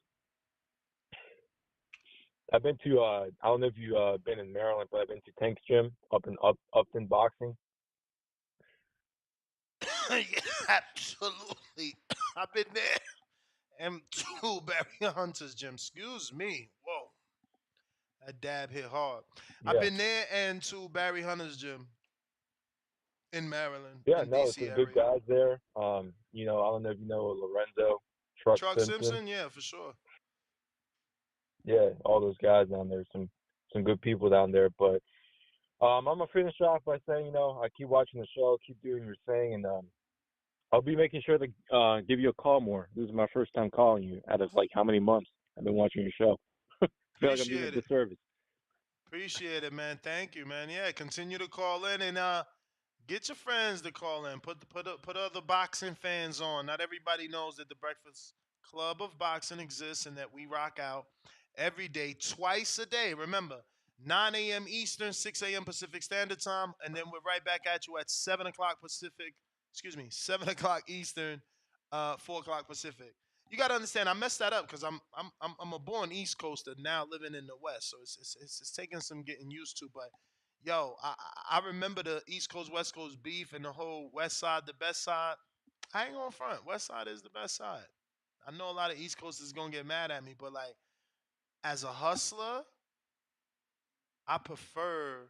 I've been to I don't know if you been in Maryland, but I've been to Tank's gym Upton Boxing. Yeah, absolutely. I've been there. M2 Barry Hunter's gym. Excuse me. Whoa. That dab hit hard. I've Yeah. been there and to Barry Hunter's gym in Maryland, Yeah, in no, DC some good area. guys there. I don't know if you know Lorenzo Truck Truck Simpson. Simpson, yeah, for sure. Yeah, all those guys down there, some good people down there. But I'm gonna finish off by saying, I keep watching the show, keep doing your thing, and I'll be making sure to give you a call more. This is my first time calling you out of like how many months I've been watching your show. I feel like I'm doing a Appreciate it. disservice. Appreciate it, man. Thank you, man. Yeah, continue to call in and get your friends to call in. Put other boxing fans on. Not everybody knows that the Breakfast Club of Boxing exists and that we rock out every day, twice a day. Remember, 9 a.m. Eastern, 6 a.m. Pacific Standard Time, and then we're right back at you at 7 o'clock Pacific. Excuse me, 7 o'clock Eastern, 4 o'clock Pacific. You got to understand, I messed that up because I'm a born East Coaster now living in the West, so it's taking some getting used to. But yo, I remember the East Coast West Coast beef and the whole West Side the best side. I ain't gonna front. West Side is the best side. I know a lot of East Coasters is gonna get mad at me, but like as a hustler, I prefer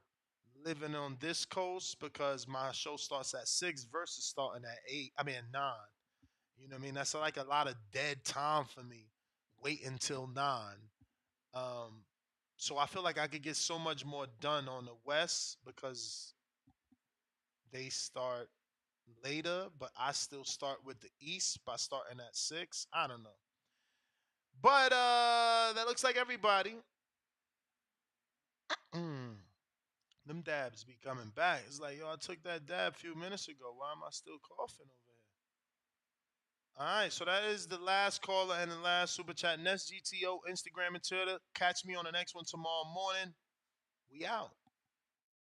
living on this coast because my show starts at 6 versus starting at 8. I mean at 9. You know what I mean? That's like a lot of dead time for me. Wait until 9. Um, so I feel like I could get so much more done on the West because they start later, but I still start with the East by starting at 6. I don't know. But that looks like everybody. Them dabs be coming back. It's like, yo, I took that dab a few minutes ago. Why am I still coughing over here? All right, so that is the last caller and the last super chat. Next GTO, Instagram, and Twitter. Catch me on the next one tomorrow morning. We out.